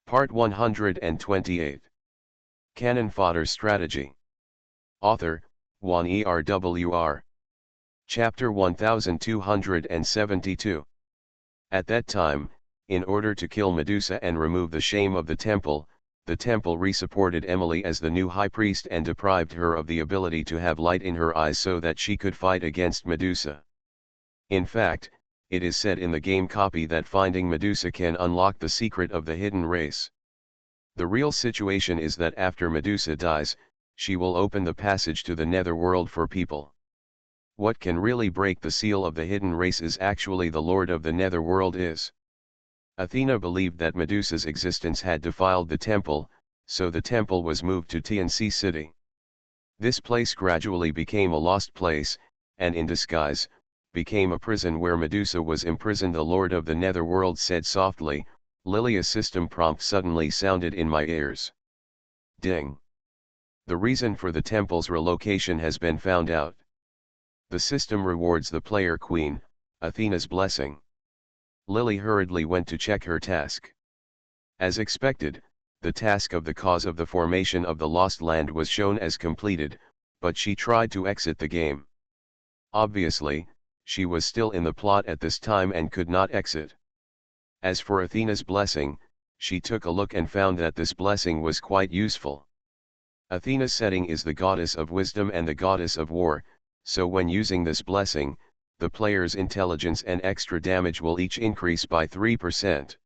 Part 128. Cannon Fodder Strategy. Author, Juan ERWR. Chapter 1272. At that time, in order to kill Medusa and remove the shame of the temple resupported Emily as the new high priest and deprived her of the ability to have light in her eyes so that she could fight against Medusa. In fact, it is said in the game copy that finding Medusa can unlock the secret of the hidden race. The real situation is that after Medusa dies, she will open the passage to the netherworld for people. What can really break the seal of the hidden race is actually the Lord of the netherworld is. Athena believed that Medusa's existence had defiled the temple, so the temple was moved to TNC City. This place gradually became a lost place, and in disguise, became a prison where Medusa was imprisoned. The Lord of the netherworld said softly, "Lily, a system prompt suddenly sounded in my ears. Ding. The reason for the temple's relocation has been found out. The system rewards the player queen, Athena's blessing." Lily hurriedly went to check her task. As expected, the task of the cause of the formation of the lost land was shown as completed, but she tried to exit the game. Obviously, she was still in the plot at this time and could not exit. As for Athena's blessing, she took a look and found that this blessing was quite useful. Athena's setting is the goddess of wisdom and the goddess of war, so when using this blessing, the player's intelligence and extra damage will each increase by 3%.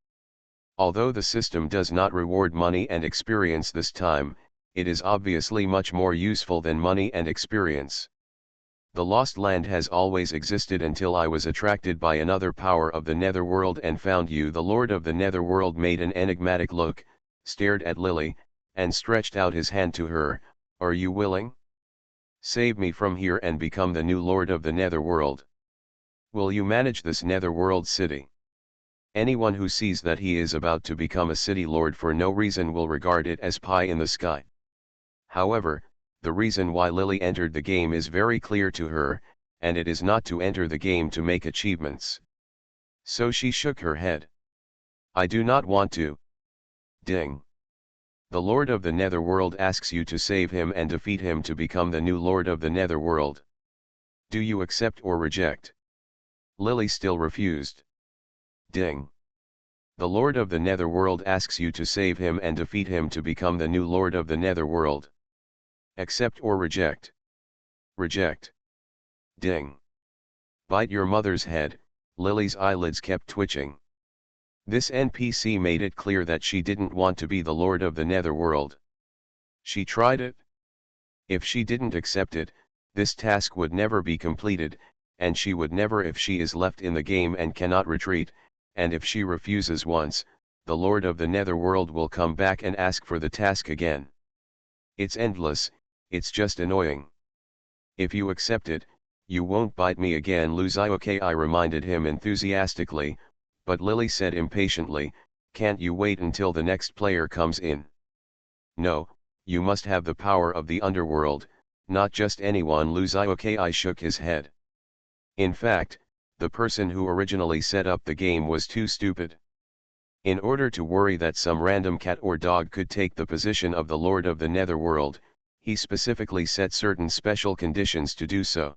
Although the system does not reward money and experience this time, it is obviously much more useful than money and experience. The Lost Land has always existed until I was attracted by another power of the netherworld and found you. The Lord of the netherworld made an enigmatic look, stared at Lily, and stretched out his hand to her. "Are you willing? Save me from here and become the new Lord of the netherworld. Will you manage this netherworld city?" Anyone who sees that he is about to become a city lord for no reason will regard it as pie in the sky. However, the reason why Lily entered the game is very clear to her, and it is not to enter the game to make achievements. So she shook her head. "I do not want to." Ding. The Lord of the netherworld asks you to save him and defeat him to become the new Lord of the netherworld. Do you accept or reject? Lily still refused. Ding. The Lord of the netherworld asks you to save him and defeat him to become the new Lord of the netherworld. Accept or reject? Reject. Ding. Bite your mother's head. Lily's eyelids kept twitching. This NPC made it clear that she didn't want to be the Lord of the netherworld. She tried it. If she didn't accept it, this task would never be completed, and she would never if she is left in the game and cannot retreat, and if she refuses once, the Lord of the netherworld will come back and ask for the task again. It's endless, it's just annoying. If you accept it, you won't bite me again. Okay, I reminded him enthusiastically, but Lily said impatiently, "Can't you wait until the next player comes in?" "No, you must have the power of the underworld, not just anyone." Okay, I shook his head. In fact, the person who originally set up the game was too stupid. In order to worry that some random cat or dog could take the position of the Lord of the netherworld, he specifically set certain special conditions to do so.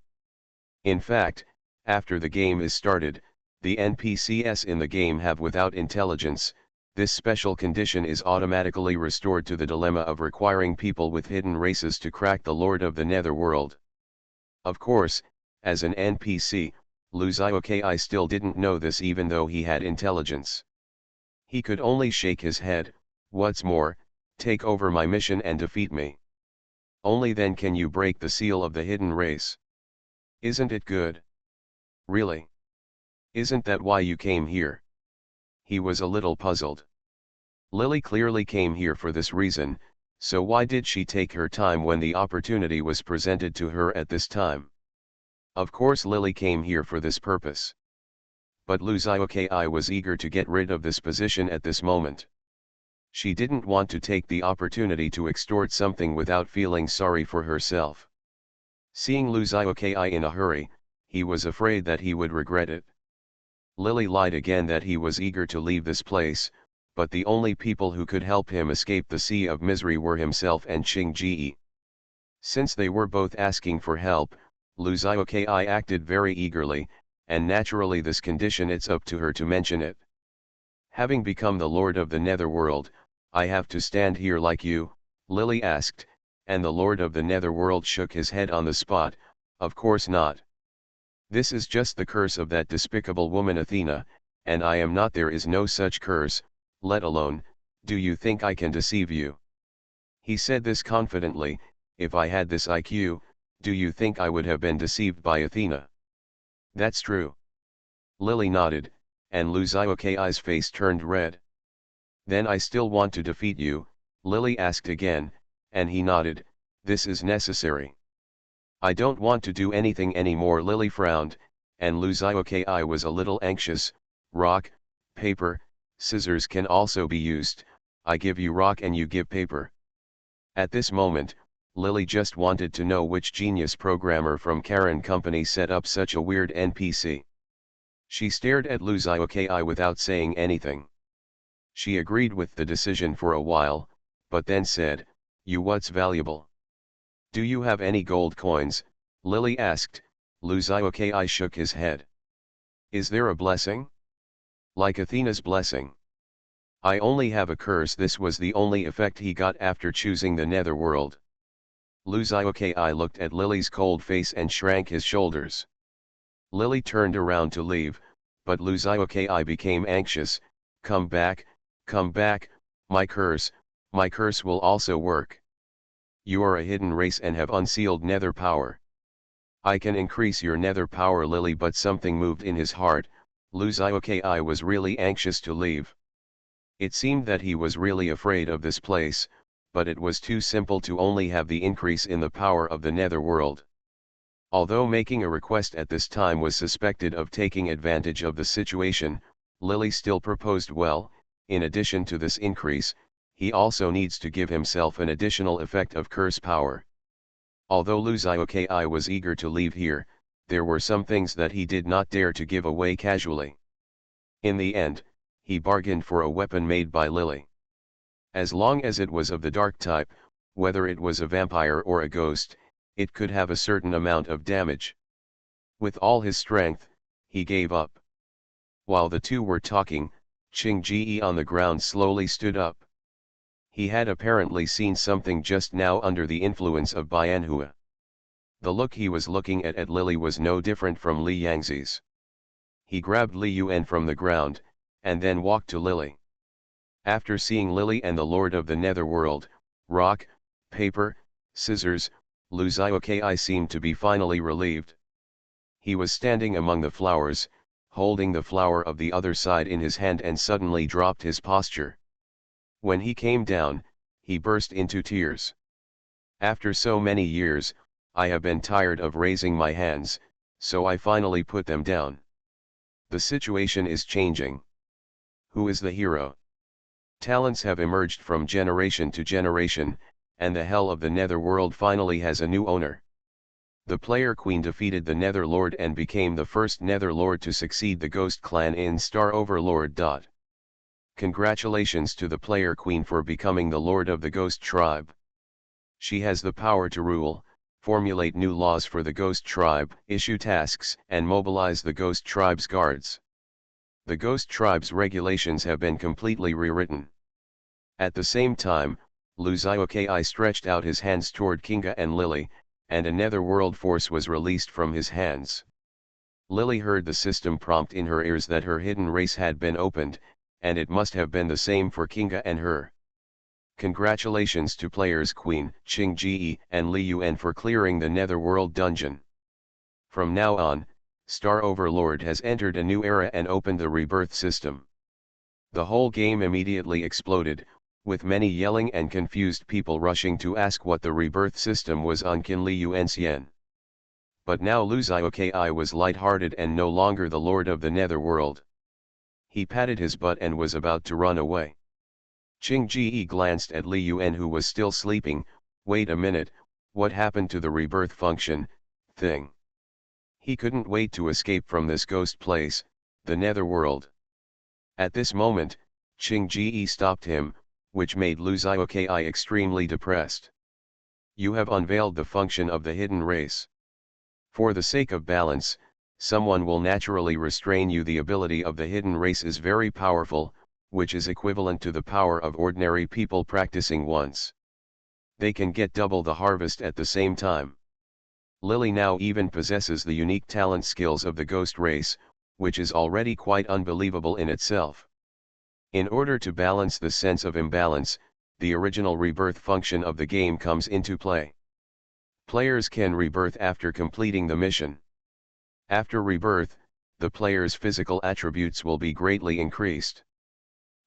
In fact, after the game is started, the NPCs in the game have without intelligence. This special condition is automatically restored to the dilemma of requiring people with hidden races to crack the Lord of the netherworld. Of course, as an NPC, I still didn't know this even though he had intelligence. He could only shake his head. "What's more, take over my mission and defeat me. Only then can you break the seal of the hidden race. Isn't it good? Really? Isn't that why you came here?" He was a little puzzled. Lily clearly came here for this reason, so why did she take her time when the opportunity was presented to her at this time? Of course Lily came here for this purpose. But I was eager to get rid of this position at this moment. She didn't want to take the opportunity to extort something without feeling sorry for herself. Seeing I in a hurry, he was afraid that he would regret it. Lily lied again that he was eager to leave this place, but the only people who could help him escape the sea of misery were himself and Qing Ji. Since they were both asking for help, Lu Xiaokai acted very eagerly, and naturally this condition it's up to her to mention it. Having become the Lord of the Netherworld, I have to stand here like you, Lily asked, and the Lord of the Netherworld shook his head on the spot. Of course not. This is just the curse of that despicable woman Athena, and I am not. There is no such curse, let alone, do you think I can deceive you? He said this confidently. If I had this IQ, do you think I would have been deceived by Athena? That's true. Lily nodded, and Lu Xiaokai's face turned red. Then I still want to defeat you, Lily asked again, and he nodded. This is necessary. I don't want to do anything anymore, Lily frowned, and Lu Xiaokai was a little anxious. Rock, paper, scissors can also be used. I give you rock and you give paper. At this moment, Lily just wanted to know which genius programmer from Karen Company set up such a weird NPC. She stared at Lu Xiaokai without saying anything. She agreed with the decision for a while, but then said, "You what's valuable? Do you have any gold coins?" Lily asked. Lu Xiaokai shook his head. "Is there a blessing? Like Athena's blessing?" "I only have a curse." This was the only effect he got after choosing the Netherworld. Lu Xiaokai looked at Lily's cold face and shrank his shoulders. Lily turned around to leave, but Lu Xiaokai became anxious. Come back, my curse will also work. You are a hidden race and have unsealed nether power. I can increase your nether power, Lily, but something moved in his heart. Lu Xiaokai was really anxious to leave. It seemed that he was really afraid of this place, but it was too simple to only have the increase in the power of the Netherworld. Although making a request at this time was suspected of taking advantage of the situation, Lily still proposed. Well, in addition to this increase, he also needs to give himself an additional effect of curse power. Although Lu Xiaokai was eager to leave here, there were some things that he did not dare to give away casually. In the end, he bargained for a weapon made by Lily. As long as it was of the dark type, whether it was a vampire or a ghost, it could have a certain amount of damage. With all his strength, he gave up. While the two were talking, Qing Ji on the ground slowly stood up. He had apparently seen something just now under the influence of Bianhua. The look he was looking at Lily was no different from Li Yangzi's. He grabbed Li Yuan from the ground, and then walked to Lily. After seeing Lily and the Lord of the Netherworld, rock, paper, scissors, Lu Xiaokai seemed to be finally relieved. He was standing among the flowers, holding the flower of the other side in his hand, and suddenly dropped his posture. When he came down, he burst into tears. After so many years, I have been tired of raising my hands, so I finally put them down. The situation is changing. Who is the hero? Talents have emerged from generation to generation, and the hell of the Netherworld finally has a new owner. The player queen defeated the Nether Lord and became the first Nether Lord to succeed the Ghost Clan in Star Overlord. Congratulations to the player queen for becoming the Lord of the Ghost Tribe. She has the power to rule, formulate new laws for the Ghost Tribe, issue tasks, and mobilize the Ghost Tribe's guards. The Ghost Tribe's regulations have been completely rewritten. At the same time, Lu Xiaokai stretched out his hands toward Kinga and Lily, and a netherworld force was released from his hands. Lily heard the system prompt in her ears that her hidden race had been opened, and it must have been the same for Kinga and her. Congratulations to players Queen, Qing Ji and Li Yuan for clearing the Netherworld dungeon. From now on, Star Overlord has entered a new era and opened the rebirth system. The whole game immediately exploded, with many yelling and confused people rushing to ask what the rebirth system was on Qin Li Yuan. But now Lu Xiaokai was light-hearted and no longer the Lord of the Netherworld. He patted his butt and was about to run away. Qing Ji glanced at Li Yuan, who was still sleeping. Wait a minute, what happened to the rebirth function thing? He couldn't wait to escape from this ghost place, the Netherworld. At this moment, Qing Ji stopped him, which made Lu Xiaokai extremely depressed. You have unveiled the function of the hidden race. For the sake of balance, someone will naturally restrain you. The ability of the hidden race is very powerful, which is equivalent to the power of ordinary people practicing once. They can get double the harvest at the same time. Lily now even possesses the unique talent skills of the ghost race, which is already quite unbelievable in itself. In order to balance the sense of imbalance, the original rebirth function of the game comes into play. Players can rebirth after completing the mission. After rebirth, the player's physical attributes will be greatly increased.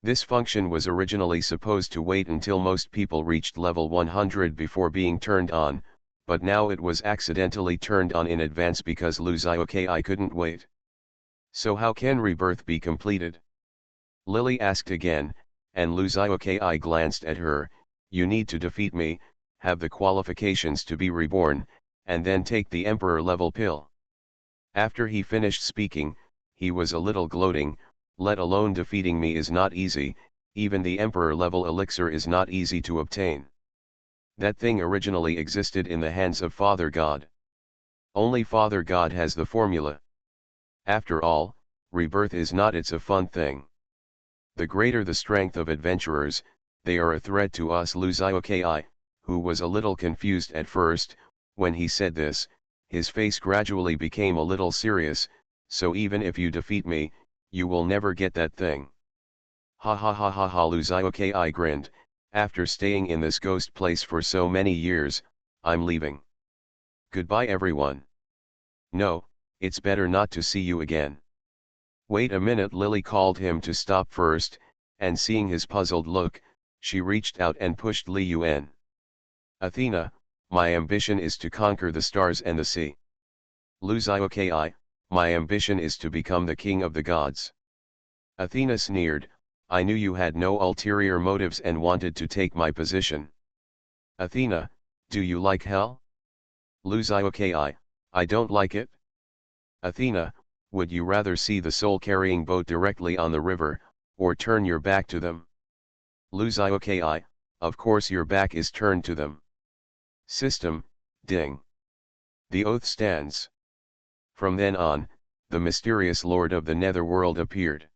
This function was originally supposed to wait until most people reached level 100 before being turned on, but now it was accidentally turned on in advance because Lu Xiaokai couldn't wait. So how can rebirth be completed? Lily asked again, and Lu Xiaokai glanced at her. You need to defeat me, have the qualifications to be reborn, and then take the Emperor level pill. After he finished speaking, he was a little gloating. Let alone defeating me is not easy, even the Emperor level elixir is not easy to obtain. That thing originally existed in the hands of Father God. Only Father God has the formula. After all, rebirth is not a fun thing. The greater the strength of adventurers, they are a threat to us. Lu Xiaokai, who was a little confused at first, when he said this, his face gradually became a little serious. So even if you defeat me, you will never get that thing. Ha ha ha ha ha. Lu Xiaokai grinned. After staying in this ghost place for so many years, I'm leaving. Goodbye everyone. No, it's better not to see you again. Wait a minute. Lily called him to stop first, and seeing his puzzled look, she reached out and pushed Li Yuan. Athena, my ambition is to conquer the stars and the sea. Lu Xiaokai, my ambition is to become the king of the gods. Athena sneered, I knew you had no ulterior motives and wanted to take my position. Athena, do you like hell? Lu Xiaokai, I don't like it. Athena, would you rather see the soul-carrying boat directly on the river, or turn your back to them? Lu Xiaokai, of course your back is turned to them. System, ding. The oath stands. From then on, the mysterious lord of the netherworld appeared.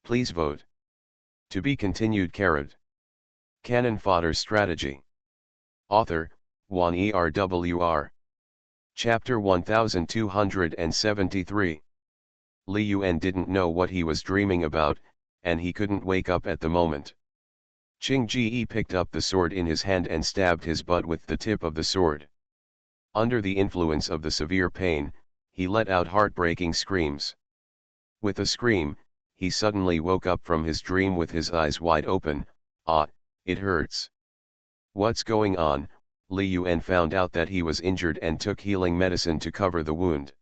Please vote. To be continued. Canon Fodder Strategy. Author, Juan ERWR. Chapter 1273. Li Yuan didn't know what he was dreaming about, and he couldn't wake up at the moment. Qing Ji picked up the sword in his hand and stabbed his butt with the tip of the sword. Under the influence of the severe pain, he let out heartbreaking screams. With a scream, he suddenly woke up from his dream with his eyes wide open. Ah, it hurts. What's going on? Li Yuan found out that he was injured and took healing medicine to cover the wound.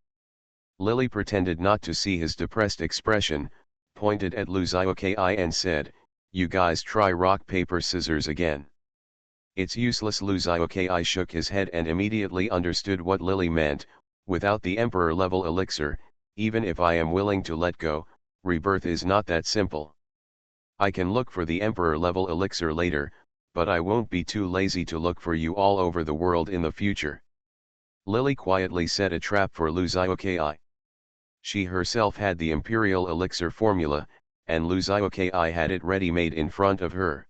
Lily pretended not to see his depressed expression, pointed at Lu Xiaokai and said, you guys try rock paper scissors again. It's useless. Lu Xiaokai shook his head and immediately understood what Lily meant. Without the Emperor level elixir, even if I am willing to let go, rebirth is not that simple. I can look for the Emperor level elixir later, but I won't be too lazy to look for you all over the world in the future. Lily quietly set a trap for Lu Xiaokai. She herself had the Imperial elixir formula, and Lu Xiaokai had it ready-made in front of her.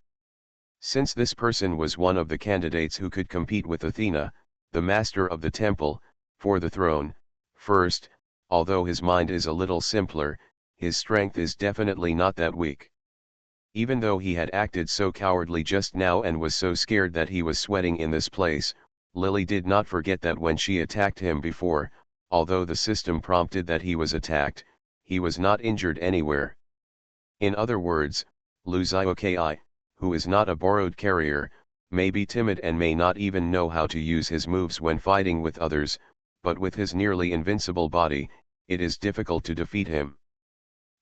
Since this person was one of the candidates who could compete with Athena, the master of the temple, for the throne, first, although his mind is a little simpler, his strength is definitely not that weak. Even though he had acted so cowardly just now and was so scared that he was sweating in this place, Lily did not forget that when she attacked him before, although the system prompted that he was attacked, he was not injured anywhere. In other words, Lu Xiaokai, who is not a borrowed carrier, may be timid and may not even know how to use his moves when fighting with others, but with his nearly invincible body, it is difficult to defeat him.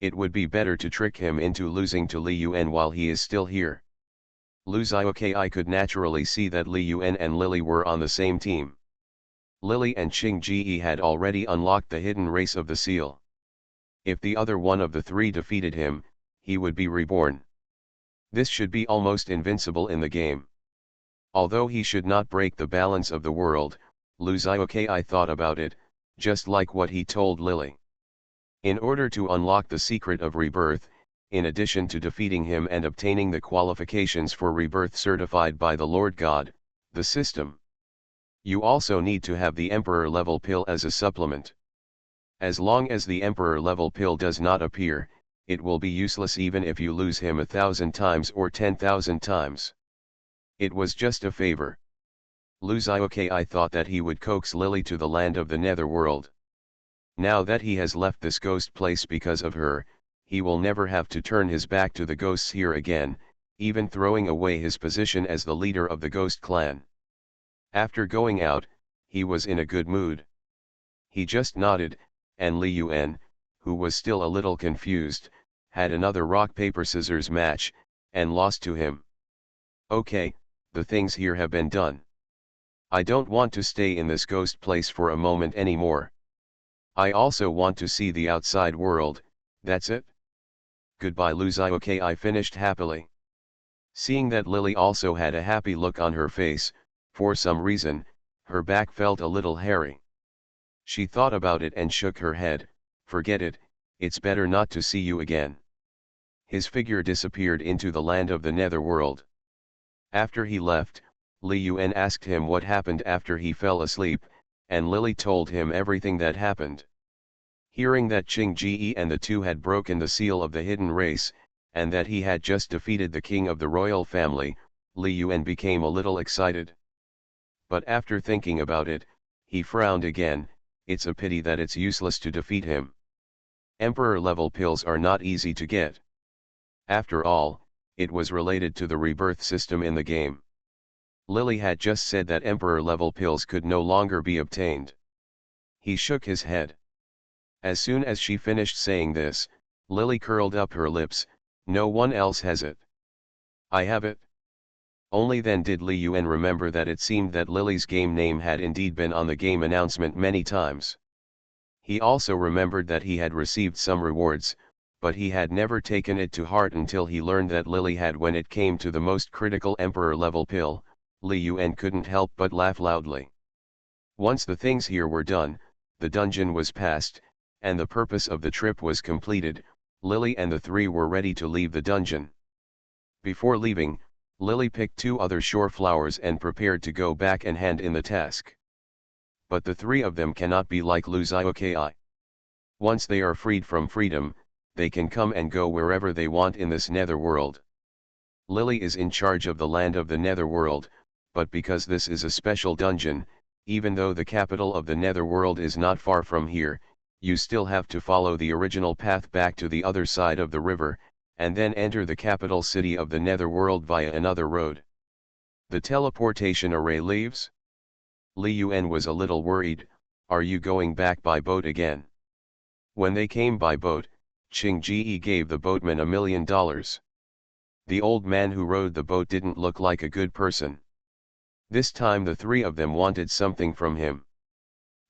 It would be better to trick him into losing to Li Yuan while he is still here. Lu Xiaokai could naturally see that Li Yuan and Lily were on the same team. Lily and Qing Ji had already unlocked the hidden race of the seal. If the other one of the three defeated him, he would be reborn. This should be almost invincible in the game. Although he should not break the balance of the world, Luzioki thought about it, just like what he told Lily. In order to unlock the secret of rebirth, in addition to defeating him and obtaining the qualifications for rebirth certified by the Lord God, the system, you also need to have the Emperor level pill as a supplement. As long as the Emperor level pill does not appear, it will be useless even if you lose him 1,000 times or 10,000 times. It was just a favor. Luzioki thought that he would coax Lily to the land of the netherworld. Now that he has left this ghost place because of her, he will never have to turn his back to the ghosts here again, even throwing away his position as the leader of the ghost clan. After going out, he was in a good mood. He just nodded, and Li Yuan, who was still a little confused, had another rock-paper-scissors match, and lost to him. Okay, the things here have been done. I don't want to stay in this ghost place for a moment anymore. I also want to see the outside world, that's it. Goodbye Luzioki finished happily. Seeing that Lily also had a happy look on her face, for some reason, her back felt a little hairy. She thought about it and shook her head, forget it, it's better not to see you again. His figure disappeared into the land of the netherworld. After he left, Li Yuan asked him what happened after he fell asleep, and Lily told him everything that happened. Hearing that Qing Ji and the two had broken the seal of the hidden race, and that he had just defeated the king of the royal family, Li Yuan became a little excited. But after thinking about it, he frowned again. It's a pity that it's useless to defeat him. Emperor level pills are not easy to get. After all, it was related to the rebirth system in the game. Lily had just said that Emperor level pills could no longer be obtained. He shook his head. As soon as she finished saying this, Lily curled up her lips. No one else has it. I have it. Only then did Li Yuan remember that it seemed that Lily's game name had indeed been on the game announcement many times. He also remembered that he had received some rewards, but he had never taken it to heart until he learned that Lily had when it came to the most critical Emperor level pill. Li Yuan couldn't help but laugh loudly. Once the things here were done, the dungeon was passed, and the purpose of the trip was completed. Lily and the three were ready to leave the dungeon. Before leaving, Lily picked 2 other shore flowers and prepared to go back and hand in the task. But the 3 of them cannot be like Luzioki. Once they are freed from freedom, they can come and go wherever they want in this netherworld. Lily is in charge of the land of the netherworld, but because this is a special dungeon, even though the capital of the netherworld is not far from here, you still have to follow the original path back to the other side of the river, and then enter the capital city of the netherworld via another road. The teleportation array leaves? Li Yuan was a little worried. Are you going back by boat again? When they came by boat, Qing Ji gave the boatman $1 million. The old man who rowed the boat didn't look like a good person. This time the 3 of them wanted something from him.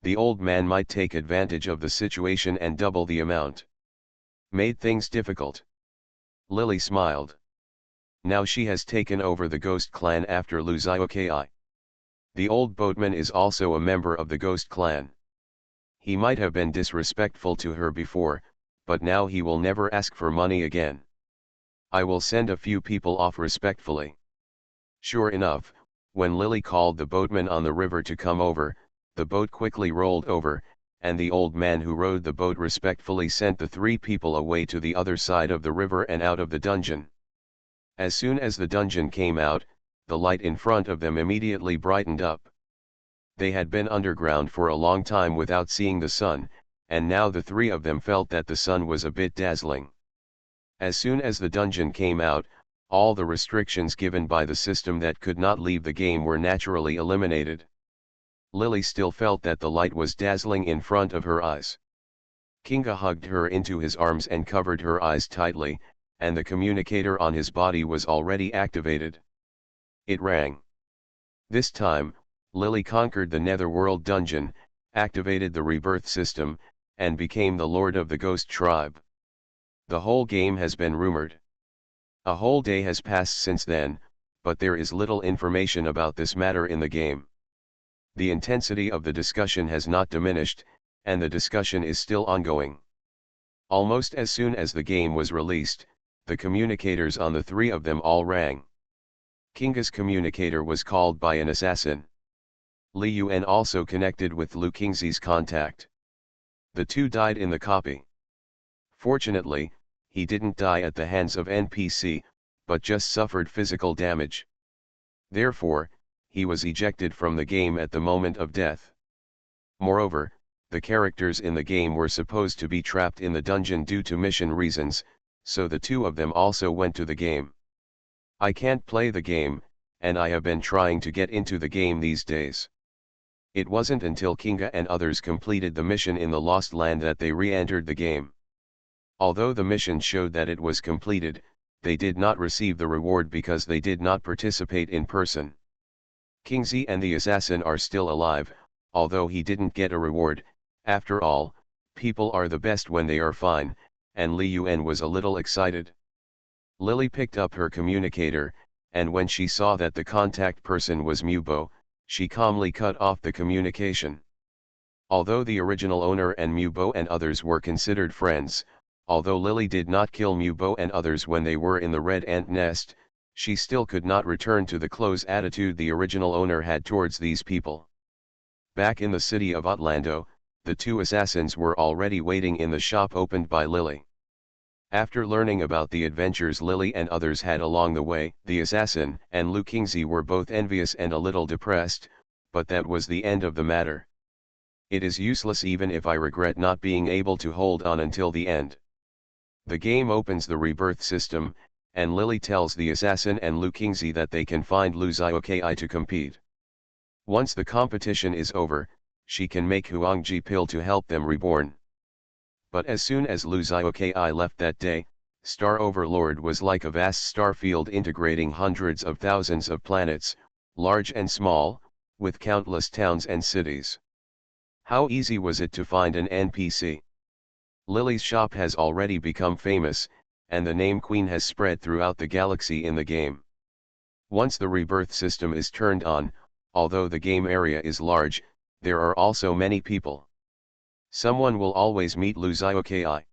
The old man might take advantage of the situation and double the amount. Made things difficult. Lily smiled. Now she has taken over the ghost clan after Luzioki. The old boatman is also a member of the ghost clan. He might have been disrespectful to her before, but now he will never ask for money again. I will send a few people off respectfully. Sure enough, when Lily called the boatman on the river to come over, the boat quickly rolled over, and the old man who rowed the boat respectfully sent the 3 people away to the other side of the river and out of the dungeon. As soon as the dungeon came out, the light in front of them immediately brightened up. They had been underground for a long time without seeing the sun, and now the 3 of them felt that the sun was a bit dazzling. As soon as the dungeon came out, all the restrictions given by the system that could not leave the game were naturally eliminated. Lily still felt that the light was dazzling in front of her eyes. Kinga hugged her into his arms and covered her eyes tightly, and the communicator on his body was already activated. It rang. This time, Lily conquered the netherworld dungeon, activated the rebirth system, and became the lord of the ghost tribe. The whole game has been rumored. A whole day has passed since then, but there is little information about this matter in the game. The intensity of the discussion has not diminished, and the discussion is still ongoing. Almost as soon as the game was released, the communicators on the three of them all rang. Kinga's communicator was called by an assassin. Li Yuan also connected with Lu Qingzi's contact. The two died in the copy. Fortunately, he didn't die at the hands of NPC, but just suffered physical damage. Therefore, he was ejected from the game at the moment of death. Moreover, the characters in the game were supposed to be trapped in the dungeon due to mission reasons, so the two of them also went to the game. I can't play the game, and I have been trying to get into the game these days. It wasn't until Kinga and others completed the mission in the Lost Land that they re-entered the game. Although the mission showed that it was completed, they did not receive the reward because they did not participate in person. Qingzi and the assassin are still alive, although he didn't get a reward. After all, people are the best when they are fine, and Li Yuan was a little excited. Lily picked up her communicator, and when she saw that the contact person was Mubo, she calmly cut off the communication. Although the original owner and Mubo and others were considered friends, although Lily did not kill Mubo and others when they were in the red ant nest, she still could not return to the close attitude the original owner had towards these people. Back in the city of Outlander, the two assassins were already waiting in the shop opened by Lily. After learning about the adventures Lily and others had along the way, the assassin and Lu Qingzi were both envious and a little depressed, but that was the end of the matter. It is useless even if I regret not being able to hold on until the end. The game opens the rebirth system, and Lily tells the assassin and Lu Qingzi that they can find Lu Xiaokai to compete. Once the competition is over, she can make Huangji pill to help them reborn. But as soon as Lu Xiaokai left that day, Star Overlord was like a vast star field integrating hundreds of thousands of planets, large and small, with countless towns and cities. How easy was it to find an NPC? Lily's shop has already become famous, and the name Queen has spread throughout the galaxy in the game. Once the rebirth system is turned on, although the game area is large, there are also many people. Someone will always meet Lu Xiaokai.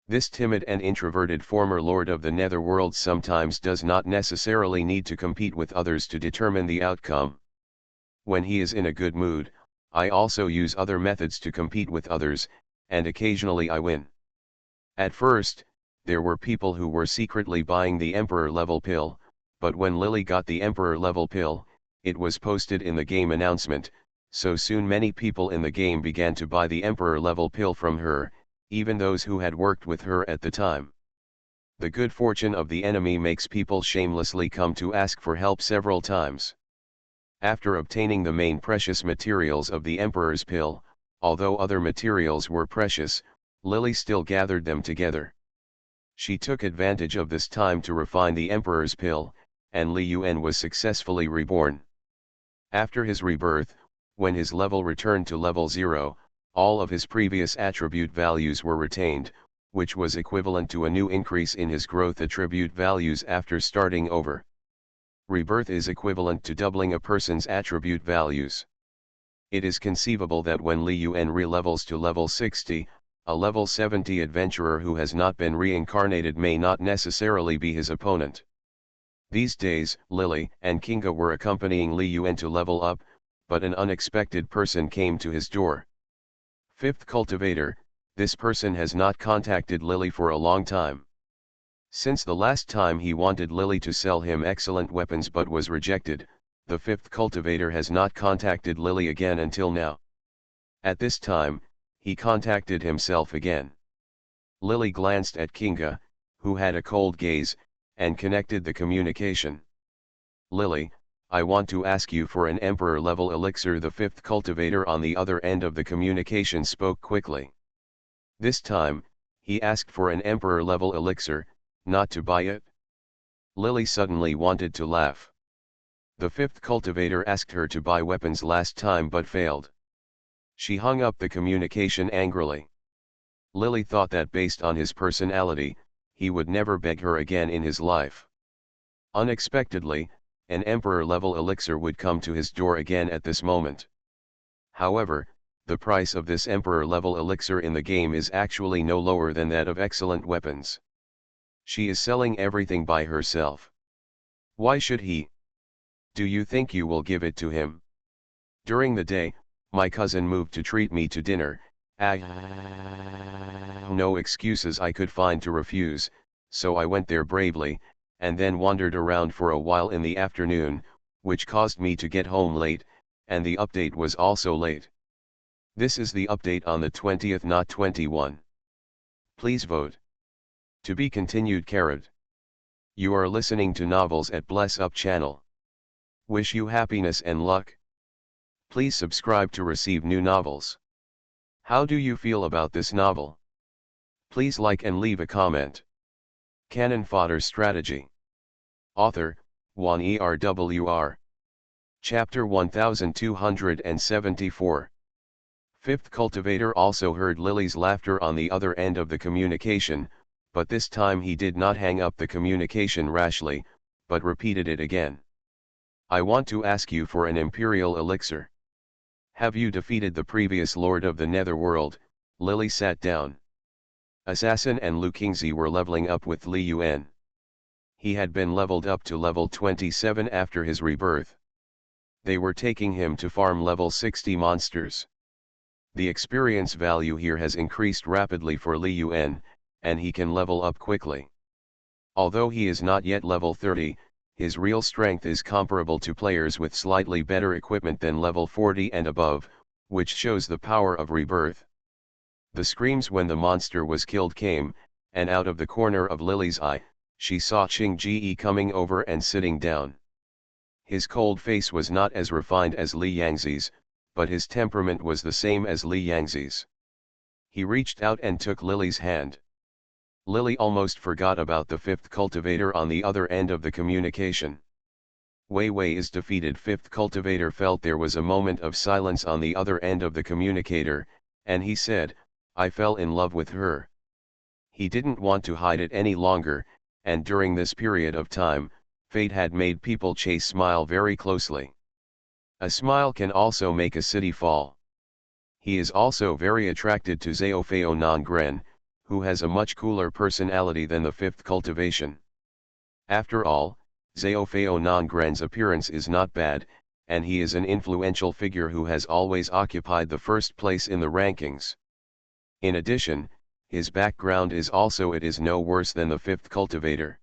This timid and introverted former lord of the netherworld sometimes does not necessarily need to compete with others to determine the outcome. When he is in a good mood, I also use other methods to compete with others, and occasionally I win. At first, there were people who were secretly buying the Emperor level pill, but when Lily got the Emperor level pill, it was posted in the game announcement, so soon many people in the game began to buy the Emperor level pill from her, even those who had worked with her at the time. The good fortune of the enemy makes people shamelessly come to ask for help several times. After obtaining the main precious materials of the Emperor's pill, although other materials were precious, Lily still gathered them together. She took advantage of this time to refine the Emperor's pill, and Li Yuan was successfully reborn. After his rebirth, when his level returned to level 0, all of his previous attribute values were retained, which was equivalent to a new increase in his growth attribute values after starting over. Rebirth is equivalent to doubling a person's attribute values. It is conceivable that when Li Yuan re-levels to level 60, a level 70 adventurer who has not been reincarnated may not necessarily be his opponent. These days, Lily and Kinga were accompanying Li Yuan to level up, but an unexpected person came to his door. Fifth cultivator, this person has not contacted Lily for a long time. Since the last time he wanted Lily to sell him excellent weapons but was rejected, the fifth cultivator has not contacted Lily again until now. At this time, he contacted himself again. Lily glanced at Kinga, who had a cold gaze, and connected the communication. Lily, I want to ask you for an Emperor-level elixir. The fifth cultivator on the other end of the communication spoke quickly. This time, he asked for an Emperor-level elixir, not to buy it. Lily suddenly wanted to laugh. The fifth cultivator asked her to buy weapons last time but failed. She hung up the communication angrily. Lily thought that based on his personality, he would never beg her again in his life. Unexpectedly, an emperor-level elixir would come to his door again at this moment. However, the price of this emperor-level elixir in the game is actually no lower than that of excellent weapons. She is selling everything by herself. Why should he? Do you think you will give it to him? During the day, my cousin moved to treat me to dinner. No excuses I could find to refuse, so I went there bravely, and then wandered around for a while in the afternoon, which caused me to get home late, and the update was also late. This is the update on the 20th, not 21. Please vote. To be continued. You are listening to Novels at Bless Up channel. Wish you happiness and luck. Please subscribe to receive new novels. How do you feel about this novel? Please like and leave a comment. Cannon Fodder Strategy. Author, Juan ERWR. Chapter 1274. Fifth cultivator also heard Lily's laughter on the other end of the communication, but this time he did not hang up the communication rashly, but repeated it again. I want to ask you for an imperial elixir. Have you defeated the previous lord of the netherworld? Lily sat down. Assassin and Lu Qingzi were leveling up with Li Yuan. He had been leveled up to level 27 after his rebirth. They were taking him to farm level 60 monsters. The experience value here has increased rapidly for Li Yuan, and he can level up quickly. Although he is not yet level 30, his real strength is comparable to players with slightly better equipment than level 40 and above, which shows the power of rebirth. The screams when the monster was killed came, and out of the corner of Lily's eye, she saw Qing Ji coming over and sitting down. His cold face was not as refined as Li Yangzi's, but his temperament was the same as Li Yangzi's. He reached out and took Lily's hand. Lily almost forgot about the fifth cultivator on the other end of the communication. Wei Wei is defeated. Fifth cultivator felt there was a moment of silence on the other end of the communicator, and he said, I fell in love with her. He didn't want to hide it any longer, and during this period of time, fate had made people chase Smile very closely. A smile can also make a city fall. He is also very attracted to Zhaofeo Nongren, who has a much cooler personality than the fifth cultivation. After all, Zhaofeo Nongren's appearance is not bad, and he is an influential figure who has always occupied the first place in the rankings. In addition, his background is also it is no worse than the fifth cultivator.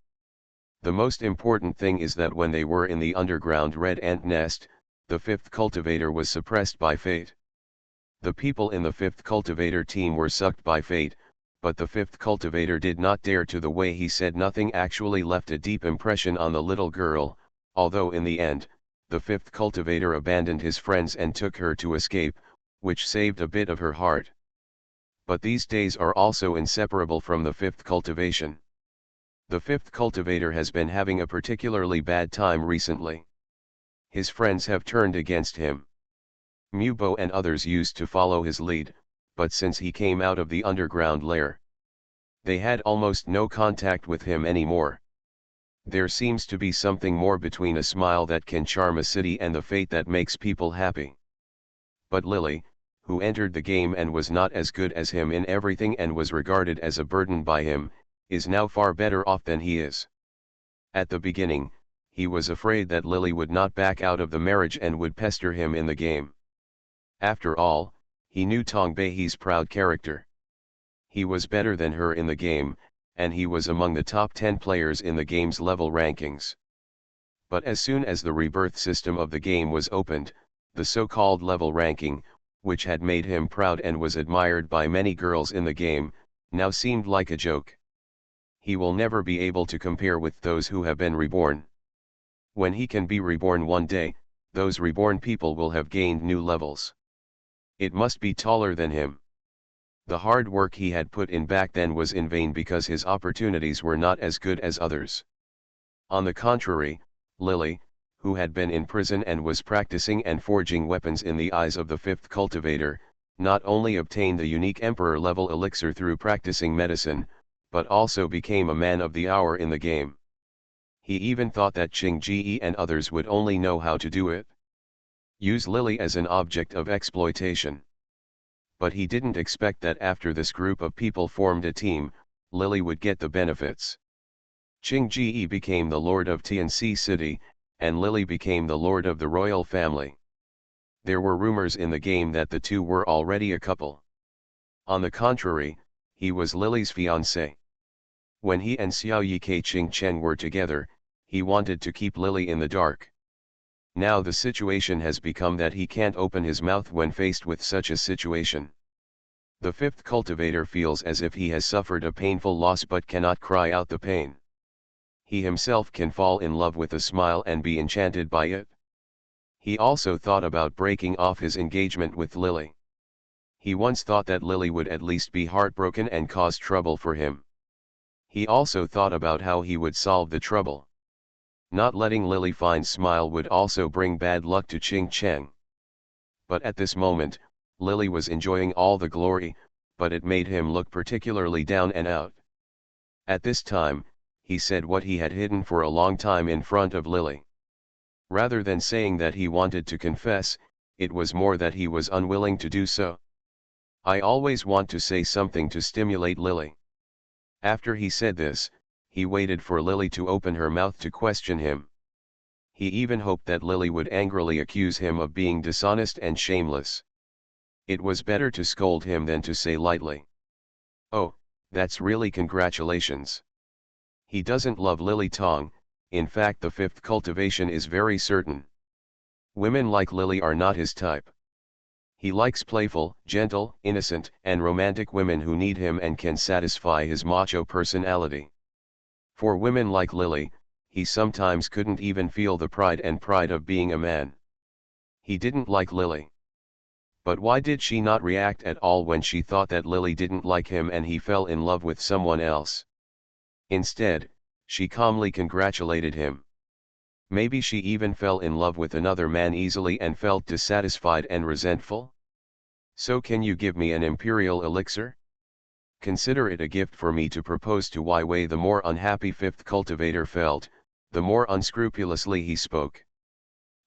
The most important thing is that when they were in the underground red ant nest, the fifth cultivator was suppressed by fate. The people in the fifth cultivator team were sucked by fate, but the fifth cultivator did not dare to. The way he said nothing actually left a deep impression on the little girl, although in the end, the fifth cultivator abandoned his friends and took her to escape, which saved a bit of her heart. But these days are also inseparable from the fifth cultivation. The fifth cultivator has been having a particularly bad time recently. His friends have turned against him. Mubo and others used to follow his lead, but since he came out of the underground lair, they had almost no contact with him anymore. There seems to be something more between a smile that can charm a city and the fate that makes people happy. But Lily, who entered the game and was not as good as him in everything and was regarded as a burden by him, is now far better off than he is. At the beginning, he was afraid that Lily would not back out of the marriage and would pester him in the game. After all, he knew Tong Bei's proud character. He was better than her in the game, and he was among the top 10 players in the game's level rankings. But as soon as the rebirth system of the game was opened, the so-called level ranking, which had made him proud and was admired by many girls in the game, now seemed like a joke. He will never be able to compare with those who have been reborn. When he can be reborn one day, those reborn people will have gained new levels. It must be taller than him. The hard work he had put in back then was in vain because his opportunities were not as good as others. On the contrary, Lily, who had been in prison and was practicing and forging weapons in the eyes of the fifth cultivator, not only obtained the unique emperor level elixir through practicing medicine, but also became a man of the hour in the game. He even thought that Ching Ji and others would only know how to do it. Use Lily as an object of exploitation. But he didn't expect that after this group of people formed a team, Lily would get the benefits. Ching Ji became the lord of TNC City, and Lily became the lord of the royal family. There were rumors in the game that the two were already a couple. On the contrary, he was Lily's fiancé. When he and Xiao Yike Ching Chen were together, he wanted to keep Lily in the dark. Now the situation has become that he can't open his mouth when faced with such a situation. The fifth cultivator feels as if he has suffered a painful loss but cannot cry out the pain. He himself can fall in love with a smile and be enchanted by it. He also thought about breaking off his engagement with Lily. He once thought that Lily would at least be heartbroken and cause trouble for him. He also thought about how he would solve the trouble. Not letting Lily find smile would also bring bad luck to Ching Cheng. But at this moment, Lily was enjoying all the glory, but it made him look particularly down and out. At this time, he said what he had hidden for a long time in front of Lily. Rather than saying that he wanted to confess, it was more that he was unwilling to do so. I always want to say something to stimulate Lily. After he said this, he waited for Lily to open her mouth to question him. He even hoped that Lily would angrily accuse him of being dishonest and shameless. It was better to scold him than to say lightly, "Oh, that's really congratulations." He doesn't love Lily Tong, in fact the fifth cultivation is very certain. Women like Lily are not his type. He likes playful, gentle, innocent, and romantic women who need him and can satisfy his macho personality. For women like Lily, he sometimes couldn't even feel the pride of being a man. He didn't like Lily. But why did she not react at all when she thought that Lily didn't like him and he fell in love with someone else? Instead, she calmly congratulated him. Maybe she even fell in love with another man easily and felt dissatisfied and resentful? So can you give me an imperial elixir? Consider it a gift for me to propose to Wei Wei. The more unhappy fifth cultivator felt, the more unscrupulously he spoke.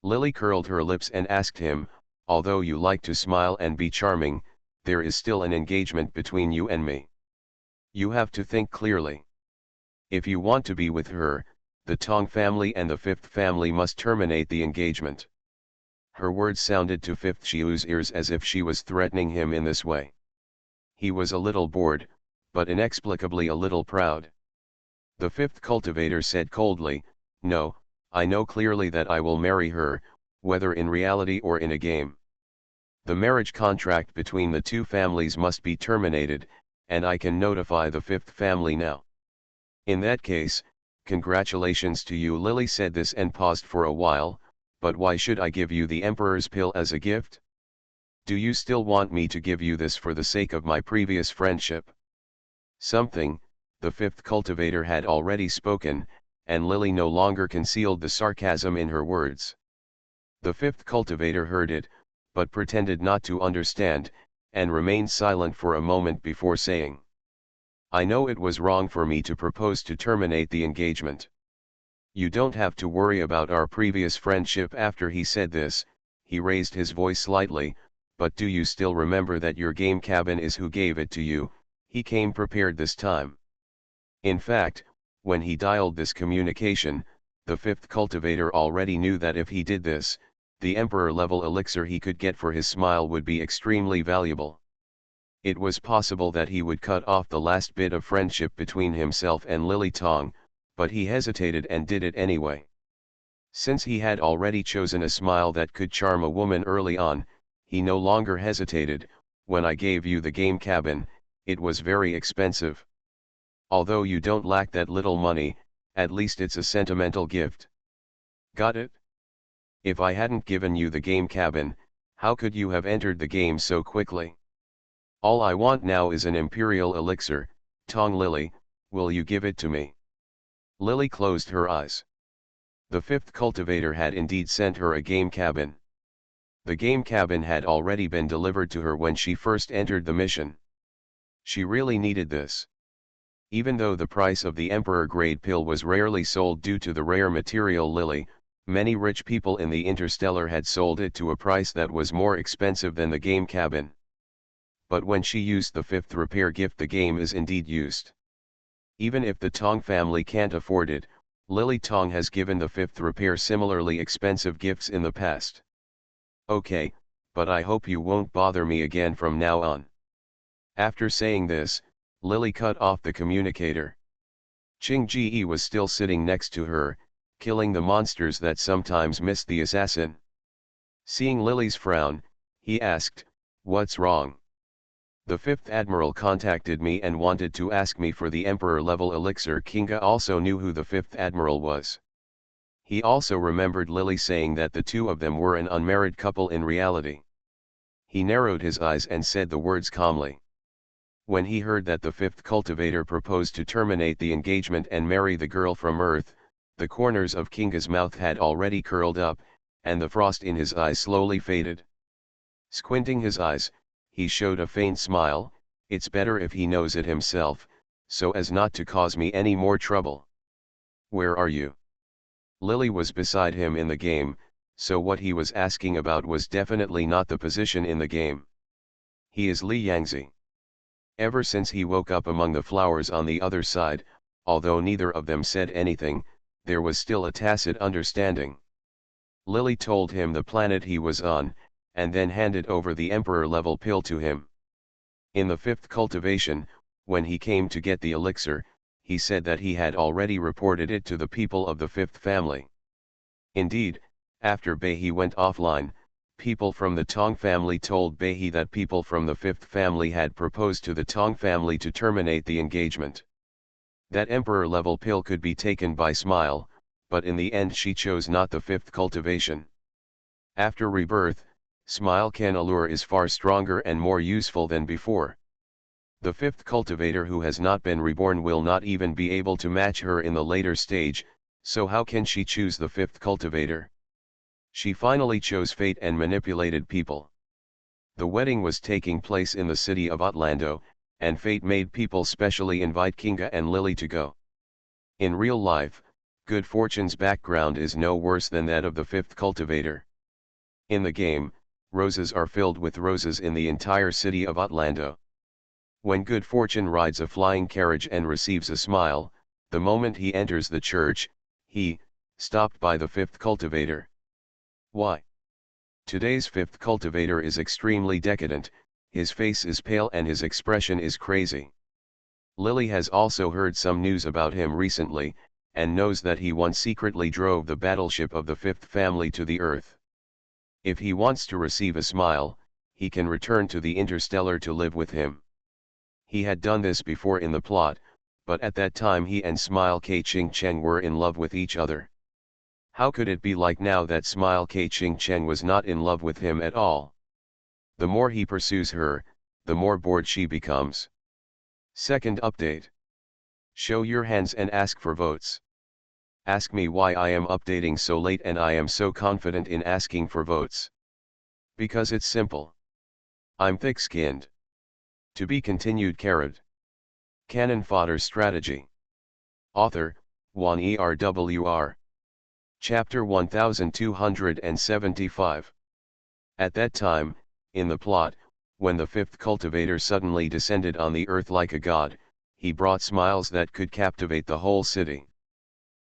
Lily curled her lips and asked him, although you like to smile and be charming, there is still an engagement between you and me. You have to think clearly. If you want to be with her, the Tong family and the fifth family must terminate the engagement. Her words sounded to Fifth Xiu's ears as if she was threatening him in this way. He was a little bored, but inexplicably a little proud. The fifth cultivator said coldly, "No, I know clearly that I will marry her, whether in reality or in a game. The marriage contract between the two families must be terminated, and I can notify the fifth family now." In that case, congratulations to you. Lily said this and paused for a while, but why should I give you the Emperor's pill as a gift? Do you still want me to give you this for the sake of my previous friendship? Something, the fifth cultivator had already spoken, and Lily no longer concealed the sarcasm in her words. The fifth cultivator heard it, but pretended not to understand, and remained silent for a moment before saying, "I know it was wrong for me to propose to terminate the engagement. You don't have to worry about our previous friendship." After he said this, he raised his voice slightly, "But do you still remember that your game cabin is who gave it to you?" He came prepared this time. In fact, when he dialed this communication, the fifth cultivator already knew that if he did this, the emperor-level elixir he could get for his smile would be extremely valuable. It was possible that he would cut off the last bit of friendship between himself and Lily Tong, but he hesitated and did it anyway. Since he had already chosen a smile that could charm a woman early on, he no longer hesitated. "When I gave you the game cabin, it was very expensive. Although you don't lack that little money, at least it's a sentimental gift. Got it? If I hadn't given you the game cabin, how could you have entered the game so quickly? All I want now is an imperial elixir. Tong Lily, will you give it to me?" Lily closed her eyes. The fifth cultivator had indeed sent her a game cabin. The game cabin had already been delivered to her when she first entered the mission. She really needed this. Even though the price of the Emperor-grade pill was rarely sold due to the rare material Lily, many rich people in the Interstellar had sold it to a price that was more expensive than the game cabin. But when she used the fifth repair gift, the game is indeed used. Even if the Tong family can't afford it, Lily Tong has given the fifth repair similarly expensive gifts in the past. Okay, but I hope you won't bother me again from now on. After saying this, Lily cut off the communicator. Qing Ji was still sitting next to her, killing the monsters that sometimes missed the assassin. Seeing Lily's frown, he asked, "What's wrong?" "The fifth admiral contacted me and wanted to ask me for the emperor-level elixir." Kinga also knew who the fifth admiral was. He also remembered Lily saying that the two of them were an unmarried couple in reality. He narrowed his eyes and said the words calmly. When he heard that the fifth cultivator proposed to terminate the engagement and marry the girl from Earth, the corners of Kinga's mouth had already curled up, and the frost in his eyes slowly faded. Squinting his eyes, he showed a faint smile. "It's better if he knows it himself, so as not to cause me any more trouble." "Where are you?" Lily was beside him in the game, so what he was asking about was definitely not the position in the game. "He is Li Yangzi." Ever since he woke up among the flowers on the other side, although neither of them said anything, there was still a tacit understanding. Lily told him the planet he was on, and then handed over the emperor-level pill to him. In the fifth cultivation, when he came to get the elixir, he said that he had already reported it to the people of the fifth family. Indeed, after Behi went offline, people from the Tong family told Behi that people from the fifth family had proposed to the Tong family to terminate the engagement. That emperor-level pill could be taken by Smile, but in the end she chose not the fifth cultivation. After rebirth, Smile Can Allure is far stronger and more useful than before. The fifth cultivator who has not been reborn will not even be able to match her in the later stage, so how can she choose the fifth cultivator? She finally chose fate and manipulated people. The wedding was taking place in the city of Orlando, and fate made people specially invite Kinga and Lily to go. In real life, Good Fortune's background is no worse than that of the fifth cultivator. In the game, roses are filled with roses in the entire city of Orlando. When Good Fortune rides a flying carriage and receives a smile, the moment he enters the church, he, stopped by the fifth cultivator. Why? Today's fifth cultivator is extremely decadent, his face is pale and his expression is crazy. Lily has also heard some news about him recently, and knows that he once secretly drove the battleship of the fifth family to the Earth. If he wants to receive a smile, he can return to the Interstellar to live with him. He had done this before in the plot, but at that time he and Smile K Ching Cheng were in love with each other. How could it be like now that Smile K Ching Cheng was not in love with him at all? The more he pursues her, the more bored she becomes. Second update. Show your hands and ask for votes. Ask me why I am updating so late and I am so confident in asking for votes. Because it's simple. I'm thick-skinned. To be continued. Cannon Fodder Strategy. Author, Juan ERWR. Chapter 1275. At that time, in the plot, when the fifth cultivator suddenly descended on the earth like a god, he brought smiles that could captivate the whole city.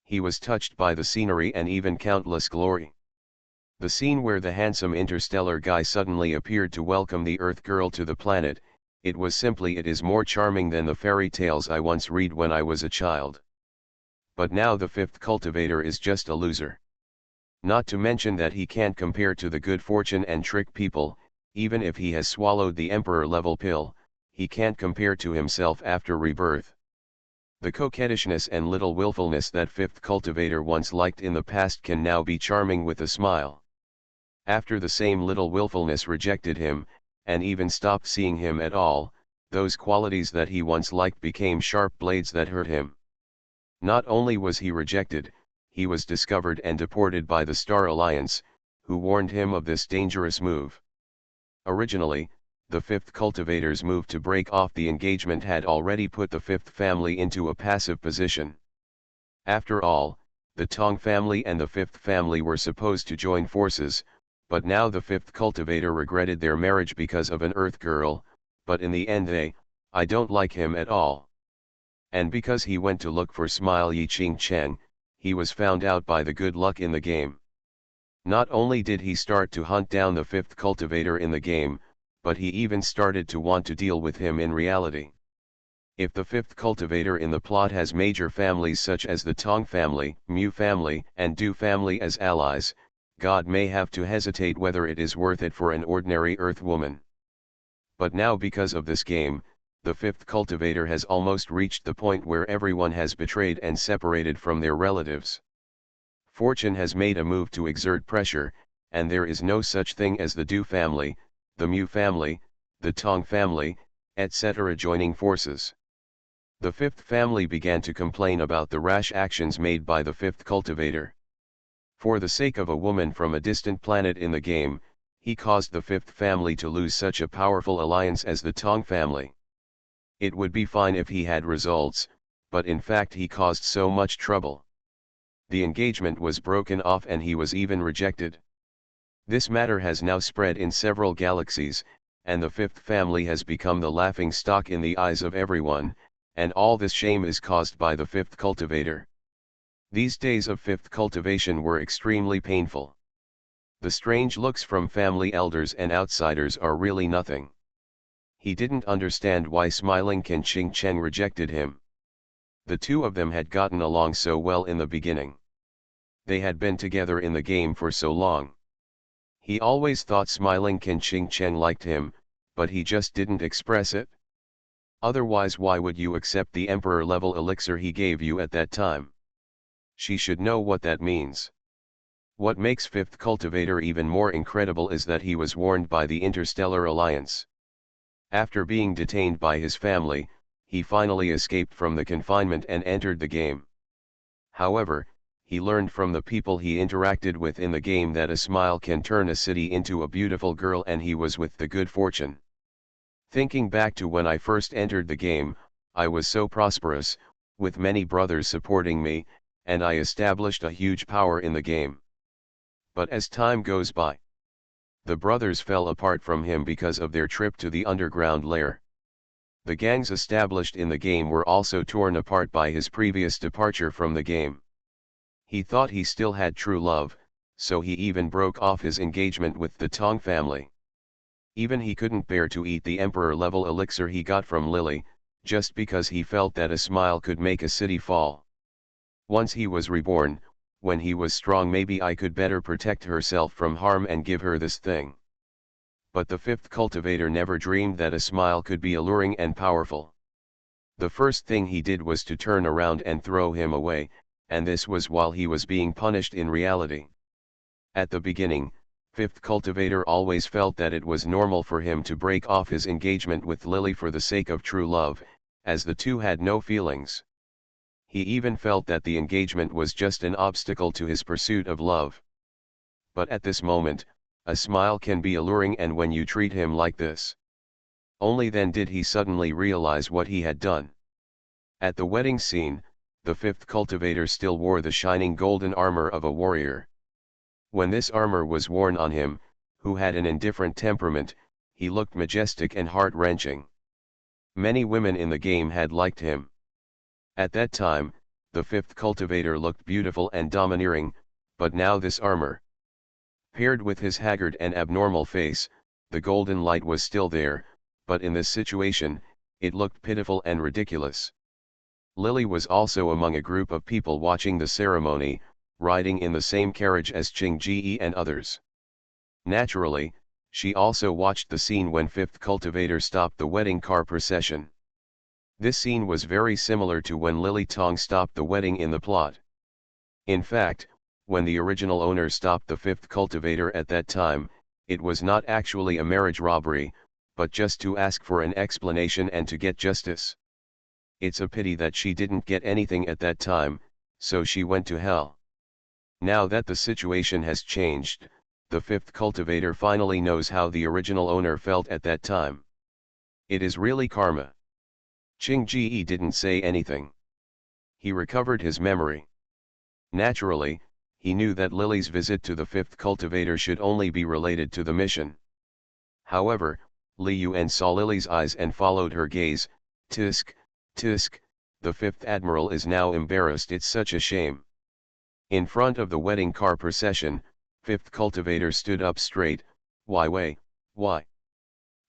He was touched by the scenery and even countless glory. The scene where the handsome interstellar guy suddenly appeared to welcome the Earth girl to the planet, it is more charming than the fairy tales I once read when I was a child. But now the fifth cultivator is just a loser. Not to mention that he can't compare to the Good Fortune and trick people, even if he has swallowed the emperor-level pill, he can't compare to himself after rebirth. The coquettishness and little willfulness that fifth cultivator once liked in the past can now be charming with a smile. After the same little willfulness rejected him, and even stopped seeing him at all, those qualities that he once liked became sharp blades that hurt him. Not only was he rejected, he was discovered and deported by the Star Alliance, who warned him of this dangerous move. Originally, the fifth cultivator's move to break off the engagement had already put the fifth family into a passive position. After all, the Tong family and the fifth family were supposed to join forces, but now the fifth cultivator regretted their marriage because of an Earth girl, but in the end I don't like him at all. And because he went to look for Smile Yi Ching Cheng, he was found out by the good luck in the game. Not only did he start to hunt down the fifth cultivator in the game, but he even started to want to deal with him in reality. If the fifth cultivator in the plot has major families such as the Tong family, Mu family, and Du family as allies, God may have to hesitate whether it is worth it for an ordinary Earth woman. But now because of this game, the fifth cultivator has almost reached the point where everyone has betrayed and separated from their relatives. Fortune has made a move to exert pressure, and there is no such thing as the Du family, the Mu family, the Tong family, etc. joining forces. The fifth family began to complain about the rash actions made by the fifth cultivator. For the sake of a woman from a distant planet in the game, he caused the fifth family to lose such a powerful alliance as the Tong family. It would be fine if he had results, but in fact he caused so much trouble. The engagement was broken off and he was even rejected. This matter has now spread in several galaxies, and the fifth family has become the laughing stock in the eyes of everyone, and all this shame is caused by the fifth cultivator. These days of fifth cultivation were extremely painful. The strange looks from family elders and outsiders are really nothing. He didn't understand why Smiling Ken Ching Cheng rejected him. The two of them had gotten along so well in the beginning. They had been together in the game for so long. He always thought Smiling Ken Ching Cheng liked him, but he just didn't express it. Otherwise why would you accept the emperor-level elixir he gave you at that time? She should know what that means. What makes fifth cultivator even more incredible is that he was warned by the Interstellar Alliance. After being detained by his family, he finally escaped from the confinement and entered the game. However, he learned from the people he interacted with in the game that a smile can turn a city into a beautiful girl, and he was with the good fortune. Thinking back to when I first entered the game, I was so prosperous, with many brothers supporting me, and I established a huge power in the game. But as time goes by, the brothers fell apart from him because of their trip to the underground lair. The gangs established in the game were also torn apart by his previous departure from the game. He thought he still had true love, so he even broke off his engagement with the Tong family. Even he couldn't bear to eat the emperor-level elixir he got from Lily, just because he felt that a smile could make a city fall. Once he was reborn, when he was strong, maybe I could better protect herself from harm and give her this thing. But the fifth cultivator never dreamed that a smile could be alluring and powerful. The first thing he did was to turn around and throw him away, and this was while he was being punished in reality. At the beginning, fifth cultivator always felt that it was normal for him to break off his engagement with Lily for the sake of true love, as the two had no feelings. He even felt that the engagement was just an obstacle to his pursuit of love. But at this moment, a smile can be alluring, and when you treat him like this, only then did he suddenly realize what he had done. At the wedding scene, the fifth cultivator still wore the shining golden armor of a warrior. When this armor was worn on him, who had an indifferent temperament, he looked majestic and heart-wrenching. Many women in the game had liked him. At that time, the fifth cultivator looked beautiful and domineering, but now this armor, paired with his haggard and abnormal face, the golden light was still there, but in this situation, it looked pitiful and ridiculous. Lily was also among a group of people watching the ceremony, riding in the same carriage as Ching Ji and others. Naturally, she also watched the scene when fifth cultivator stopped the wedding car procession. This scene was very similar to when Lily Tong stopped the wedding in the plot. In fact, when the original owner stopped the fifth cultivator at that time, it was not actually a marriage robbery, but just to ask for an explanation and to get justice. It's a pity that she didn't get anything at that time, so she went to hell. Now that the situation has changed, the fifth cultivator finally knows how the original owner felt at that time. It is really karma. Ching Ji didn't say anything. He recovered his memory. Naturally, he knew that Lily's visit to the fifth cultivator should only be related to the mission. However, Li Yuan saw Lily's eyes and followed her gaze. Tisk, tisk, the fifth admiral is now embarrassed, it's such a shame. In front of the wedding car procession, fifth cultivator stood up straight. Why?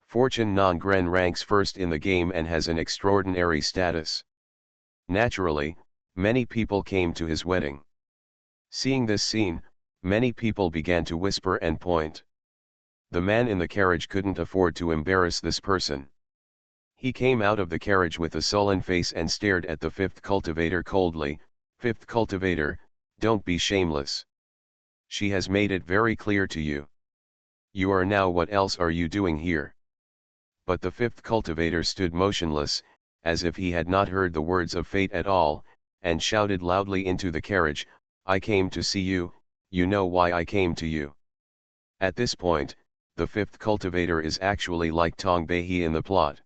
Fortune non-gren ranks first in the game and has an extraordinary status. Naturally, many people came to his wedding. Seeing this scene, many people began to whisper and point. The man in the carriage couldn't afford to embarrass this person. He came out of the carriage with a sullen face and stared at the fifth cultivator coldly. Fifth cultivator, don't be shameless. She has made it very clear to you. You are now, what else are you doing here? But the fifth cultivator stood motionless, as if he had not heard the words of fate at all, and shouted loudly into the carriage, I came to see you, you know why I came to you. At this point, the fifth cultivator is actually like Tong Bei in the plot.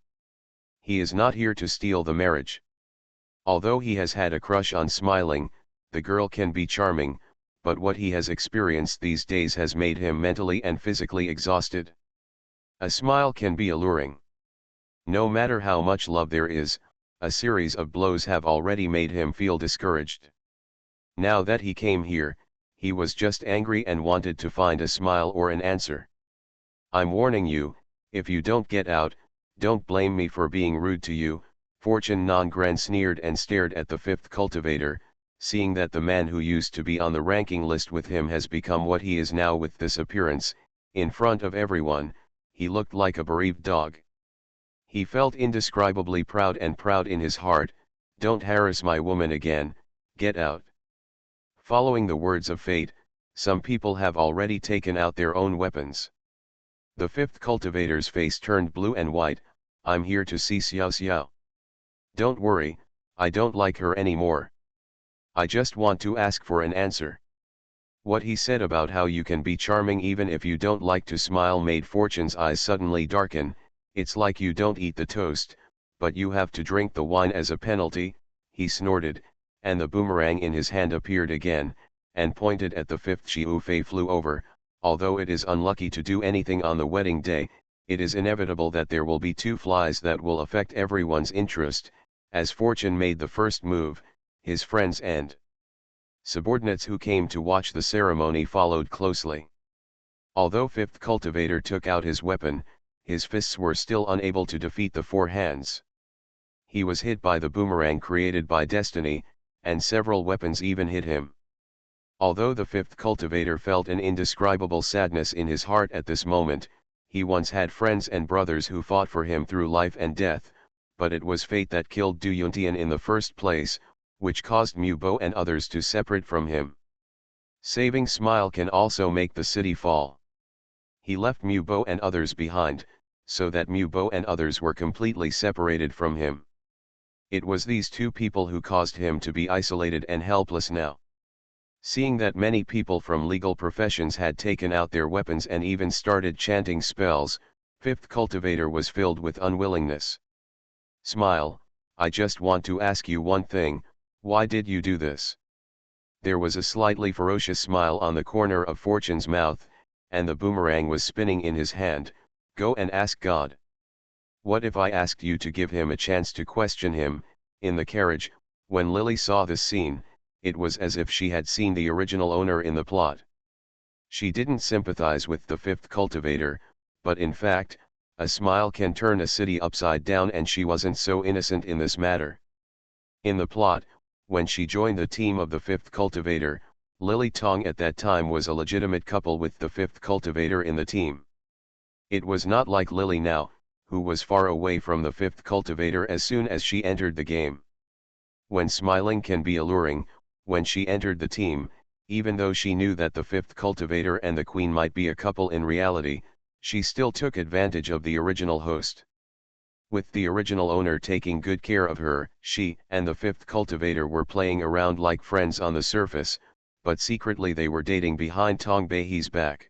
He is not here to steal the marriage. Although he has had a crush on Smiling, the girl can be charming, but what he has experienced these days has made him mentally and physically exhausted. A smile can be alluring. No matter how much love there is, a series of blows have already made him feel discouraged. Now that he came here, he was just angry and wanted to find a smile or an answer. I'm warning you, if you don't get out, don't blame me for being rude to you. Fortune non-gren sneered and stared at the fifth cultivator, seeing that the man who used to be on the ranking list with him has become what he is now with this appearance. In front of everyone, he looked like a bereaved dog. He felt indescribably proud in his heart. Don't harass my woman again, get out. Following the words of fate, some people have already taken out their own weapons. The fifth cultivator's face turned blue and white. I'm here to see Xiao Xiao. Don't worry, I don't like her anymore. I just want to ask for an answer. What he said about how you can be charming even if you don't like to smile made Fortune's eyes suddenly darken. It's like you don't eat the toast, but you have to drink the wine as a penalty, he snorted, and the boomerang in his hand appeared again, and pointed at the fifth. Xiu Fei flew over. Although it is unlucky to do anything on the wedding day, it is inevitable that there will be two flies that will affect everyone's interest. As Fortune made the first move, his friends and subordinates who came to watch the ceremony followed closely. Although fifth cultivator took out his weapon, his fists were still unable to defeat the four hands. He was hit by the boomerang created by destiny, and several weapons even hit him. Although the fifth cultivator felt an indescribable sadness in his heart at this moment, he once had friends and brothers who fought for him through life and death, but it was fate that killed Du Yuntian in the first place, which caused Mu Bo and others to separate from him. Saving Smile can also make the city fall. He left Mu Bo and others behind, so that Mu Bo and others were completely separated from him. It was these two people who caused him to be isolated and helpless now. Seeing that many people from legal professions had taken out their weapons and even started chanting spells, fifth cultivator was filled with unwillingness. Smile, I just want to ask you one thing, why did you do this? There was a slightly ferocious smile on the corner of Fortune's mouth, and the boomerang was spinning in his hand. Go and ask God. What if I asked you to give him a chance to question him? In the carriage, when Lily saw this scene, it was as if she had seen the original owner in the plot. She didn't sympathize with the fifth cultivator, but in fact, a smile can turn a city upside down, and she wasn't so innocent in this matter. In the plot, when she joined the team of the fifth cultivator, Lily Tong at that time was a legitimate couple with the fifth cultivator in the team. It was not like Lily now, who was far away from the fifth cultivator as soon as she entered the game. When smiling can be alluring, when she entered the team, even though she knew that the fifth cultivator and the queen might be a couple in reality, she still took advantage of the original host. With the original owner taking good care of her, she and the fifth cultivator were playing around like friends on the surface, but secretly they were dating behind Tong Bei's back.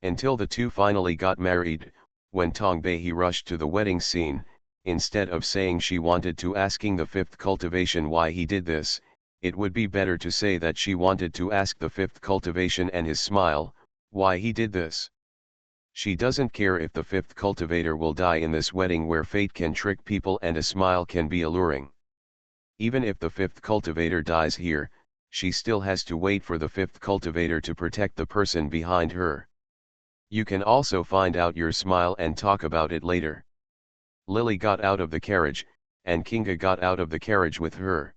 Until the two finally got married, when Tongbei rushed to the wedding scene, instead of saying she wanted to asking the fifth cultivation why he did this, it would be better to say that she wanted to ask the fifth cultivation and his smile, why he did this. She doesn't care if the fifth cultivator will die in this wedding where fate can trick people and a smile can be alluring. Even if the fifth cultivator dies here, she still has to wait for the fifth cultivator to protect the person behind her. You can also find out your smile and talk about it later. Lily got out of the carriage, and Kinga got out of the carriage with her.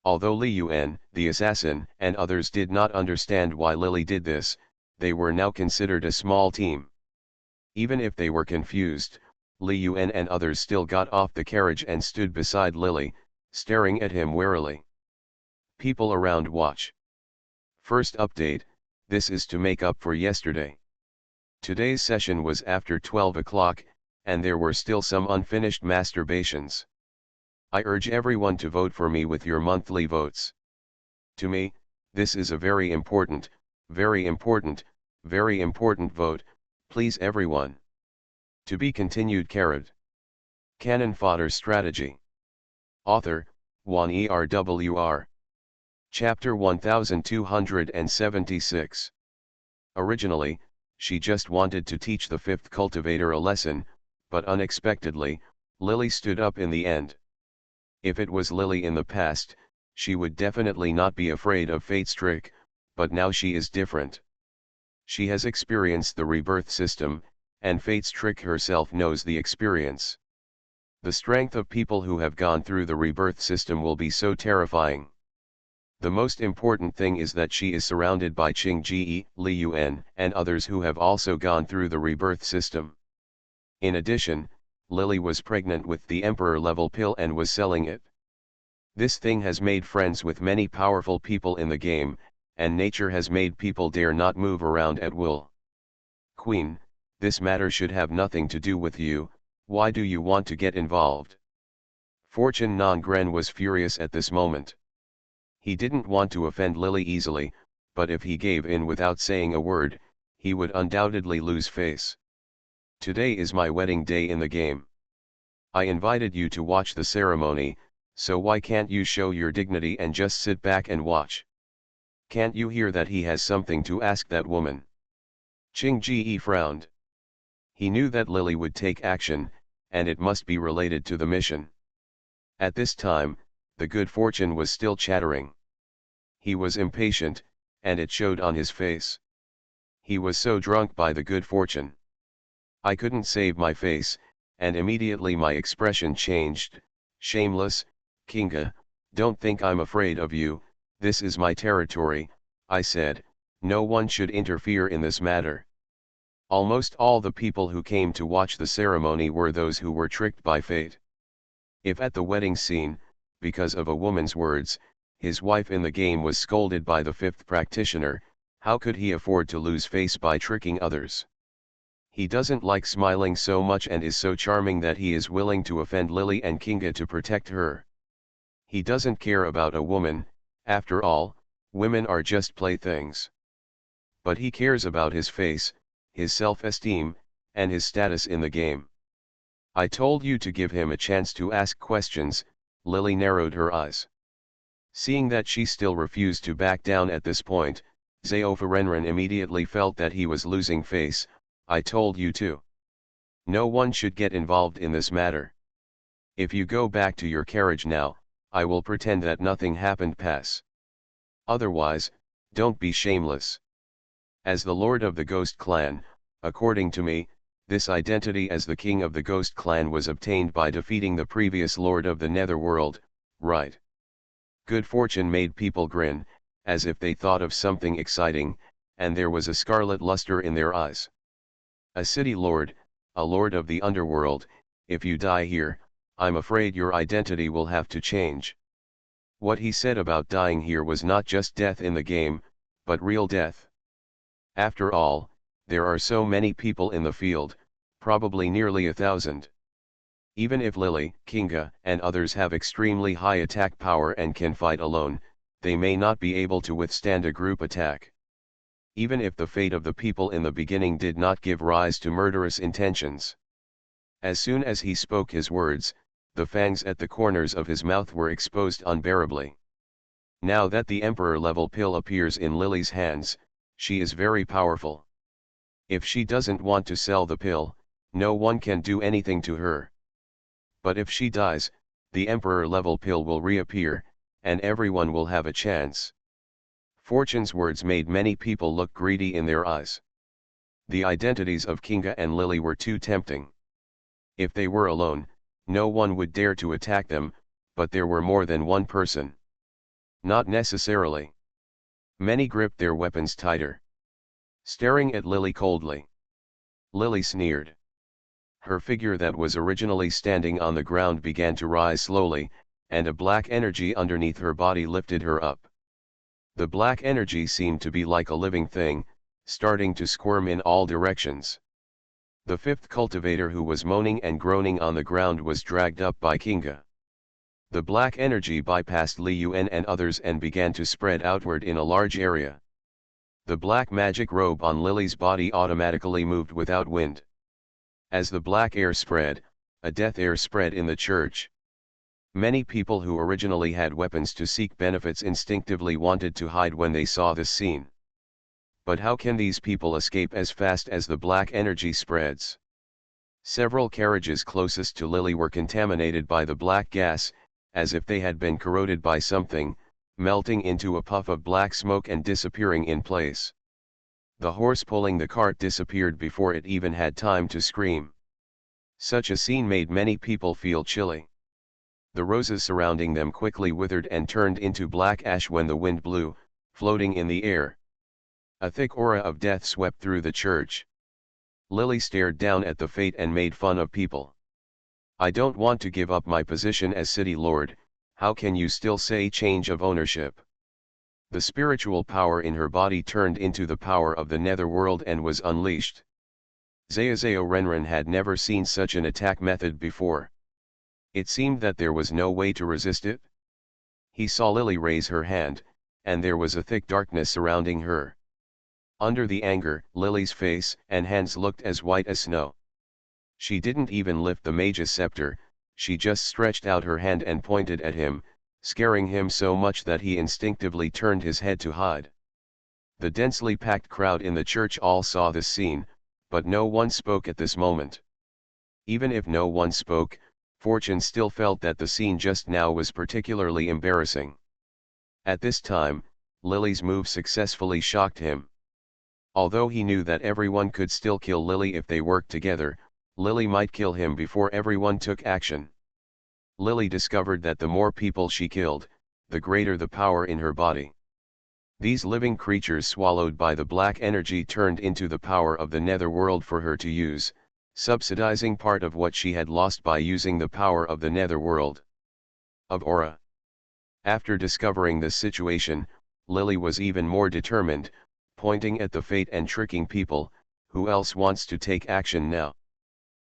Although Li Yuan, the assassin, and others did not understand why Lily did this, they were now considered a small team. Even if they were confused, Li Yuan and others still got off the carriage and stood beside Lily, staring at him warily. People around watch. First update, this is to make up for yesterday. Today's session was after 12 o'clock, and there were still some unfinished masturbations. I urge everyone to vote for me with your monthly votes. To me, this is a very important, very important, very important vote, please everyone. To be continued. Canon Fodder Strategy. Author, Juan ERWR. Chapter 1276. Originally, she just wanted to teach the fifth cultivator a lesson, but unexpectedly, Lily stood up in the end. If it was Lily in the past, she would definitely not be afraid of fate's trick, but now she is different. She has experienced the rebirth system, and fate's trick herself knows the experience. The strength of people who have gone through the rebirth system will be so terrifying. The most important thing is that she is surrounded by Qing Ji, Li Yuan, and others who have also gone through the rebirth system. In addition, Lily was pregnant with the Emperor level pill and was selling it. This thing has made friends with many powerful people in the game, and nature has made people dare not move around at will. Queen, this matter should have nothing to do with you, why do you want to get involved? Fortune Non-Gren was furious at this moment. He didn't want to offend Lily easily, but if he gave in without saying a word, he would undoubtedly lose face. Today is my wedding day in the game. I invited you to watch the ceremony, so why can't you show your dignity and just sit back and watch? Can't you hear that he has something to ask that woman? Qing Ji frowned. He knew that Lily would take action, and it must be related to the mission. At this time, the good fortune was still chattering. He was impatient, and it showed on his face. He was so drunk by the good fortune. I couldn't save my face, and immediately my expression changed. Shameless, Kinga, don't think I'm afraid of you, this is my territory, I said, no one should interfere in this matter. Almost all the people who came to watch the ceremony were those who were tricked by fate. If at the wedding scene, because of a woman's words, his wife in the game was scolded by the fifth practitioner, how could he afford to lose face by tricking others? He doesn't like smiling so much and is so charming that he is willing to offend Lily and Kinga to protect her. He doesn't care about a woman, after all, women are just playthings. But he cares about his face, his self-esteem, and his status in the game. I told you to give him a chance to ask questions, Lily narrowed her eyes. Seeing that she still refused to back down at this point, Zhao Ferenren immediately felt that he was losing face. I told you to. No one should get involved in this matter. If you go back to your carriage now, I will pretend that nothing happened. Pass. Otherwise, don't be shameless. As the lord of the Ghost Clan, according to me, this identity as the king of the Ghost Clan was obtained by defeating the previous lord of the Netherworld, right? Good fortune made people grin, as if they thought of something exciting, and there was a scarlet luster in their eyes. A city lord, a lord of the underworld, if you die here, I'm afraid your identity will have to change. What he said about dying here was not just death in the game, but real death. After all, there are so many people in the field, probably nearly 1,000. Even if Lily, Kinga, and others have extremely high attack power and can fight alone, they may not be able to withstand a group attack. even if the fate of the people in the beginning did not give rise to murderous intentions. As soon as he spoke his words, the fangs at the corners of his mouth were exposed unbearably. Now that the emperor-level pill appears in Lily's hands, she is very powerful. If she doesn't want to sell the pill, no one can do anything to her. But if she dies, the emperor-level pill will reappear, and everyone will have a chance. Fortune's words made many people look greedy in their eyes. The identities of Kinga and Lily were too tempting. If they were alone, no one would dare to attack them, but there were more than one person. Not necessarily. Many gripped their weapons tighter, staring at Lily coldly. Lily sneered. Her figure that was originally standing on the ground began to rise slowly, and a black energy underneath her body lifted her up. The black energy seemed to be like a living thing, starting to squirm in all directions. The fifth cultivator, who was moaning and groaning on the ground, was dragged up by Kinga. The black energy bypassed Li Yuan and others and began to spread outward in a large area. The black magic robe on Lily's body automatically moved without wind. As the black air spread, a death air spread in the church. Many people who originally had weapons to seek benefits instinctively wanted to hide when they saw this scene. But how can these people escape as fast as the black energy spreads? Several carriages closest to Lily were contaminated by the black gas, as if they had been corroded by something, melting into a puff of black smoke and disappearing in place. The horse pulling the cart disappeared before it even had time to scream. Such a scene made many people feel chilly. The roses surrounding them quickly withered and turned into black ash when the wind blew, floating in the air. A thick aura of death swept through the church. Lily stared down at the fate and made fun of people. "I don't want to give up my position as city lord, how can you still say change of ownership?" The spiritual power in her body turned into the power of the netherworld and was unleashed. Zaozao Renren had never seen such an attack method before. It seemed that there was no way to resist it. He saw Lily raise her hand, and there was a thick darkness surrounding her. Under the anger, Lily's face and hands looked as white as snow. She didn't even lift the mage's scepter, she just stretched out her hand and pointed at him, scaring him so much that he instinctively turned his head to hide. The densely packed crowd in the church all saw this scene, but no one spoke at this moment. Even if no one spoke, Fortune still felt that the scene just now was particularly embarrassing. At this time, Lily's move successfully shocked him. Although he knew that everyone could still kill Lily if they worked together, Lily might kill him before everyone took action. Lily discovered that the more people she killed, the greater the power in her body. These living creatures swallowed by the black energy turned into the power of the netherworld for her to use, subsidizing part of what she had lost by using the power of the netherworld. Of aura. After discovering this situation, Lily was even more determined, pointing at the fate and tricking people, who else wants to take action now?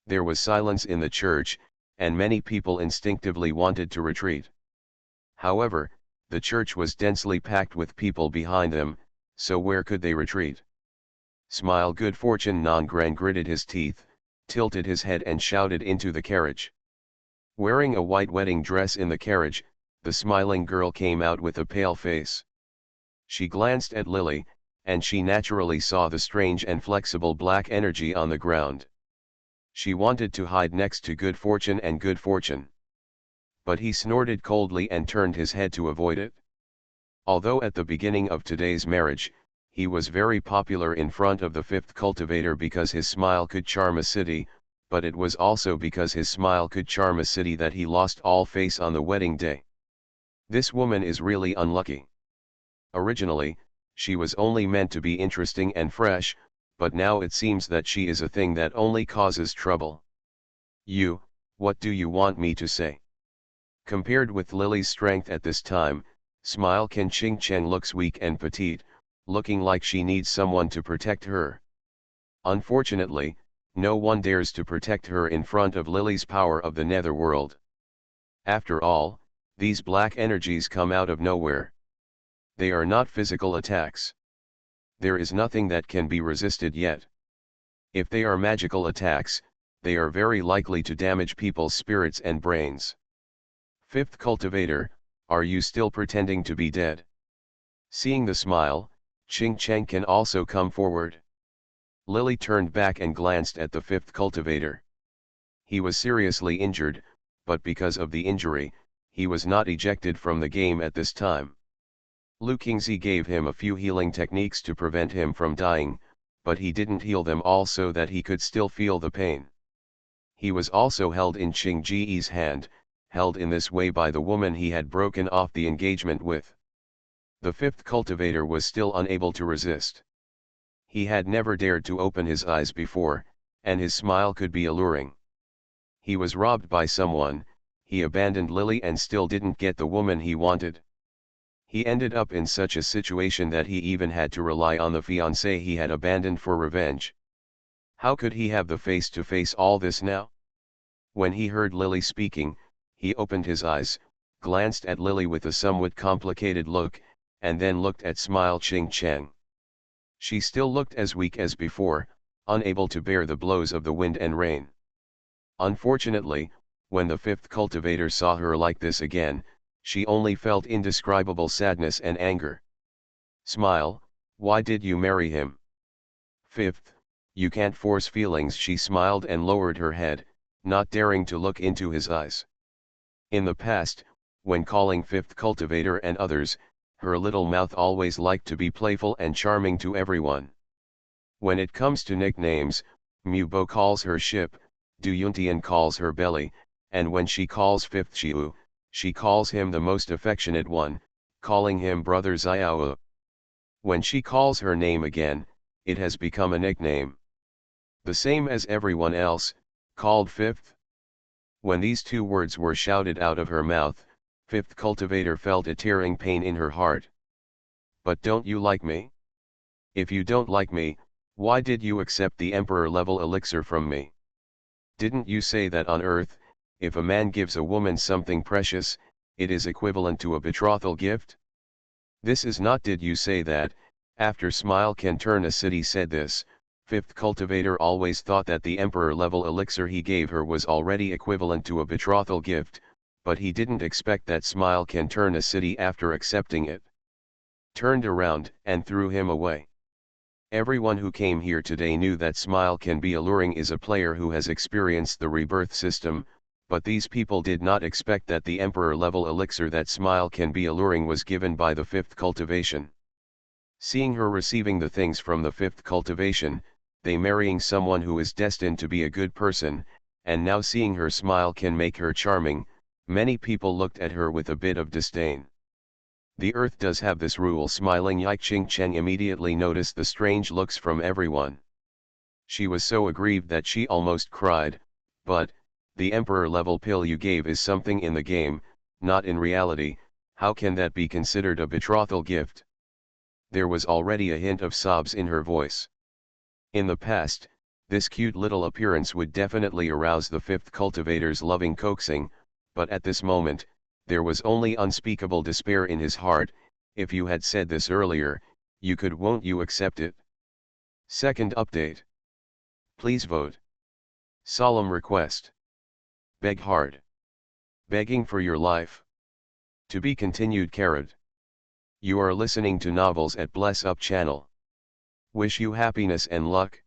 There was silence in the church, and many people instinctively wanted to retreat. However, the church was densely packed with people behind them, so where could they retreat? Smile Good Fortune Non-Gran gritted his teeth, tilted his head and shouted into the carriage. Wearing a white wedding dress in the carriage, the smiling girl came out with a pale face. She glanced at Lily, and she naturally saw the strange and flexible black energy on the ground. She wanted to hide next to Good Fortune and Good Fortune. But he snorted coldly and turned his head to avoid it. Although at the beginning of today's marriage, he was very popular in front of the fifth cultivator because his smile could charm a city, but it was also because his smile could charm a city that he lost all face on the wedding day. This woman is really unlucky. Originally, she was only meant to be interesting and fresh, but now it seems that she is a thing that only causes trouble. What do you want me to say? Compared with Lily's strength at this time, Smile Can Ching Cheng looks weak and petite, looking like she needs someone to protect her. Unfortunately, no one dares to protect her in front of Lily's power of the netherworld. After all, these black energies come out of nowhere. They are not physical attacks. There is nothing that can be resisted yet. If they are magical attacks, they are very likely to damage people's spirits and brains. Fifth cultivator, are you still pretending to be dead? Seeing the smile, Ching Cheng can also come forward. Lily turned back and glanced at the fifth cultivator. He was seriously injured, but because of the injury, he was not ejected from the game at this time. Lu Qingzi gave him a few healing techniques to prevent him from dying, but he didn't heal them all so that he could still feel the pain. He was also held in Qing Ji's hand, held in this way by the woman he had broken off the engagement with. The fifth cultivator was still unable to resist. He had never dared to open his eyes before, and his smile could be alluring. He was robbed by someone, he abandoned Lily and still didn't get the woman he wanted. He ended up in such a situation that he even had to rely on the fiancée he had abandoned for revenge. How could he have the face to face all this now? When he heard Lily speaking, he opened his eyes, glanced at Lily with a somewhat complicated look, and then looked at Smile Ching Cheng. She still looked as weak as before, unable to bear the blows of the wind and rain. Unfortunately, when the fifth cultivator saw her like this again, she only felt indescribable sadness and anger. Smile, why did you marry him? Fifth, you can't force feelings. She smiled and lowered her head, not daring to look into his eyes. In the past, when calling fifth cultivator and others, her little mouth always liked to be playful and charming to everyone. When it comes to nicknames, Mubo calls her Ship, Du Yuntian calls her Belly, and when she calls fifth Xiu, she calls him the most affectionate one, calling him Brother Xiao. When she calls her name again, it has become a nickname. The same as everyone else, called fifth. When these two words were shouted out of her mouth, fifth cultivator felt a tearing pain in her heart. But don't you like me? If you don't like me, why did you accept the emperor-level elixir from me? Didn't you say that on Earth, if a man gives a woman something precious, it is equivalent to a betrothal gift? This is not. Did you say that? After Smile Can Turn a City said this, fifth cultivator always thought that the emperor-level elixir he gave her was already equivalent to a betrothal gift, but he didn't expect that Smile Can Turn a City after accepting it. Turned around and threw him away. Everyone who came here today knew that Smile Can Be Alluring is a player who has experienced the rebirth system, but these people did not expect that the emperor-level elixir that Smile Can Be Alluring was given by the fifth cultivation. Seeing her receiving the things from the fifth cultivation, they marrying someone who is destined to be a good person, and now seeing her smile can make her charming, many people looked at her with a bit of disdain. The earth does have this rule. Smiling Yi Ching Cheng immediately noticed the strange looks from everyone. She was so aggrieved that she almost cried, but, the emperor-level pill you gave is something in the game, not in reality. How can that be considered a betrothal gift? There was already a hint of sobs in her voice. In the past, this cute little appearance would definitely arouse the fifth cultivator's loving coaxing, but at this moment, there was only unspeakable despair in his heart. If you had said this earlier, you could. Won't you accept it? Second update. Please vote. Solemn request. Beg hard. Begging for your life. To be continued. Carrot. You are listening to Novels at Bless Up channel. Wish you happiness and luck.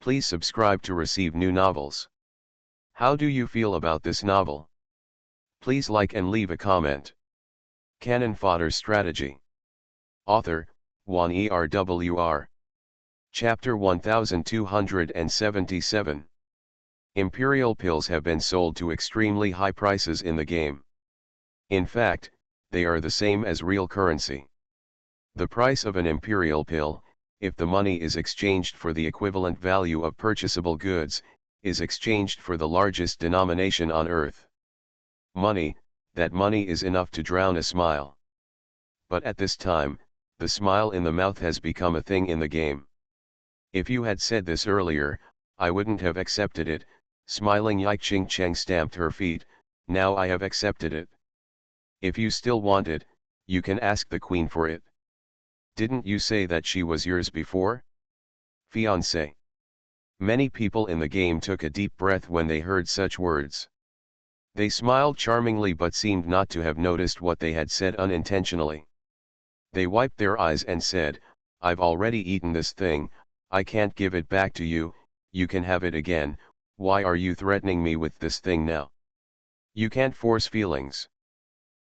Please subscribe to receive new novels. How do you feel about this novel? Please like and leave a comment. Cannon Fodder Strategy. Author, Wan Erwr. Chapter 1277. Imperial pills have been sold to extremely high prices in the game. In fact, they are the same as real currency. The price of an imperial pill, if the money is exchanged for the equivalent value of purchasable goods, is exchanged for the largest denomination on earth. Money, that money is enough to drown a smile. But at this time, the smile in the mouth has become a thing in the game. If you had said this earlier, I wouldn't have accepted it. Smiling Yi Ching Cheng stamped her feet. Now I have accepted it. If you still want it, you can ask the queen for it. Didn't you say that she was yours before? Fiancé. Many people in the game took a deep breath when they heard such words. They smiled charmingly but seemed not to have noticed what they had said unintentionally. They wiped their eyes and said, "I've already eaten this thing, I can't give it back to you, you can have it again, why are you threatening me with this thing now? You can't force feelings.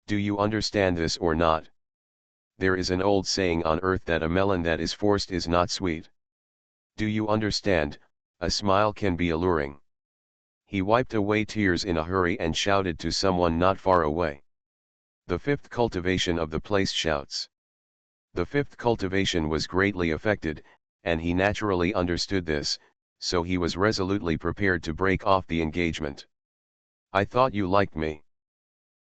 Do you understand this or not? There is an old saying on earth that a melon that is forced is not sweet. Do you understand, a smile can be alluring." He wiped away tears in a hurry and shouted to someone not far away. The fifth cultivation of the place shouts. The fifth cultivation was greatly affected, and he naturally understood this, so he was resolutely prepared to break off the engagement. "I thought you liked me."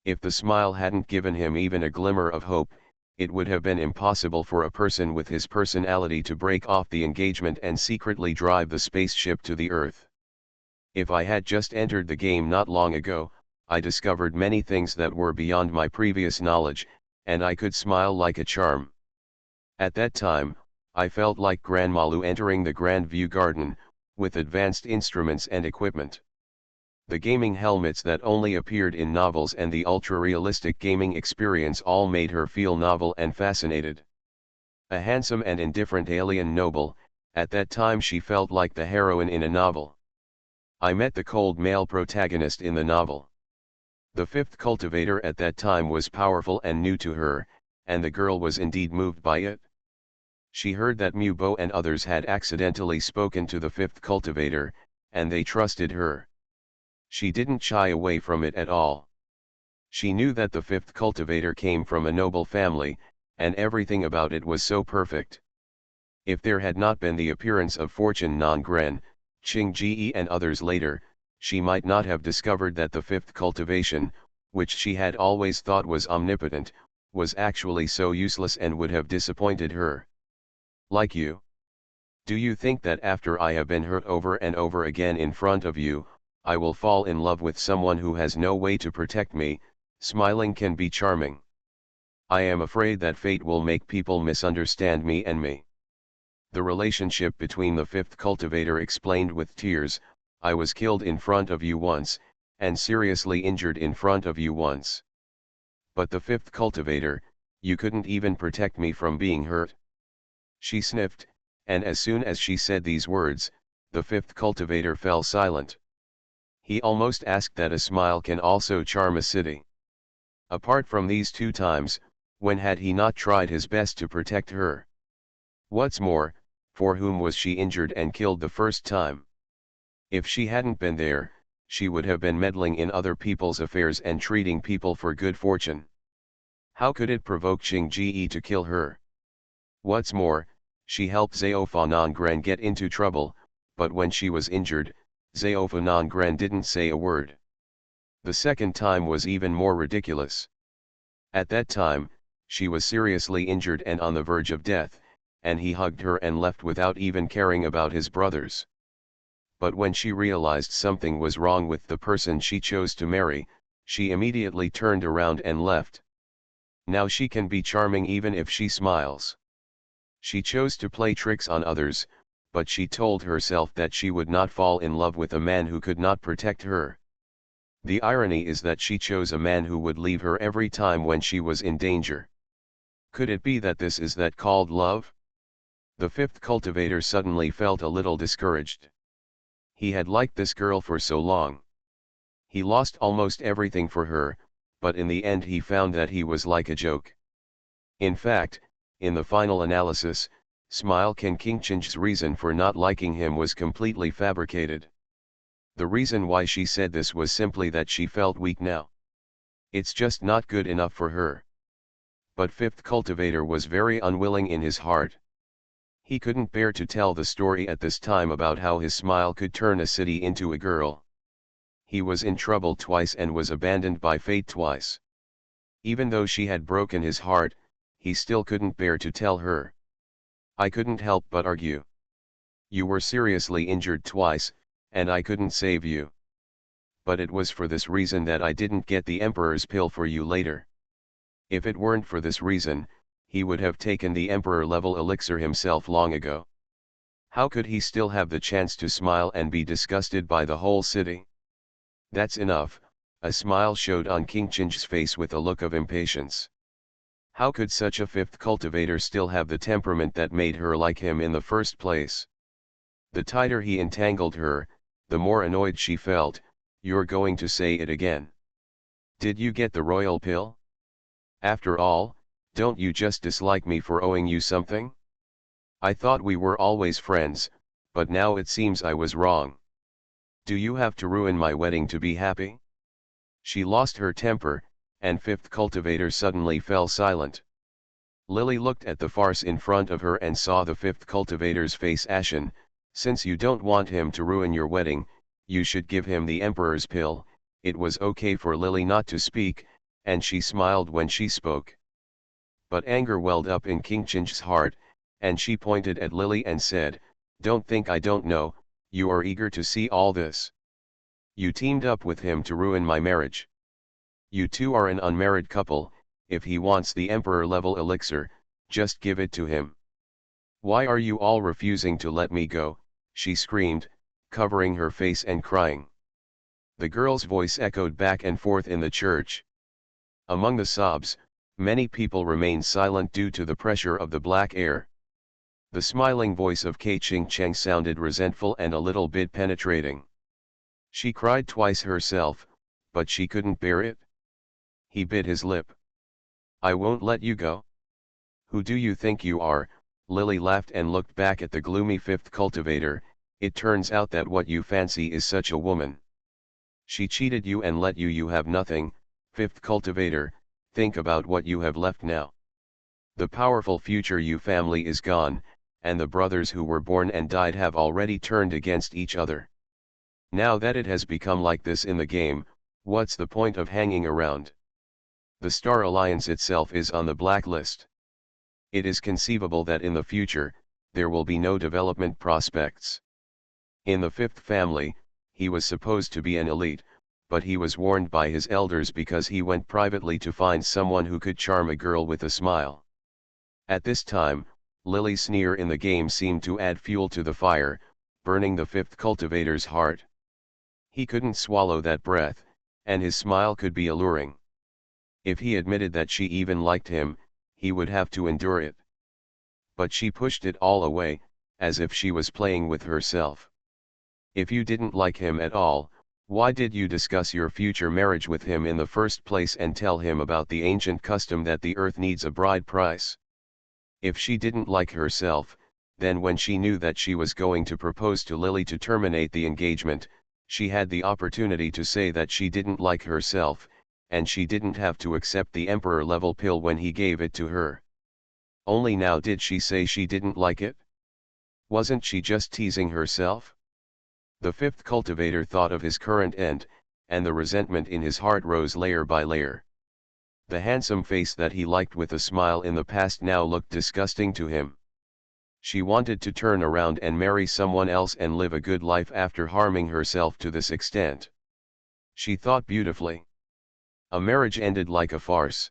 If the smile hadn't given him even a glimmer of hope, it would have been impossible for a person with his personality to break off the engagement and secretly drive the spaceship to the Earth. "If I had just entered the game not long ago, I discovered many things that were beyond my previous knowledge, and I could smile like a charm. At that time, I felt like Grandmalu entering the Grand View Garden, with advanced instruments and equipment. The gaming helmets that only appeared in novels and the ultra-realistic gaming experience all made her feel novel and fascinated. A handsome and indifferent alien noble, at that time she felt like the heroine in a novel. I met the cold male protagonist in the novel. The fifth cultivator at that time was powerful and new to her, and the girl was indeed moved by it. She heard that Mubo and others had accidentally spoken to the fifth cultivator, and they trusted her. She didn't shy away from it at all. She knew that the fifth cultivator came from a noble family, and everything about it was so perfect. If there had not been the appearance of Fortune non-Gren, Qingji and others later, she might not have discovered that the fifth cultivation, which she had always thought was omnipotent, was actually so useless and would have disappointed her. Like you. Do you think that after I have been hurt over and over again in front of you, I will fall in love with someone who has no way to protect me? Smiling can be charming. I am afraid that fate will make people misunderstand me and me. The relationship between the fifth cultivator explained with tears, I was killed in front of you once, and seriously injured in front of you once. But the fifth cultivator, you couldn't even protect me from being hurt. She sniffed, and as soon as she said these words, the fifth cultivator fell silent. He almost asked that a smile can also charm a city. Apart from these two times, when had he not tried his best to protect her? What's more, for whom was she injured and killed the first time? If she hadn't been there, she would have been meddling in other people's affairs and treating people for good fortune. How could it provoke Qingji to kill her? What's more, she helped Zhaofanangren get into trouble, but when she was injured, Zhaofanangren didn't say a word. The second time was even more ridiculous. At that time, she was seriously injured and on the verge of death, and he hugged her and left without even caring about his brothers. But when she realized something was wrong with the person she chose to marry, she immediately turned around and left. Now she can be charming even if she smiles. She chose to play tricks on others, but she told herself that she would not fall in love with a man who could not protect her. The irony is that she chose a man who would leave her every time when she was in danger. Could it be that this is that called love? The fifth cultivator suddenly felt a little discouraged. He had liked this girl for so long. He lost almost everything for her, but in the end he found that he was like a joke. In fact, in the final analysis, Smile King Kingchen's reason for not liking him was completely fabricated. The reason why she said this was simply that she felt weak now. It's just not good enough for her. But fifth cultivator was very unwilling in his heart. He couldn't bear to tell the story at this time about how his smile could turn a city into a girl. He was in trouble twice and was abandoned by fate twice. Even though she had broken his heart, he still couldn't bear to tell her. I couldn't help but argue. You were seriously injured twice, and I couldn't save you. But it was for this reason that I didn't get the Emperor's pill for you later. If it weren't for this reason, he would have taken the Emperor-level elixir himself long ago. How could he still have the chance to smile and be disgusted by the whole city? That's enough, a smile showed on King Chinch's face with a look of impatience. How could such a fifth cultivator still have the temperament that made her like him in the first place? The tighter he entangled her, the more annoyed she felt. You're going to say it again. Did you get the royal pill? After all, don't you just dislike me for owing you something? I thought we were always friends, but now it seems I was wrong. Do you have to ruin my wedding to be happy? She lost her temper, and fifth cultivator suddenly fell silent. Lily looked at the farce in front of her and saw the fifth cultivator's face ashen. Since you don't want him to ruin your wedding, you should give him the Emperor's pill. It was okay for Lily not to speak, and she smiled when she spoke. But anger welled up in King Chinch's heart, and she pointed at Lily and said, "Don't think I don't know, you are eager to see all this. You teamed up with him to ruin my marriage. You two are an unmarried couple. If he wants the Emperor-level elixir, just give it to him. Why are you all refusing to let me go?" she screamed, covering her face and crying. The girl's voice echoed back and forth in the church. Among the sobs, many people remained silent due to the pressure of the black air. The smiling voice of Kei Ching Cheng sounded resentful and a little bit penetrating. She cried twice herself, but she couldn't bear it. He bit his lip. "I won't let you go. Who do you think you are?" Lily laughed and looked back at the gloomy fifth cultivator. "It turns out that what you fancy is such a woman. She cheated you and let you have nothing. Fifth cultivator, think about what you have left now. The powerful future you family is gone, and the brothers who were born and died have already turned against each other. Now that it has become like this in the game, what's the point of hanging around? The Star Alliance itself is on the blacklist. It is conceivable that in the future, there will be no development prospects. In the fifth family, he was supposed to be an elite, but he was warned by his elders because he went privately to find someone who could charm a girl with a smile. At this time, Lily's sneer in the game seemed to add fuel to the fire, burning the fifth cultivator's heart. He couldn't swallow that breath, and his smile could be alluring. If he admitted that she even liked him, he would have to endure it. But she pushed it all away, as if she was playing with herself. If you didn't like him at all, why did you discuss your future marriage with him in the first place and tell him about the ancient custom that the earth needs a bride price? If she didn't like herself, then when she knew that she was going to propose to Lily to terminate the engagement, she had the opportunity to say that she didn't like herself, and she didn't have to accept the Emperor-level pill when he gave it to her. Only now did she say she didn't like it? Wasn't she just teasing herself? The fifth cultivator thought of his current end, and the resentment in his heart rose layer by layer. The handsome face that he liked with a smile in the past now looked disgusting to him. She wanted to turn around and marry someone else and live a good life after harming herself to this extent. She thought beautifully. A marriage ended like a farce.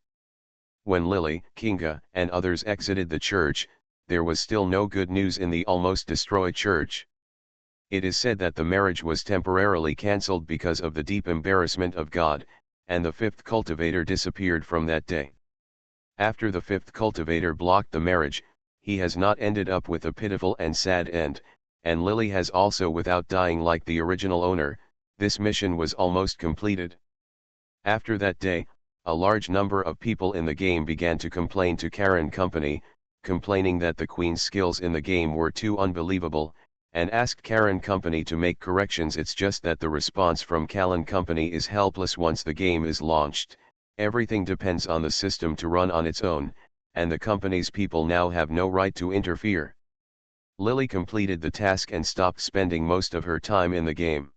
When Lily, Kinga, and others exited the church, there was still no good news in the almost destroyed church. It is said that the marriage was temporarily cancelled because of the deep embarrassment of God, and the fifth cultivator disappeared from that day. After the fifth cultivator blocked the marriage, he has not ended up with a pitiful and sad end, and Lily has also without dying like the original owner. This mission was almost completed. After that day, a large number of people in the game began to complain to Karen Company, complaining that the Queen's skills in the game were too unbelievable, and asked Karen Company to make corrections. It's just that the response from Callan Company is helpless. Once the game is launched, everything depends on the system to run on its own, and the company's people now have no right to interfere. Lily completed the task and stopped spending most of her time in the game.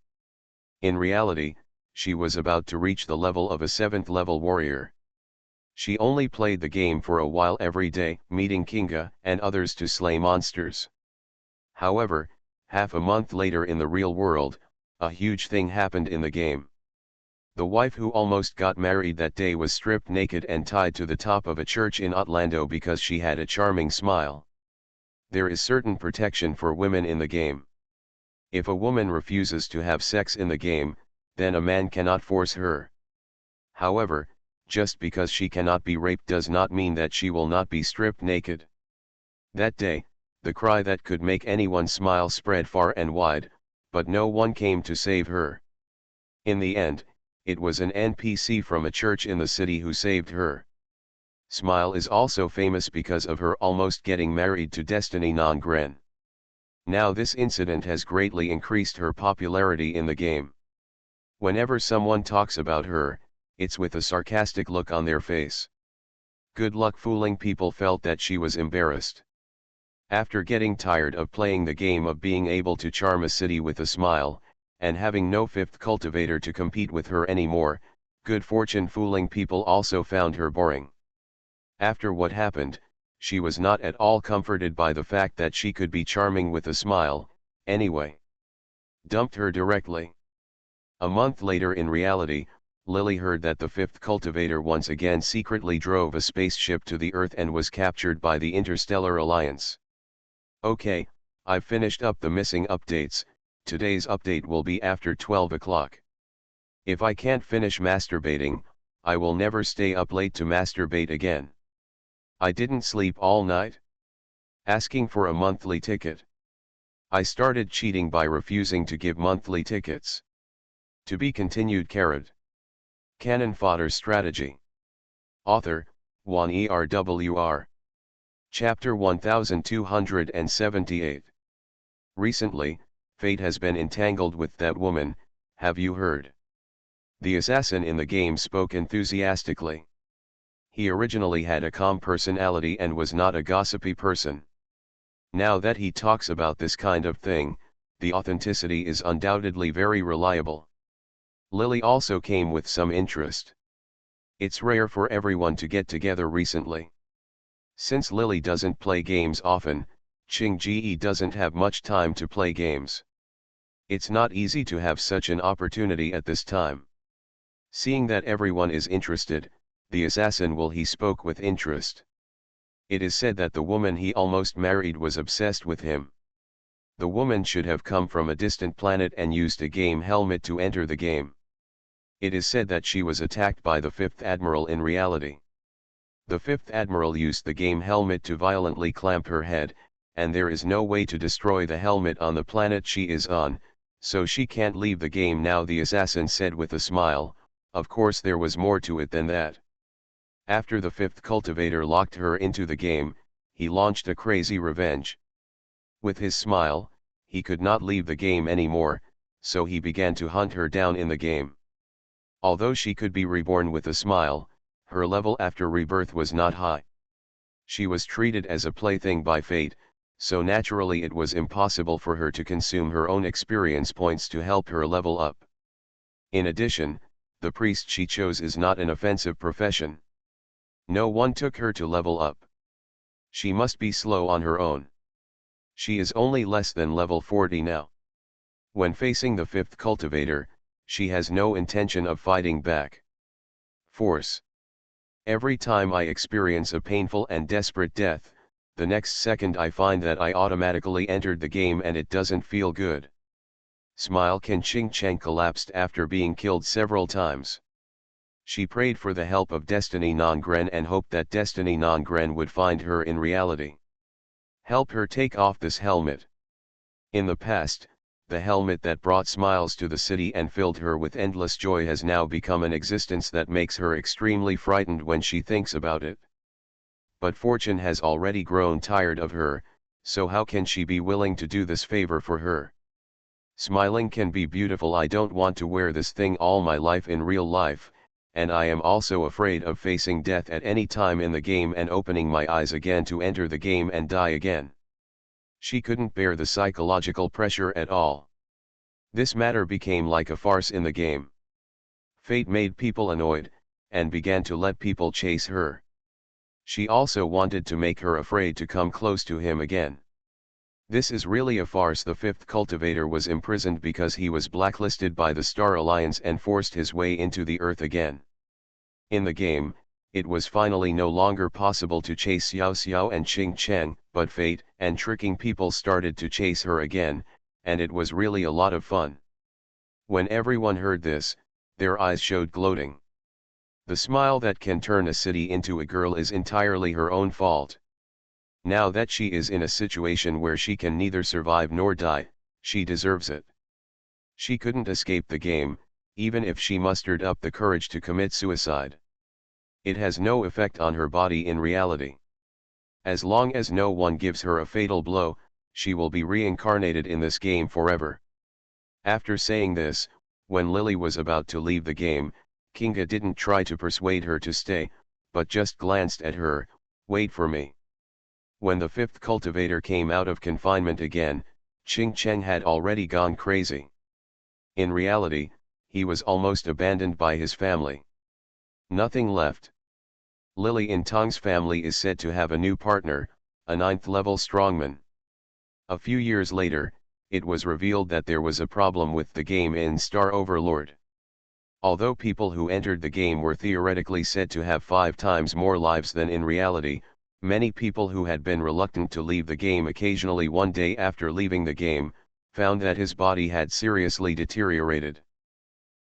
In reality, she was about to reach the level of a 7th level warrior. She only played the game for a while every day, meeting Kinga and others to slay monsters. However, half a month later in the real world, a huge thing happened in the game. The wife who almost got married that day was stripped naked and tied to the top of a church in Orlando because she had a charming smile. There is certain protection for women in the game. If a woman refuses to have sex in the game, then a man cannot force her. However, just because she cannot be raped does not mean that she will not be stripped naked. That day, the cry that could make anyone smile spread far and wide, but no one came to save her. In the end, it was an NPC from a church in the city who saved her. Smile is also famous because of her almost getting married to Destiny Non-Gren. Now this incident has greatly increased her popularity in the game. Whenever someone talks about her, it's with a sarcastic look on their face. Good luck fooling people felt that she was embarrassed. After getting tired of playing the game of being able to charm a city with a smile, and having no fifth cultivator to compete with her anymore, good fortune fooling people also found her boring. After what happened, she was not at all comforted by the fact that she could be charming with a smile, anyway. Dumped her directly. A month later in reality, Lily heard that the fifth cultivator once again secretly drove a spaceship to the Earth and was captured by the Interstellar Alliance. Okay, I've finished up the missing updates, today's update will be after 12 o'clock. If I can't finish masturbating, I will never stay up late to masturbate again. I didn't sleep all night. Asking for a monthly ticket. I started cheating by refusing to give monthly tickets. To be continued. Canon Fodder Strategy. Author, Juan ERWR. Chapter 1278. Recently, fate has been entangled with that woman, have you heard? The assassin in the game spoke enthusiastically. He originally had a calm personality and was not a gossipy person. Now that he talks about this kind of thing, the authenticity is undoubtedly very reliable. Lily also came with some interest. It's rare for everyone to get together recently. Since Lily doesn't play games often, Ching-Ji doesn't have much time to play games. It's not easy to have such an opportunity at this time. Seeing that everyone is interested, the assassin he spoke with interest. It is said that the woman he almost married was obsessed with him. The woman should have come from a distant planet and used a game helmet to enter the game. It is said that she was attacked by the Fifth Admiral in reality. The Fifth Admiral used the game helmet to violently clamp her head, and there is no way to destroy the helmet on the planet she is on, so she can't leave the game now, the assassin said with a smile. Of course there was more to it than that. After the fifth cultivator locked her into the game, he launched a crazy revenge. With his smile, he could not leave the game anymore, so he began to hunt her down in the game. Although she could be reborn with a smile, her level after rebirth was not high. She was treated as a plaything by fate, so naturally it was impossible for her to consume her own experience points to help her level up. In addition, the priest she chose is not an offensive profession. No one took her to level up. She must be slow on her own. She is only less than level 40 now. When facing the fifth cultivator, she has no intention of fighting back. Force. Every time I experience a painful and desperate death, the next second I find that I automatically entered the game and it doesn't feel good. Smile Can Ching Cheng collapsed after being killed several times. She prayed for the help of Destiny Non-Gren and hoped that Destiny Non-Gren would find her in reality. Help her take off this helmet. In the past, the helmet that brought smiles to the city and filled her with endless joy has now become an existence that makes her extremely frightened when she thinks about it. But fortune has already grown tired of her, so how can she be willing to do this favor for her? Smiling can be beautiful. I don't want to wear this thing all my life in real life, and I am also afraid of facing death at any time in the game and opening my eyes again to enter the game and die again. She couldn't bear the psychological pressure at all. This matter became like a farce in the game. Fate made people annoyed, and began to let people chase her. She also wanted to make her afraid to come close to him again. This is really a farce. The fifth cultivator was imprisoned because he was blacklisted by the Star Alliance and forced his way into the Earth again. In the game, it was finally no longer possible to chase Xiao Xiao and Qing Cheng, but fate and tricking people started to chase her again, and it was really a lot of fun. When everyone heard this, their eyes showed gloating. The smile that can turn a city into a girl is entirely her own fault. Now that she is in a situation where she can neither survive nor die, she deserves it. She couldn't escape the game, even if she mustered up the courage to commit suicide. It has no effect on her body in reality. As long as no one gives her a fatal blow, she will be reincarnated in this game forever. After saying this, when Lily was about to leave the game, Kinga didn't try to persuade her to stay, but just glanced at her. "Wait for me." When the fifth cultivator came out of confinement again, Qing Cheng had already gone crazy. In reality, he was almost abandoned by his family. Nothing left. Lily in Tong's family is said to have a new partner, a 9th-level strongman. A few years later, it was revealed that there was a problem with the game in Star Overlord. Although people who entered the game were theoretically said to have 5 times more lives than in reality, many people who had been reluctant to leave the game occasionally one day after leaving the game, found that his body had seriously deteriorated.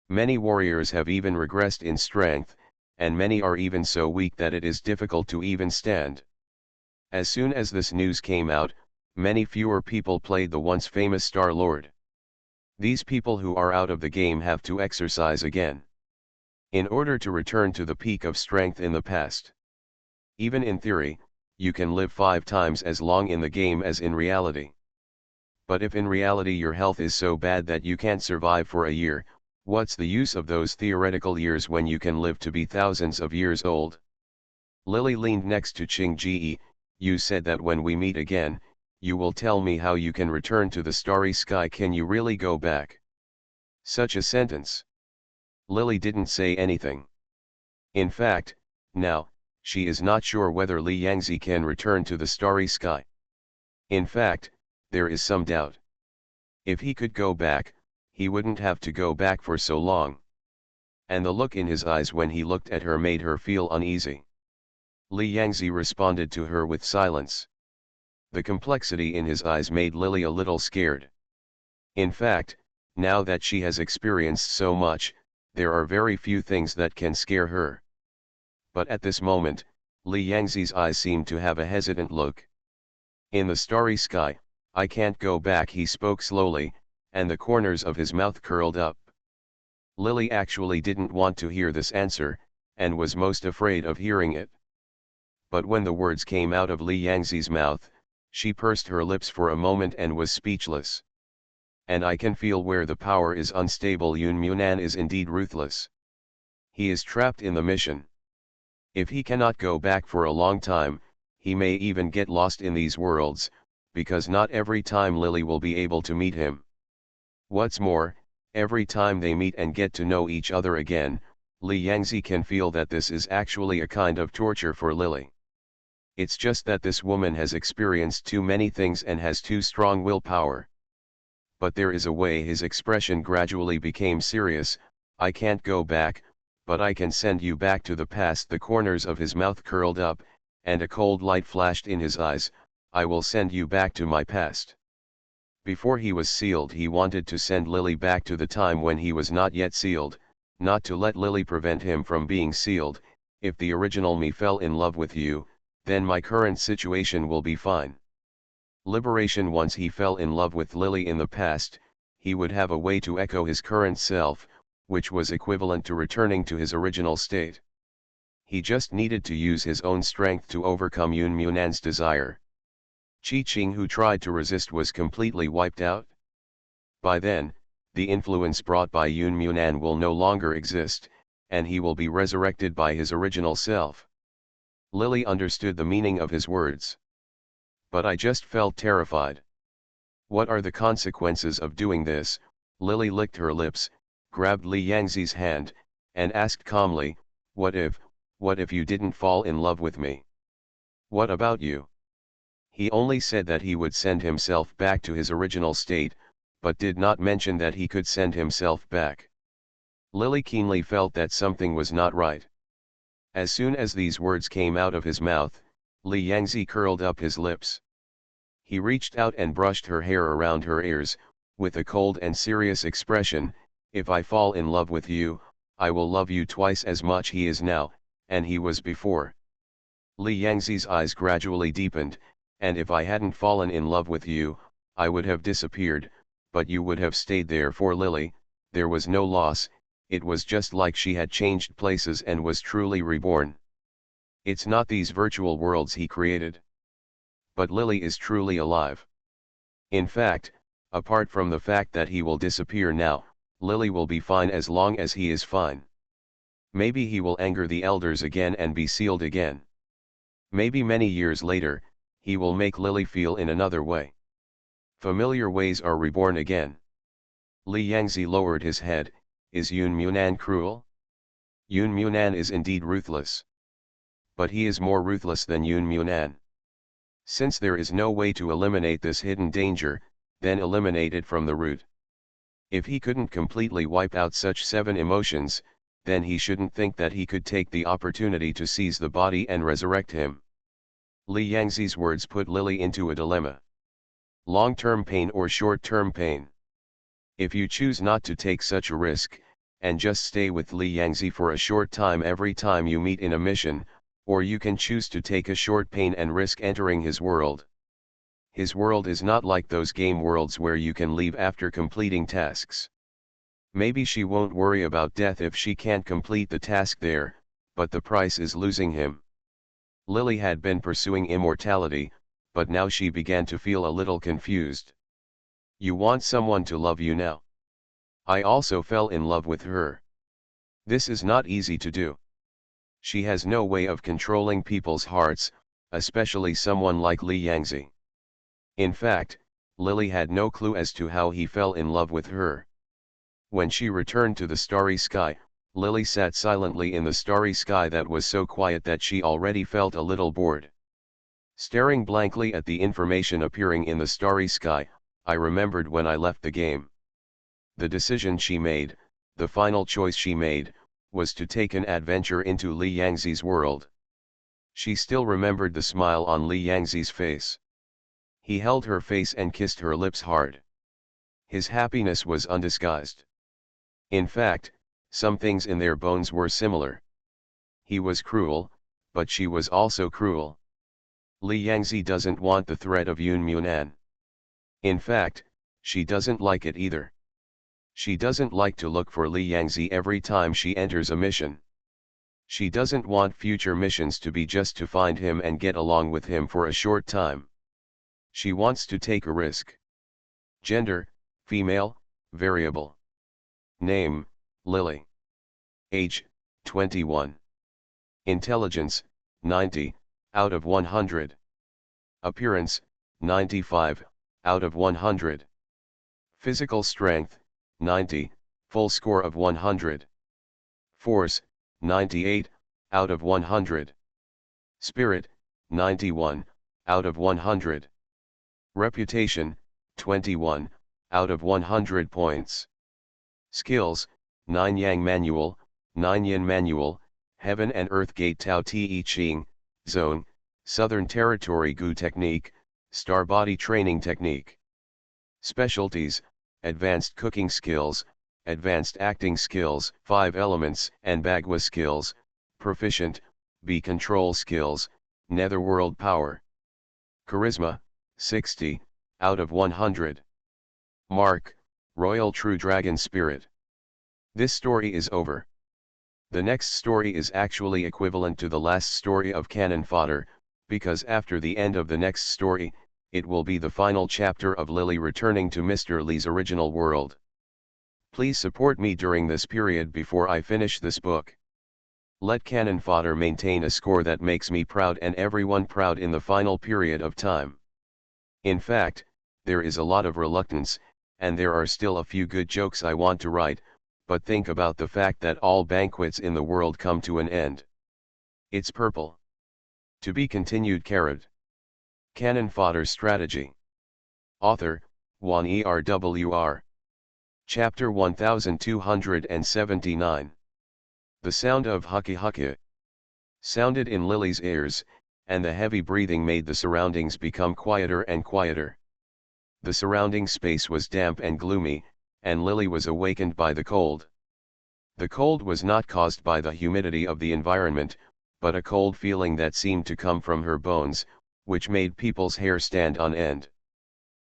Many warriors have even regressed in strength, and many are even so weak that it is difficult to even stand. As soon as this news came out, many fewer people played the once famous Star Lord. These people who are out of the game have to exercise again, in order to return to the peak of strength in the past. Even in theory, you can live 5 times as long in the game as in reality. But if in reality your health is so bad that you can't survive for a year, what's the use of those theoretical years when you can live to be thousands of years old? Lily leaned next to Qing Ji. "You said that when we meet again, you will tell me how you can return to the starry sky. Can you really go back?" Such a sentence. Lily didn't say anything. In fact, now, she is not sure whether Li Yangzi can return to the starry sky. In fact, there is some doubt. If he could go back, he wouldn't have to go back for so long. And the look in his eyes when he looked at her made her feel uneasy. Li Yangzi responded to her with silence. The complexity in his eyes made Lily a little scared. In fact, now that she has experienced so much, there are very few things that can scare her. But at this moment, Li Yangzi's eyes seemed to have a hesitant look. "In the starry sky, I can't go back," he spoke slowly, and the corners of his mouth curled up. Lily actually didn't want to hear this answer, and was most afraid of hearing it. But when the words came out of Li Yangzi's mouth, she pursed her lips for a moment and was speechless. "And I can feel where the power is unstable. Yun Munan is indeed ruthless. He is trapped in the mission. If he cannot go back for a long time, he may even get lost in these worlds, because not every time Lily will be able to meet him. What's more, every time they meet and get to know each other again, Li Yangzi can feel that this is actually a kind of torture for Lily. It's just that this woman has experienced too many things and has too strong willpower." But there is a way. His expression gradually became serious. "I can't go back, but I can send you back to the past." The corners of his mouth curled up, and a cold light flashed in his eyes. "I will send you back to my past." Before he was sealed, he wanted to send Lily back to the time when he was not yet sealed, not to let Lily prevent him from being sealed. "If the original me fell in love with you, then my current situation will be fine." Liberation. Once he fell in love with Lily in the past, he would have a way to echo his current self, which was equivalent to returning to his original state. He just needed to use his own strength to overcome Yun Munan's desire. Qi Qing, who tried to resist, was completely wiped out. By then, the influence brought by Yun Munan will no longer exist, and he will be resurrected by his original self. Lily understood the meaning of his words. "But I just felt terrified. What are the consequences of doing this?" Lily licked her lips, grabbed Li Yangzi's hand, and asked calmly, what if you didn't fall in love with me? What about you?" He only said that he would send himself back to his original state, but did not mention that he could send himself back. Lily keenly felt that something was not right. As soon as these words came out of his mouth, Li Yangzi curled up his lips. He reached out and brushed her hair around her ears, with a cold and serious expression. If I fall in love with you, I will love you twice as much he is now, and he was before. Li Yangzi's eyes gradually deepened, and if I hadn't fallen in love with you, I would have disappeared, but you would have stayed there. For Lily, there was no loss, it was just like she had changed places and was truly reborn. It's not these virtual worlds he created. But Lily is truly alive. In fact, apart from the fact that he will disappear now, Lily will be fine as long as he is fine. Maybe he will anger the elders again and be sealed again. Maybe many years later, he will make Lily feel in another way. Familiar ways are reborn again. Li Yangzi lowered his head. Is Yun Munan cruel? Yun Munan is indeed ruthless. But he is more ruthless than Yun Munan. Since there is no way to eliminate this hidden danger, then eliminate it from the root. If he couldn't completely wipe out such 7 emotions, then he shouldn't think that he could take the opportunity to seize the body and resurrect him. Li Yangzi's words put Lily into a dilemma. Long-term pain or short-term pain? If you choose not to take such a risk, and just stay with Li Yangzi for a short time every time you meet in a mission, or you can choose to take a short pain and risk entering his world. His world is not like those game worlds where you can leave after completing tasks. Maybe she won't worry about death if she can't complete the task there, but the price is losing him. Lily had been pursuing immortality, but now she began to feel a little confused. You want someone to love you now? I also fell in love with her. This is not easy to do. She has no way of controlling people's hearts, especially someone like Li Yangzi. In fact, Lily had no clue as to how he fell in love with her. When she returned to the starry sky, Lily sat silently in the starry sky that was so quiet that she already felt a little bored. Staring blankly at the information appearing in the starry sky, I remembered when I left the game. The decision she made, the final choice she made, was to take an adventure into Li Yangzi's world. She still remembered the smile on Li Yangzi's face. He held her face and kissed her lips hard. His happiness was undisguised. In fact, some things in their bones were similar. He was cruel, but she was also cruel. Li Yangzi doesn't want the threat of Yun Munan. In fact, she doesn't like it either. She doesn't like to look for Li Yangzi every time she enters a mission. She doesn't want future missions to be just to find him and get along with him for a short time. She wants to take a risk. Gender, female, variable. Name, Lily. Age, 21. Intelligence, 90, out of 100. Appearance, 95, out of 100. Physical strength, 90, full score of 100. Force, 98, out of 100. Spirit, 91, out of 100. Reputation, 21, out of 100 points. Skills, 9 Yang Manual, 9 Yin Manual, Heaven and Earth Gate Tao Te Ching, Zone, Southern Territory Gu Technique, Star Body Training Technique. Specialties, Advanced Cooking Skills, Advanced Acting Skills, 5 Elements and Bagua Skills, Proficient, B Control Skills, Netherworld Power. Charisma, 60, out of 100. Mark, Royal True Dragon Spirit. This story is over. The next story is actually equivalent to the last story of Canon Fodder, because after the end of the next story, it will be the final chapter of Lily returning to Mr. Li's original world. Please support me during this period before I finish this book. Let Canon Fodder maintain a score that makes me proud and everyone proud in the final period of time. In fact, there is a lot of reluctance, and there are still a few good jokes I want to write, but think about the fact that all banquets in the world come to an end. It's purple. To be continued. Cannon Fodder Strategy. Author, Juan ERWR. Chapter 1279. The sound of hucky hucky sounded in Lily's ears, and the heavy breathing made the surroundings become quieter and quieter. The surrounding space was damp and gloomy, and Lily was awakened by the cold. The cold was not caused by the humidity of the environment, but a cold feeling that seemed to come from her bones, which made people's hair stand on end.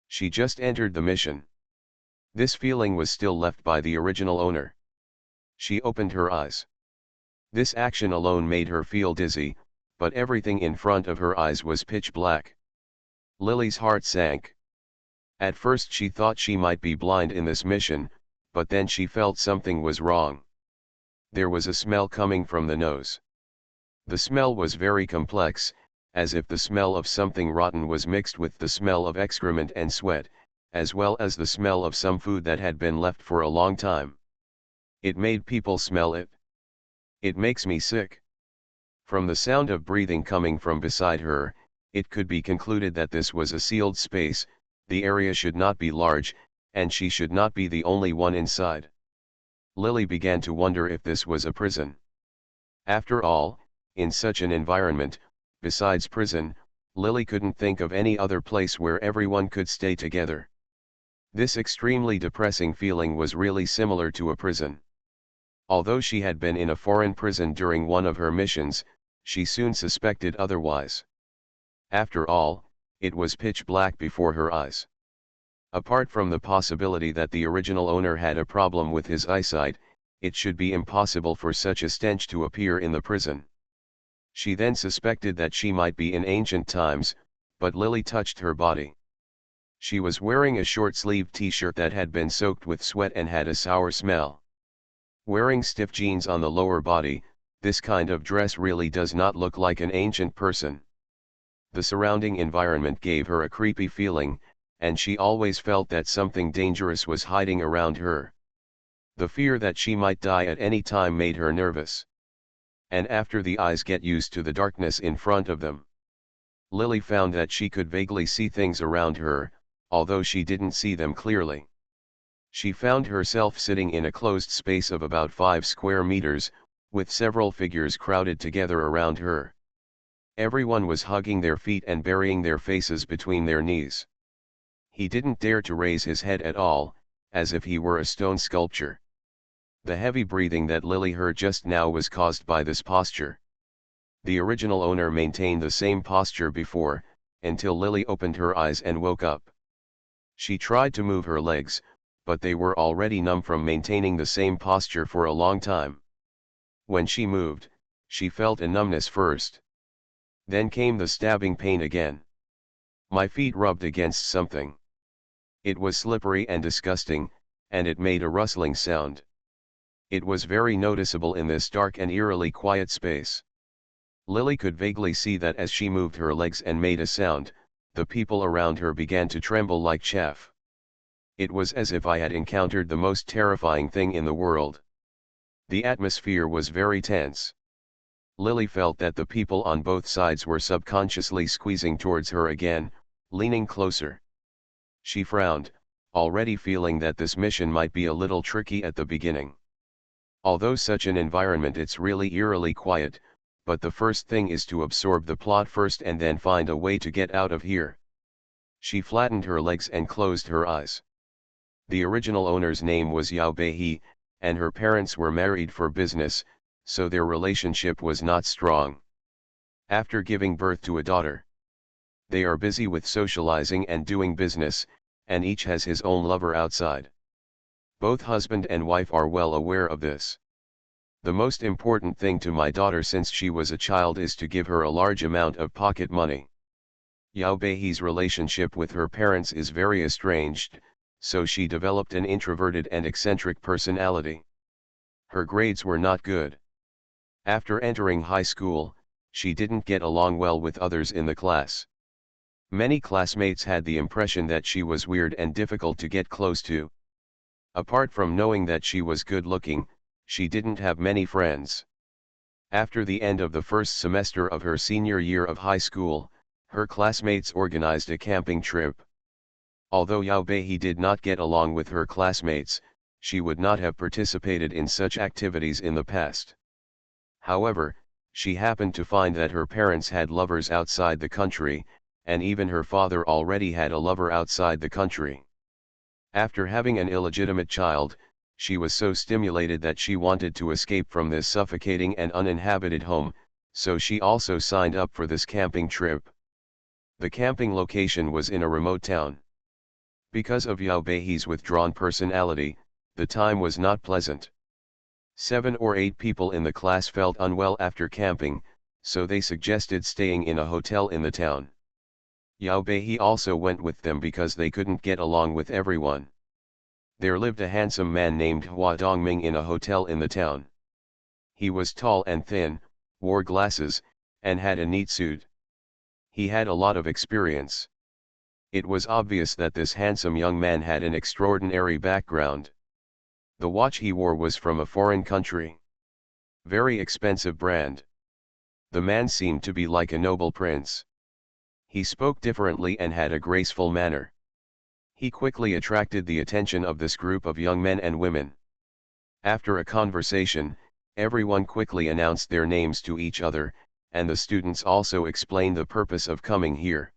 She just entered the mission. This feeling was still left by the original owner. She opened her eyes. This action alone made her feel dizzy, but everything in front of her eyes was pitch black. Lily's heart sank. At first she thought she might be blind in this mission, but then she felt something was wrong. There was a smell coming from the nose. The smell was very complex, as if the smell of something rotten was mixed with the smell of excrement and sweat, as well as the smell of some food that had been left for a long time. It made people smell it. It makes me sick. From the sound of breathing coming from beside her, it could be concluded that this was a sealed space, the area should not be large, and she should not be the only one inside. Lily began to wonder if this was a prison. After all, in such an environment, besides prison, Lily couldn't think of any other place where everyone could stay together. This extremely depressing feeling was really similar to a prison. Although she had been in a foreign prison during one of her missions, she soon suspected otherwise. After all, it was pitch black before her eyes. Apart from the possibility that the original owner had a problem with his eyesight, it should be impossible for such a stench to appear in the prison. She then suspected that she might be in ancient times, but Lily touched her body. She was wearing a short-sleeved t-shirt that had been soaked with sweat and had a sour smell. Wearing stiff jeans on the lower body, this kind of dress really does not look like an ancient person. The surrounding environment gave her a creepy feeling, and she always felt that something dangerous was hiding around her. The fear that she might die at any time made her nervous. And after the eyes get used to the darkness in front of them, Lily found that she could vaguely see things around her, although she didn't see them clearly. She found herself sitting in a closed space of about 5 square meters, with several figures crowded together around her. Everyone was hugging their feet and burying their faces between their knees. He didn't dare to raise his head at all, as if he were a stone sculpture. The heavy breathing that Lily heard just now was caused by this posture. The original owner maintained the same posture before, until Lily opened her eyes and woke up. She tried to move her legs, but they were already numb from maintaining the same posture for a long time. When she moved, she felt a numbness first. Then came the stabbing pain again. My feet rubbed against something. It was slippery and disgusting, and it made a rustling sound. It was very noticeable in this dark and eerily quiet space. Lily could vaguely see that as she moved her legs and made a sound, the people around her began to tremble like chaff. It was as if I had encountered the most terrifying thing in the world. The atmosphere was very tense. Lily felt that the people on both sides were subconsciously squeezing towards her again, leaning closer. She frowned, already feeling that this mission might be a little tricky at the beginning. Although such an environment it's really eerily quiet, but the first thing is to absorb the plot first and then find a way to get out of here. She flattened her legs and closed her eyes. The original owner's name was Yao Bei, and her parents were married for business, so their relationship was not strong. After giving birth to a daughter, they are busy with socializing and doing business, and each has his own lover outside. Both husband and wife are well aware of this. The most important thing to my daughter since she was a child is to give her a large amount of pocket money. Yao Bei's relationship with her parents is very estranged, so she developed an introverted and eccentric personality. Her grades were not good. After entering high school, she didn't get along well with others in the class. Many classmates had the impression that she was weird and difficult to get close to. Apart from knowing that she was good-looking, she didn't have many friends. After the end of the first semester of her senior year of high school, Her classmates organized a camping trip. Although Yao Bei did not get along with her classmates, she would not have participated in such activities in the past. However, she happened to find that her parents had lovers outside the country, and even her father already had a lover outside the country. After having an illegitimate child, she was so stimulated that she wanted to escape from this suffocating and uninhabited home, so she also signed up for this camping trip. The camping location was in a remote town. Because of Yao Bei's withdrawn personality, the time was not pleasant. 7 or 8 people in the class felt unwell after camping, so they suggested staying in a hotel in the town. Yao Bei also went with them because they couldn't get along with everyone. There lived a handsome man named Hua Dongming in a hotel in the town. He was tall and thin, wore glasses, and had a neat suit. He had a lot of experience. It was obvious that this handsome young man had an extraordinary background. The watch he wore was from a foreign country. Very expensive brand. The man seemed to be like a noble prince. He spoke differently and had a graceful manner. He quickly attracted the attention of this group of young men and women. After a conversation, everyone quickly announced their names to each other, and the students also explained the purpose of coming here.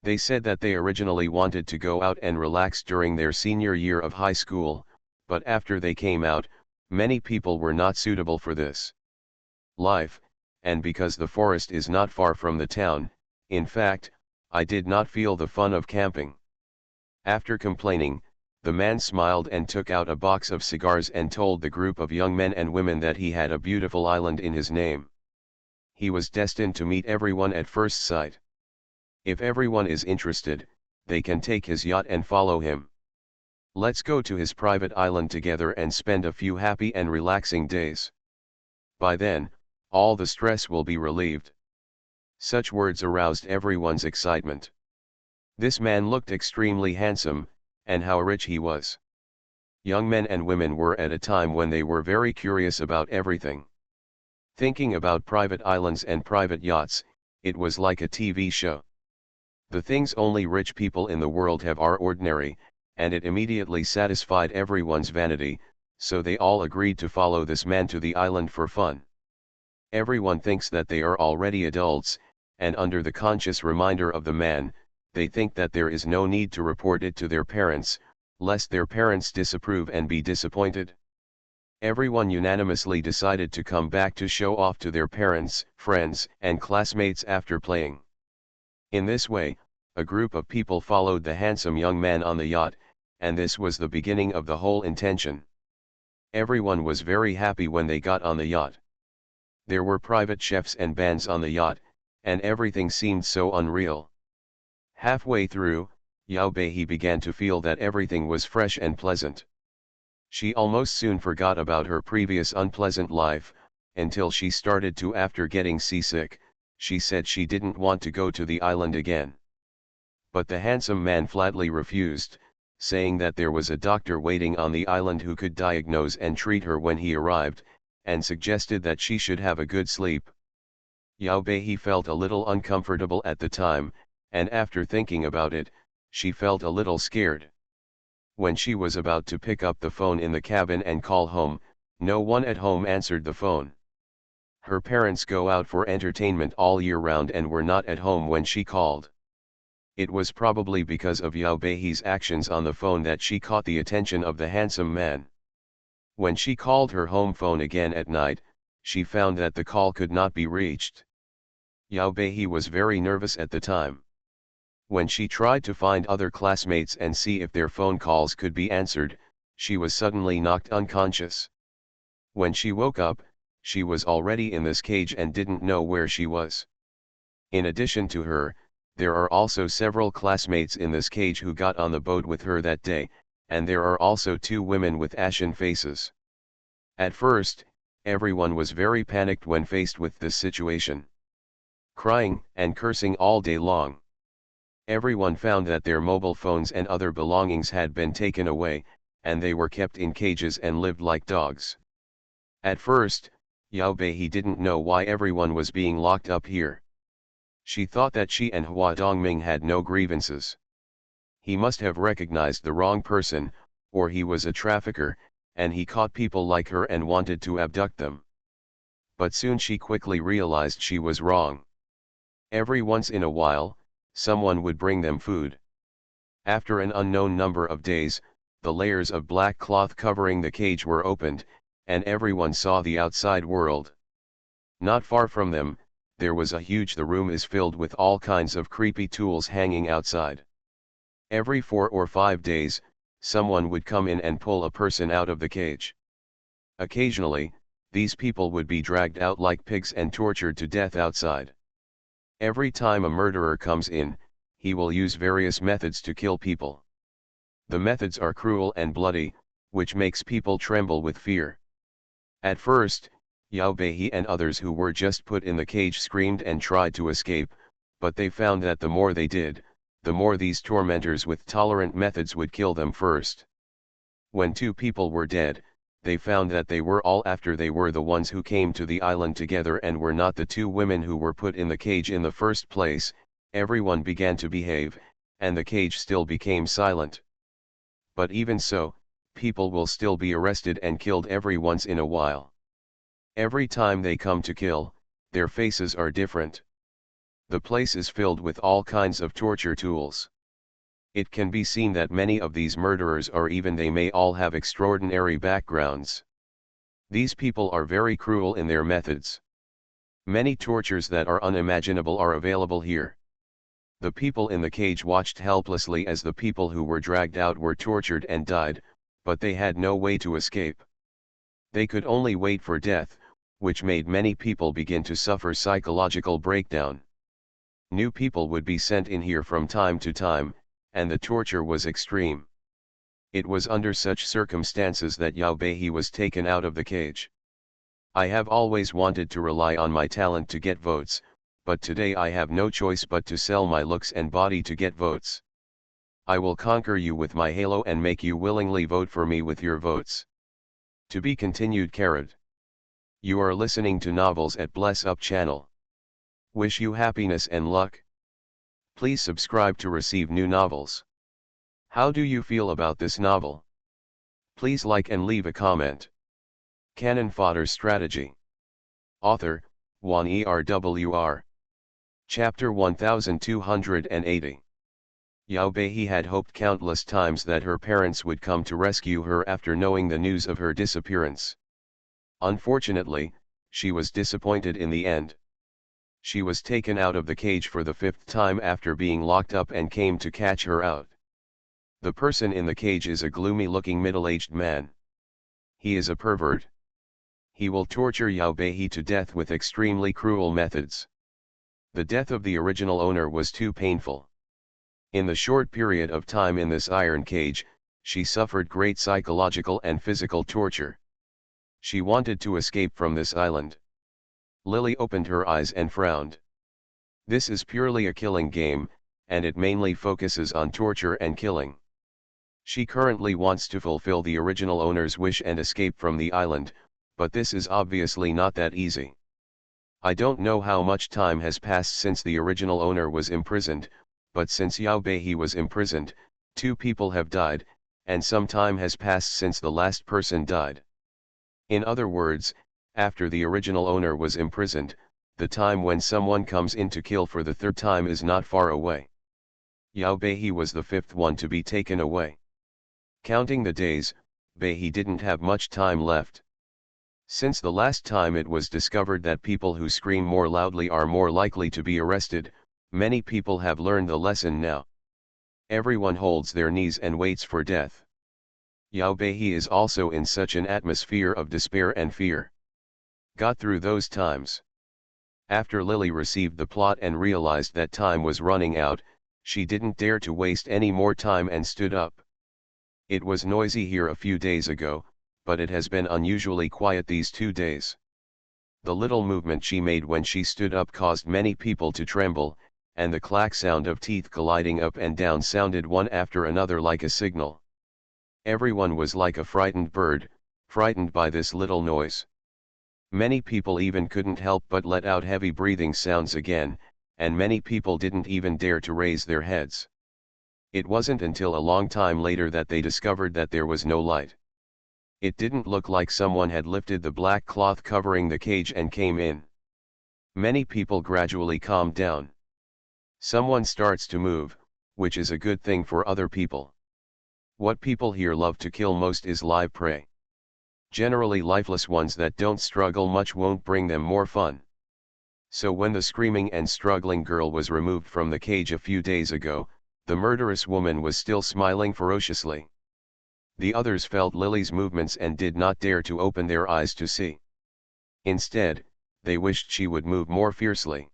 They said that they originally wanted to go out and relax during their senior year of high school, but after they came out, many people were not suitable for this life, and because the forest is not far from the town, in fact, I did not feel the fun of camping. After complaining, the man smiled and took out a box of cigars and told the group of young men and women that he had a beautiful island in his name. He was destined to meet everyone at first sight. If everyone is interested, they can take his yacht and follow him. Let's go to his private island together and spend a few happy and relaxing days. By then, all the stress will be relieved. Such words aroused everyone's excitement. This man looked extremely handsome, and how rich he was. Young men and women were at a time when they were very curious about everything. Thinking about private islands and private yachts, it was like a TV show. The things only rich people in the world have are ordinary, and it immediately satisfied everyone's vanity, so they all agreed to follow this man to the island for fun. Everyone thinks that they are already adults, and under the conscious reminder of the man, they think that there is no need to report it to their parents, lest their parents disapprove and be disappointed. Everyone unanimously decided to come back to show off to their parents, friends, and classmates after playing. In this way, a group of people followed the handsome young man on the yacht, and this was the beginning of the whole intention. Everyone was very happy when they got on the yacht. There were private chefs and bands on the yacht, and everything seemed so unreal. Halfway through, Yao Bei began to feel that everything was fresh and pleasant. She almost soon forgot about her previous unpleasant life, until she started to after getting seasick. She said she didn't want to go to the island again. But the handsome man flatly refused, saying that there was a doctor waiting on the island who could diagnose and treat her when he arrived, and suggested that she should have a good sleep. Yao Bei felt a little uncomfortable at the time, and after thinking about it, she felt a little scared. When she was about to pick up the phone in the cabin and call home, no one at home answered the phone. Her parents go out for entertainment all year round and were not at home when she called. It was probably because of Yao Bei's actions on the phone that she caught the attention of the handsome man. When she called her home phone again at night, she found that the call could not be reached. Yao Bei was very nervous at the time. When she tried to find other classmates and see if their phone calls could be answered, she was suddenly knocked unconscious. When she woke up, she was already in this cage and didn't know where she was. In addition to her, there are also several classmates in this cage who got on the boat with her that day, and there are also 2 women with ashen faces. At first, everyone was very panicked when faced with this situation. Crying and cursing all day long. Everyone found that their mobile phones and other belongings had been taken away, and they were kept in cages and lived like dogs. At first, Yao Bei didn't know why everyone was being locked up here. She thought that she and Hua Dongming had no grievances. He must have recognized the wrong person, or he was a trafficker, and he caught people like her and wanted to abduct them. But soon she quickly realized she was wrong. Every once in a while, someone would bring them food. After an unknown number of days, the layers of black cloth covering the cage were opened, and everyone saw the outside world. Not far from them, there was a huge the room is filled with all kinds of creepy tools hanging outside. Every 4 or 5 days, someone would come in and pull a person out of the cage. Occasionally, these people would be dragged out like pigs and tortured to death outside. Every time a murderer comes in, he will use various methods to kill people. The methods are cruel and bloody, which makes people tremble with fear. At first, Yao Beihe and others who were just put in the cage screamed and tried to escape, but they found that the more they did, the more these tormentors with tolerant methods would kill them first. When 2 people were dead, they found that they were all after they were the ones who came to the island together and were not the 2 women who were put in the cage in the first place. Everyone began to behave, and the cage still became silent. But even so, people will still be arrested and killed every once in a while. Every time they come to kill, their faces are different. The place is filled with all kinds of torture tools. It can be seen that many of these murderers or even they may all have extraordinary backgrounds. These people are very cruel in their methods. Many tortures that are unimaginable are available here. The people in the cage watched helplessly as the people who were dragged out were tortured and died, but they had no way to escape. They could only wait for death, which made many people begin to suffer psychological breakdown. New people would be sent in here from time to time, and the torture was extreme. It was under such circumstances that Yao Beihe was taken out of the cage. I have always wanted to rely on my talent to get votes, but today I have no choice but to sell my looks and body to get votes. I will conquer you with my halo and make you willingly vote for me with your votes. To be continued. You are listening to Novels at Bless Up channel. Wish you happiness and luck. Please subscribe to receive new novels. How do you feel about this novel? Please like and leave a comment. Canon Fodder Strategy. Author, Wan Erwr. Chapter 1280. Yao Beihe had hoped countless times that her parents would come to rescue her after knowing the news of her disappearance. Unfortunately, she was disappointed in the end. She was taken out of the cage for the 5th time after being locked up and came to catch her out. The person in the cage is a gloomy-looking middle-aged man. He is a pervert. He will torture Yao Beihe to death with extremely cruel methods. The death of the original owner was too painful. In the short period of time in this iron cage, she suffered great psychological and physical torture. She wanted to escape from this island. Lily opened her eyes and frowned. This is purely a killing game, and it mainly focuses on torture and killing. She currently wants to fulfill the original owner's wish and escape from the island, but this is obviously not that easy. I don't know how much time has passed since the original owner was imprisoned, but since Yao Beihe was imprisoned, 2 people have died, and some time has passed since the last person died. In other words, after the original owner was imprisoned, the time when someone comes in to kill for the 3rd time is not far away. Yao Beihe was the 5th one to be taken away. Counting the days, Beihe didn't have much time left. Since the last time it was discovered that people who scream more loudly are more likely to be arrested, many people have learned the lesson now. Everyone holds their knees and waits for death. Yao Beihe is also in such an atmosphere of despair and fear. Got through those times. After Lily received the plot and realized that time was running out, she didn't dare to waste any more time and stood up. It was noisy here a few days ago, but it has been unusually quiet these 2 days. The little movement she made when she stood up caused many people to tremble, and the clack sound of teeth colliding up and down sounded one after another like a signal. Everyone was like a frightened bird, frightened by this little noise. Many people even couldn't help but let out heavy breathing sounds again, and many people didn't even dare to raise their heads. It wasn't until a long time later that they discovered that there was no light. It didn't look like someone had lifted the black cloth covering the cage and came in. Many people gradually calmed down. Someone starts to move, which is a good thing for other people. What people here love to kill most is live prey. Generally lifeless ones that don't struggle much won't bring them more fun. So when the screaming and struggling girl was removed from the cage a few days ago, the murderous woman was still smiling ferociously. The others felt Lily's movements and did not dare to open their eyes to see. Instead, they wished she would move more fiercely.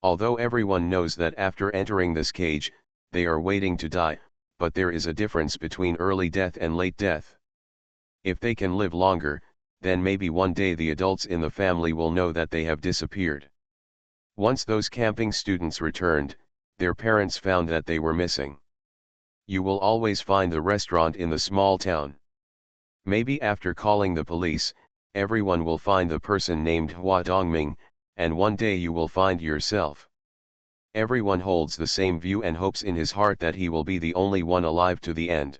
Although everyone knows that after entering this cage, they are waiting to die, but there is a difference between early death and late death. If they can live longer, then maybe one day the adults in the family will know that they have disappeared. Once those camping students returned, their parents found that they were missing. You will always find the restaurant in the small town. Maybe after calling the police, everyone will find the person named Hua Dongming, and one day you will find yourself. Everyone holds the same view and hopes in his heart that he will be the only one alive to the end.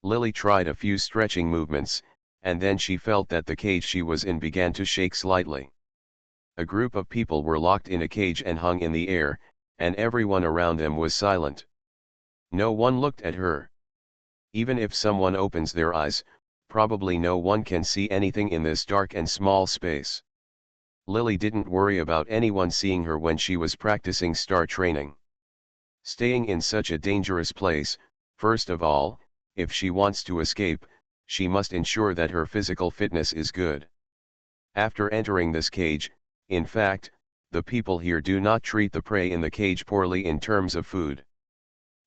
Lily tried a few stretching movements, and then she felt that the cage she was in began to shake slightly. A group of people were locked in a cage and hung in the air, and everyone around them was silent. No one looked at her. Even if someone opens their eyes, probably no one can see anything in this dark and small space. Lily didn't worry about anyone seeing her when she was practicing star training. Staying in such a dangerous place, first of all, if she wants to escape, she must ensure that her physical fitness is good. After entering this cage, in fact, the people here do not treat the prey in the cage poorly in terms of food.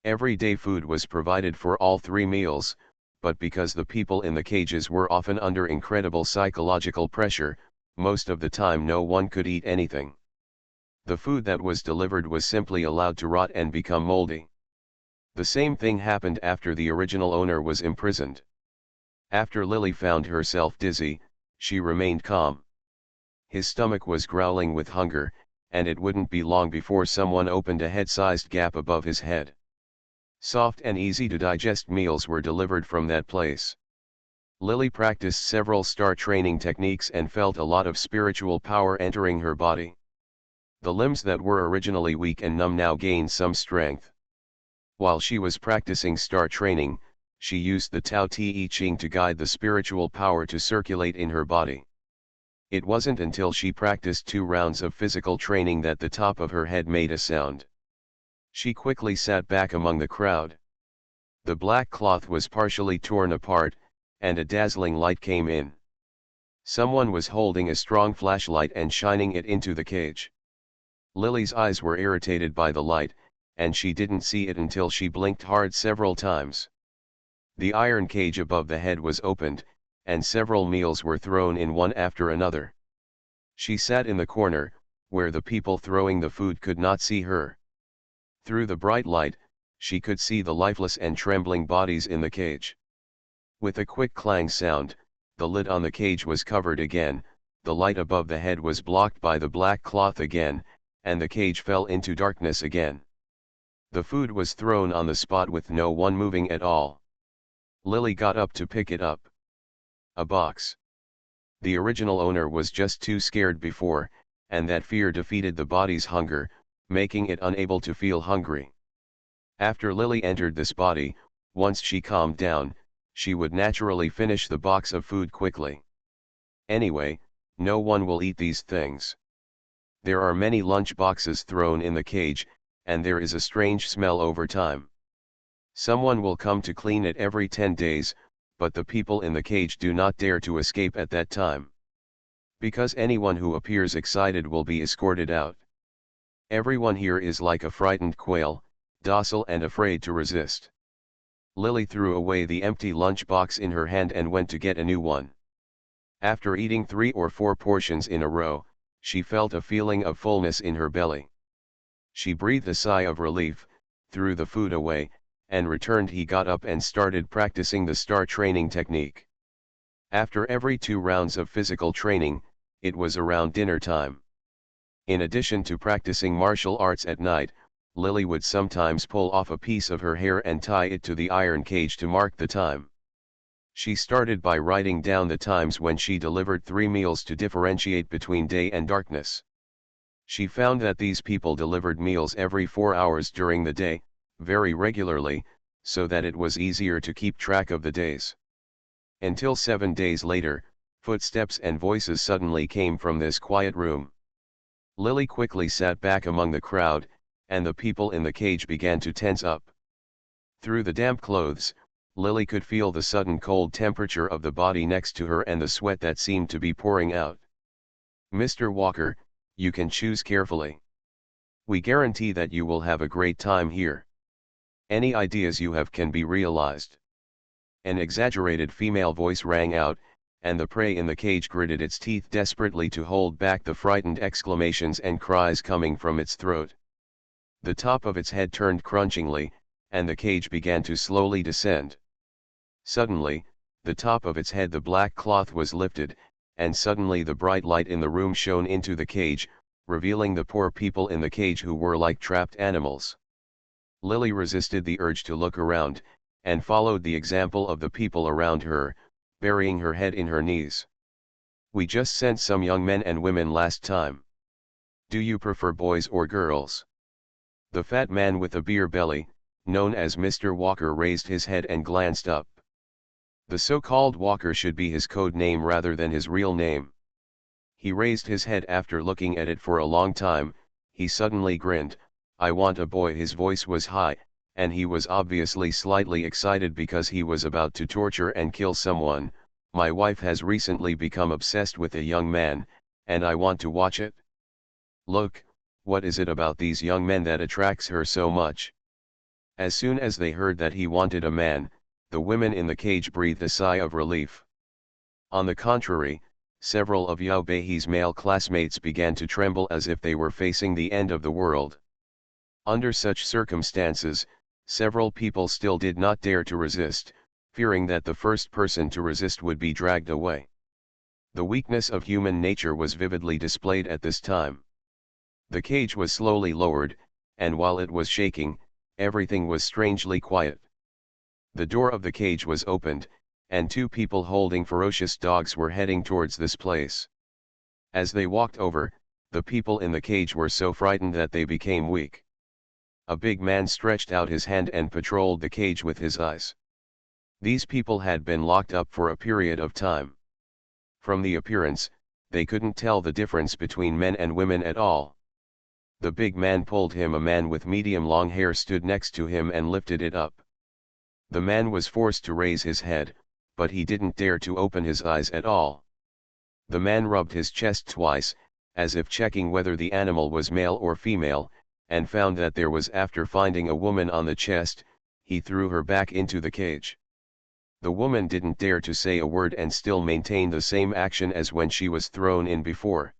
Everyday food was provided for all 3 meals, but because the people in the cages were often under incredible psychological pressure, most of the time no one could eat anything. The food that was delivered was simply allowed to rot and become moldy. The same thing happened after the original owner was imprisoned. After Lily found herself dizzy, she remained calm. His stomach was growling with hunger, and it wouldn't be long before someone opened a head-sized gap above his head. Soft and easy to digest meals were delivered from that place. Lily practiced several star training techniques and felt a lot of spiritual power entering her body. The limbs that were originally weak and numb now gained some strength. While she was practicing star training, she used the Tao Te Ching to guide the spiritual power to circulate in her body. It wasn't until she practiced 2 rounds of physical training that the top of her head made a sound. She quickly sat back among the crowd. The black cloth was partially torn apart, and a dazzling light came in. Someone was holding a strong flashlight and shining it into the cage. Lily's eyes were irritated by the light, and she didn't see it until she blinked hard several times. The iron cage above the head was opened, and several meals were thrown in one after another. She sat in the corner, where the people throwing the food could not see her. Through the bright light, she could see the lifeless and trembling bodies in the cage. With a quick clang sound, the lid on the cage was covered again, the light above the head was blocked by the black cloth again, and the cage fell into darkness again. The food was thrown on the spot with no one moving at all. Lily got up to pick it up. A box. The original owner was just too scared before, and that fear defeated the body's hunger, making it unable to feel hungry. After Lily entered this body, once she calmed down, she would naturally finish the box of food quickly. Anyway, no one will eat these things. There are many lunch boxes thrown in the cage, and there is a strange smell over time. Someone will come to clean it every 10 days, but the people in the cage do not dare to escape at that time. Because anyone who appears excited will be escorted out. Everyone here is like a frightened quail, docile and afraid to resist. Lily threw away the empty lunch box in her hand and went to get a new one. After eating 3 or 4 portions in a row, she felt a feeling of fullness in her belly. She breathed a sigh of relief, threw the food away, and returned. He got up and started practicing the star training technique. After every 2 rounds of physical training, it was around dinner time. In addition to practicing martial arts at night, Lily would sometimes pull off a piece of her hair and tie it to the iron cage to mark the time. She started by writing down the times when she delivered 3 meals to differentiate between day and darkness. She found that these people delivered meals every 4 hours during the day, very regularly, so that it was easier to keep track of the days. Until 7 days later, footsteps and voices suddenly came from this quiet room. Lily quickly sat back among the crowd, and the people in the cage began to tense up. Through the damp clothes, Lily could feel the sudden cold temperature of the body next to her and the sweat that seemed to be pouring out. "Mr. Walker, you can choose carefully. We guarantee that you will have a great time here. Any ideas you have can be realized." An exaggerated female voice rang out, and the prey in the cage gritted its teeth desperately to hold back the frightened exclamations and cries coming from its throat. The top of its head turned crunchingly, and the cage began to slowly descend. Suddenly, the top of its head, the black cloth was lifted, and suddenly the bright light in the room shone into the cage, revealing the poor people in the cage who were like trapped animals. Lily resisted the urge to look around, and followed the example of the people around her, burying her head in her knees. "We just sent some young men and women last time. Do you prefer boys or girls?" The fat man with the beer belly, known as Mr. Walker, raised his head and glanced up. The so-called Walker should be his code name rather than his real name. He raised his head after looking at it for a long time. He suddenly grinned. "I want a boy." His voice was high, and he was obviously slightly excited because he was about to torture and kill someone. "My wife has recently become obsessed with a young man, and I want to watch it. Look, what is it about these young men that attracts her so much?" As soon as they heard that he wanted a man, the women in the cage breathed a sigh of relief. On the contrary, several of Yao Bei's male classmates began to tremble as if they were facing the end of the world. Under such circumstances, several people still did not dare to resist, fearing that the first person to resist would be dragged away. The weakness of human nature was vividly displayed at this time. The cage was slowly lowered, and while it was shaking, everything was strangely quiet. The door of the cage was opened, and 2 people holding ferocious dogs were heading towards this place. As they walked over, the people in the cage were so frightened that they became weak. A big man stretched out his hand and patrolled the cage with his eyes. These people had been locked up for a period of time. From the appearance, they couldn't tell the difference between men and women at all. The big man pulled him. A man with medium long hair stood next to him and lifted it up. The man was forced to raise his head, but he didn't dare to open his eyes at all. The man rubbed his chest twice, as if checking whether the animal was male or female, and found that there was. After finding a woman on the chest, he threw her back into the cage. The woman didn't dare to say a word and still maintained the same action as when she was thrown in before.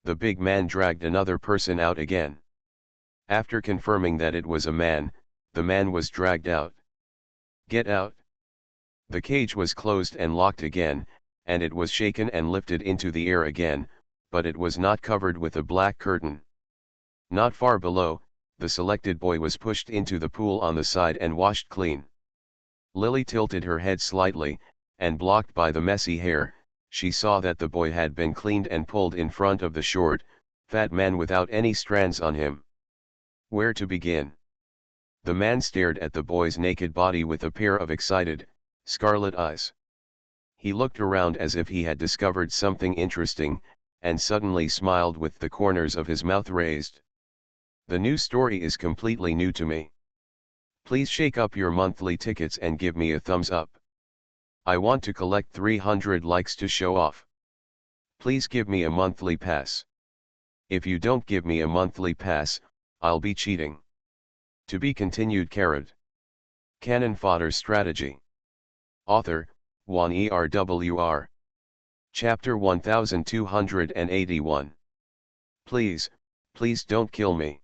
The big man dragged another person out again. After confirming that it was a man, the man was dragged out. "Get out." The cage was closed and locked again, and it was shaken and lifted into the air again, but it was not covered with a black curtain. Not far below, the selected boy was pushed into the pool on the side and washed clean. Lily tilted her head slightly, and blocked by the messy hair, she saw that the boy had been cleaned and pulled in front of the short, fat man without any strands on him. Where to begin? The man stared at the boy's naked body with a pair of excited, scarlet eyes. He looked around as if he had discovered something interesting, and suddenly smiled with the corners of his mouth raised. "The new story is completely new to me. Please shake up your monthly tickets and give me a thumbs up. I want to collect 300 likes to show off. Please give me a monthly pass. If you don't give me a monthly pass, I'll be cheating." To be continued. Canon Fodder Strategy. Author, Juan ERWR. Chapter 1281. Please don't kill me.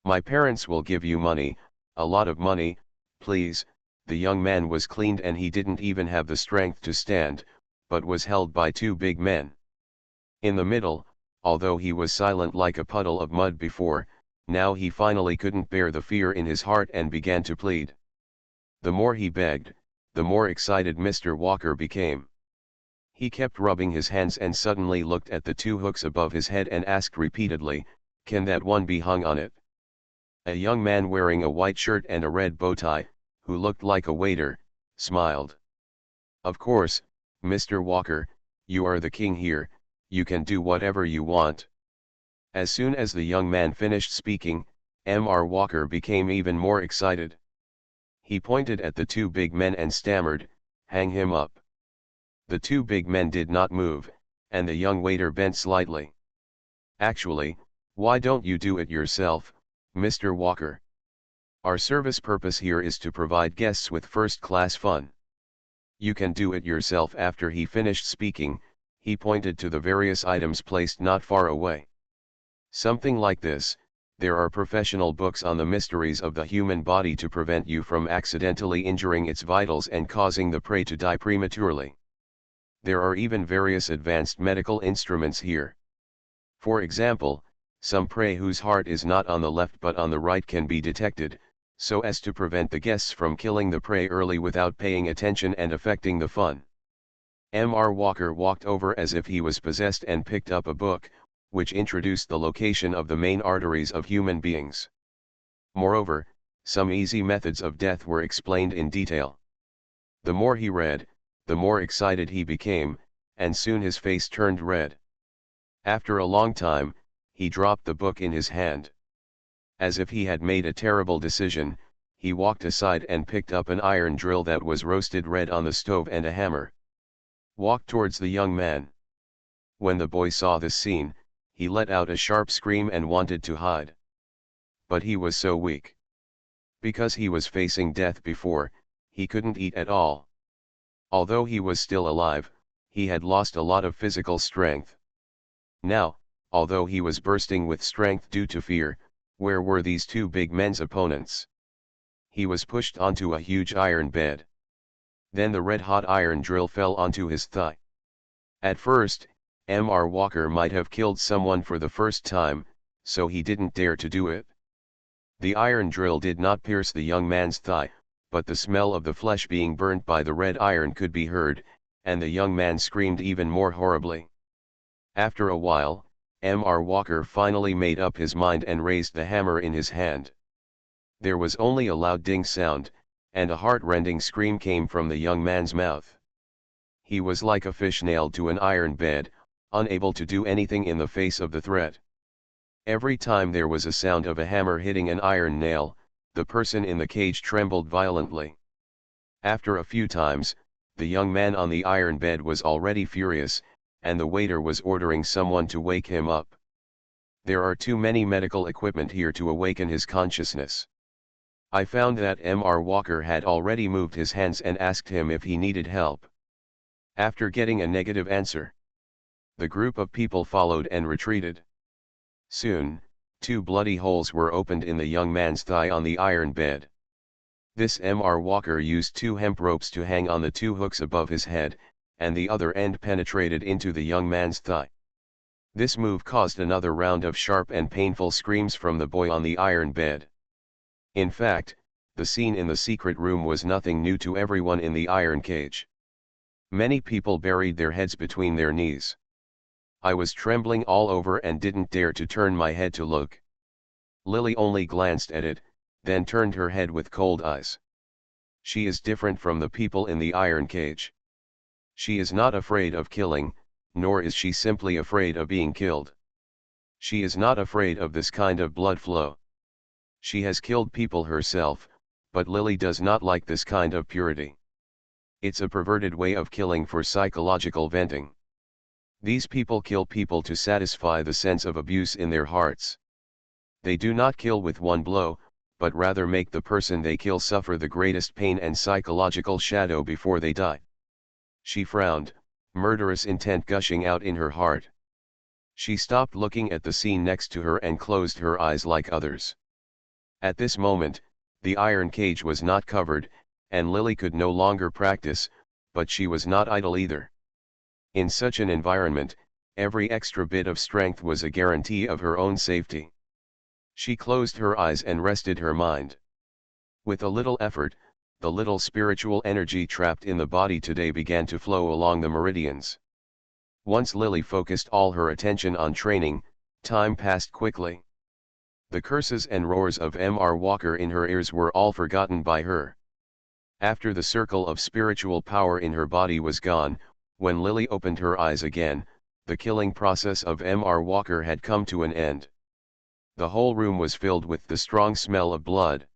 My parents will give you money, a lot of money, please." The young man was cleaned and he didn't even have the strength to stand, but was held by 2 big men. In the middle, although he was silent like a puddle of mud before, now he finally couldn't bear the fear in his heart and began to plead. The more he begged, the more excited Mr. Walker became. He kept rubbing his hands and suddenly looked at the two hooks above his head and asked repeatedly, "Can that one be hung on it?" A young man wearing a white shirt and a red bow tie, who looked like a waiter, smiled. "Of course, Mr. Walker, you are the king here, you can do whatever you want." As soon as the young man finished speaking, Mr. Walker became even more excited. He pointed at the two big men and stammered, "Hang him up." The two big men did not move, and the young waiter bent slightly. "Actually, why don't you do it yourself, Mr. Walker? Our service purpose here is to provide guests with first-class fun. You can do it yourself." After he finished speaking, he pointed to the various items placed not far away. "Something like this: there are professional books on the mysteries of the human body to prevent you from accidentally injuring its vitals and causing the prey to die prematurely. There are even various advanced medical instruments here. For example, some prey whose heart is not on the left but on the right can be detected, so as to prevent the guests from killing the prey early without paying attention and affecting the fun." Mr. Walker walked over as if he was possessed and picked up a book, which introduced the location of the main arteries of human beings. Moreover, some easy methods of death were explained in detail. The more he read, the more excited he became, and soon his face turned red. After a long time, he dropped the book in his hand. As if he had made a terrible decision, he walked aside and picked up an iron drill that was roasted red on the stove and a hammer. Walked towards the young man. When the boy saw this scene, he let out a sharp scream and wanted to hide. But he was so weak. Because he was facing death before, he couldn't eat at all. Although he was still alive, he had lost a lot of physical strength. Now, although he was bursting with strength due to fear, where were these two big men's opponents? He was pushed onto a huge iron bed. Then the red-hot iron drill fell onto his thigh. At first, Mr. Walker might have killed someone for the first time, so he didn't dare to do it. The iron drill did not pierce the young man's thigh, but the smell of the flesh being burnt by the red iron could be heard, and the young man screamed even more horribly. After a while, Mr. Walker finally made up his mind and raised the hammer in his hand. There was only a loud ding sound, and a heart-rending scream came from the young man's mouth. He was like a fish nailed to an iron bed, unable to do anything in the face of the threat. Every time there was a sound of a hammer hitting an iron nail, the person in the cage trembled violently. After a few times, the young man on the iron bed was already furious, and the waiter was ordering someone to wake him up. There are too many medical equipment here to awaken his consciousness. I found that Mr. Walker had already moved his hands and asked him if he needed help. After getting a negative answer, the group of people followed and retreated. Soon, two bloody holes were opened in the young man's thigh on the iron bed. This Mr. Walker used two hemp ropes to hang on the two hooks above his head, and the other end penetrated into the young man's thigh. This move caused another round of sharp and painful screams from the boy on the iron bed. In fact, the scene in the secret room was nothing new to everyone in the iron cage. Many people buried their heads between their knees. I was trembling all over and didn't dare to turn my head to look. Lily only glanced at it, then turned her head with cold eyes. She is different from the people in the iron cage. She is not afraid of killing, nor is she simply afraid of being killed. She is not afraid of this kind of blood flow. She has killed people herself, but Lily does not like this kind of purity. It's a perverted way of killing for psychological venting. These people kill people to satisfy the sense of abuse in their hearts. They do not kill with one blow, but rather make the person they kill suffer the greatest pain and psychological shadow before they die. She frowned, murderous intent gushing out in her heart. She stopped looking at the scene next to her and closed her eyes like others. At this moment, the iron cage was not covered, and Lily could no longer practice, but she was not idle either. In such an environment, Every extra bit of strength was a guarantee of her own safety. She closed her eyes and rested her mind. With a little effort, the little spiritual energy trapped in the body today began to flow along the meridians. Once Lily focused all her attention on training, time passed quickly. The curses and roars of Mr. Walker in her ears were all forgotten by her. After the circle of spiritual power in her body was gone, when Lily opened her eyes again, the killing process of Mr. Walker had come to an end. The whole room was filled with the strong smell of blood.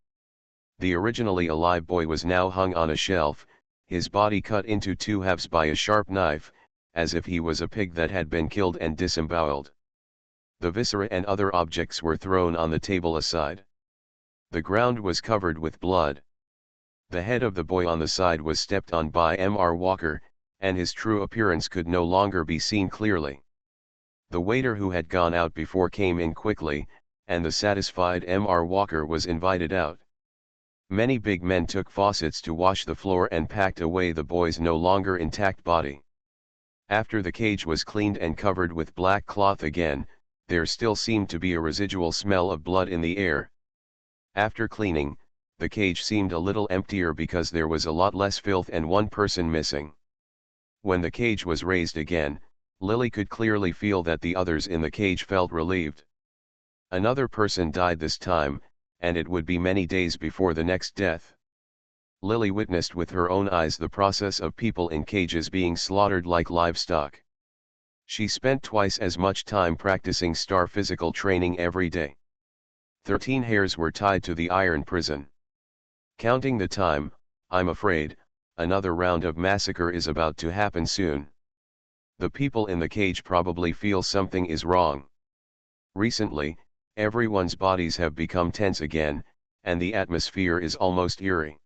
The originally alive boy was now hung on a shelf, his body cut into two halves by a sharp knife, as if he was a pig that had been killed and disemboweled. The viscera and other objects were thrown on the table aside. The ground was covered with blood. The head of the boy on the side was stepped on by Mr. Walker, and his true appearance could no longer be seen clearly. The waiter who had gone out before came in quickly, and the satisfied Mr. Walker was invited out. Many big men took faucets to wash the floor and packed away the boy's no longer intact body. After the cage was cleaned and covered with black cloth again, there still seemed to be a residual smell of blood in the air. After cleaning, the cage seemed a little emptier because there was a lot less filth and one person missing. When the cage was raised again, Lily could clearly feel that the others in the cage felt relieved. Another person died this time, and it would be many days before the next death. Lily witnessed with her own eyes the process of people in cages being slaughtered like livestock. She spent twice as much time practicing star physical training every day. 13 hairs were tied to the iron prison. Counting the time, I'm afraid, another round of massacre is about to happen soon. The people in the cage probably feel something is wrong. Recently, everyone's bodies have become tense again, and the atmosphere is almost eerie.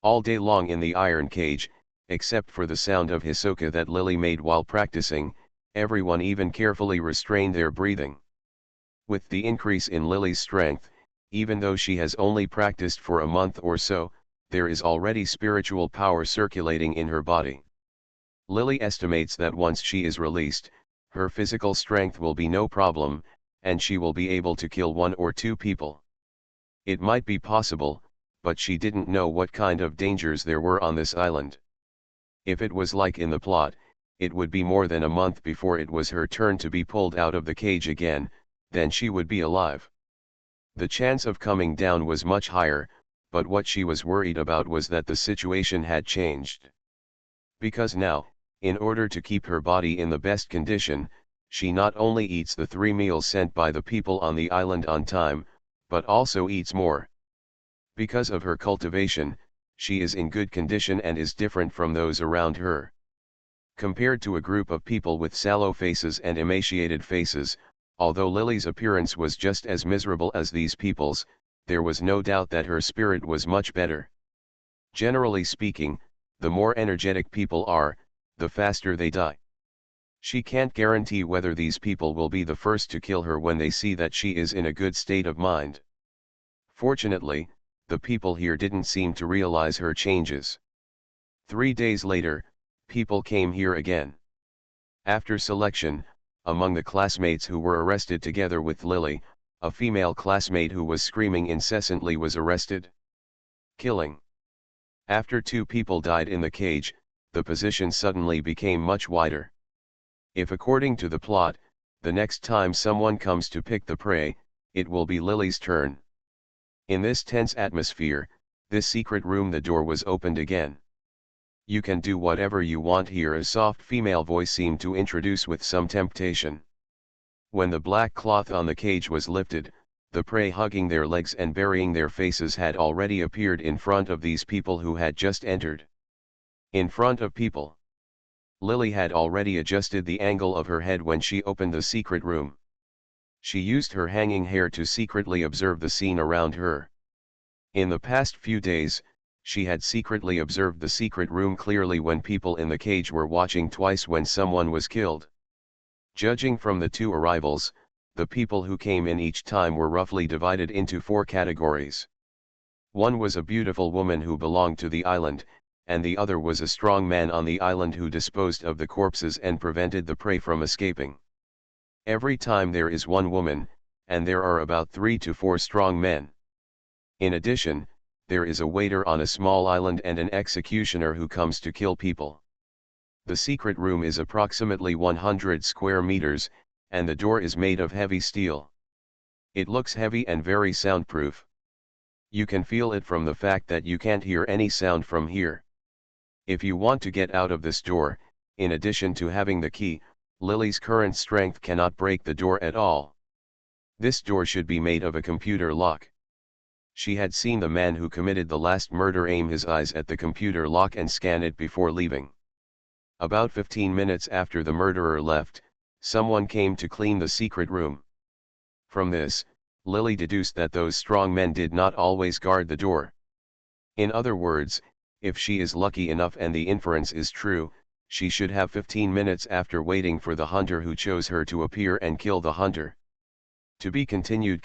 All day long in the iron cage, except for the sound of Hisoka that Lily made while practicing, everyone even carefully restrained their breathing. With the increase in Lily's strength, even though she has only practiced for a month or so, there is already spiritual power circulating in her body. Lily estimates that once she is released, her physical strength will be no problem, and she will be able to kill 1 or 2 people. It might be possible, but she didn't know what kind of dangers there were on this island. If it was like in the plot, it would be more than a month before it was her turn to be pulled out of the cage again, then she would be alive. The chance of coming down was much higher, but what she was worried about was that the situation had changed. Because now, in order to keep her body in the best condition, she not only eats the 3 meals sent by the people on the island on time, but also eats more. Because of her cultivation, she is in good condition and is different from those around her. Compared to a group of people with sallow faces and emaciated faces, although Lily's appearance was just as miserable as these people's, there was no doubt that her spirit was much better. Generally speaking, the more energetic people are, the faster they die. She can't guarantee whether these people will be the first to kill her when they see that she is in a good state of mind. Fortunately, the people here didn't seem to realize her changes. 3 days later, people came here again. After selection, among the classmates who were arrested together with Lily, a female classmate who was screaming incessantly was arrested. Killing. After 2 people died in the cage, the position suddenly became much wider. If according to the plot, the next time someone comes to pick the prey, it will be Lily's turn. In this tense atmosphere, this secret room, the door was opened again. "You can do whatever you want here," a soft female voice seemed to introduce with some temptation. When the black cloth on the cage was lifted, the prey hugging their legs and burying their faces had already appeared in front of these people who had just entered. In front of people. Lily had already adjusted the angle of her head when she opened the secret room. She used her hanging hair to secretly observe the scene around her. In the past few days, she had secretly observed the secret room clearly when people in the cage were watching twice when someone was killed. Judging from the 2 arrivals, the people who came in each time were roughly divided into 4 categories. One was a beautiful woman who belonged to the island, and the other was a strong man on the island who disposed of the corpses and prevented the prey from escaping. Every time there is one woman, and there are about 3 to 4 strong men. In addition, there is a waiter on a small island and an executioner who comes to kill people. The secret room is approximately 100 square meters, and the door is made of heavy steel. It looks heavy and very soundproof. You can feel it from the fact that you can't hear any sound from here. If you want to get out of this door, in addition to having the key, Lily's current strength cannot break the door at all. This door should be made of a computer lock. She had seen the man who committed the last murder aim his eyes at the computer lock and scan it before leaving. About 15 minutes after the murderer left, someone came to clean the secret room. From this, Lily deduced that those strong men did not always guard the door. In other words, if she is lucky enough and the inference is true, she should have 15 minutes after waiting for the hunter who chose her to appear and kill the hunter. To be continued.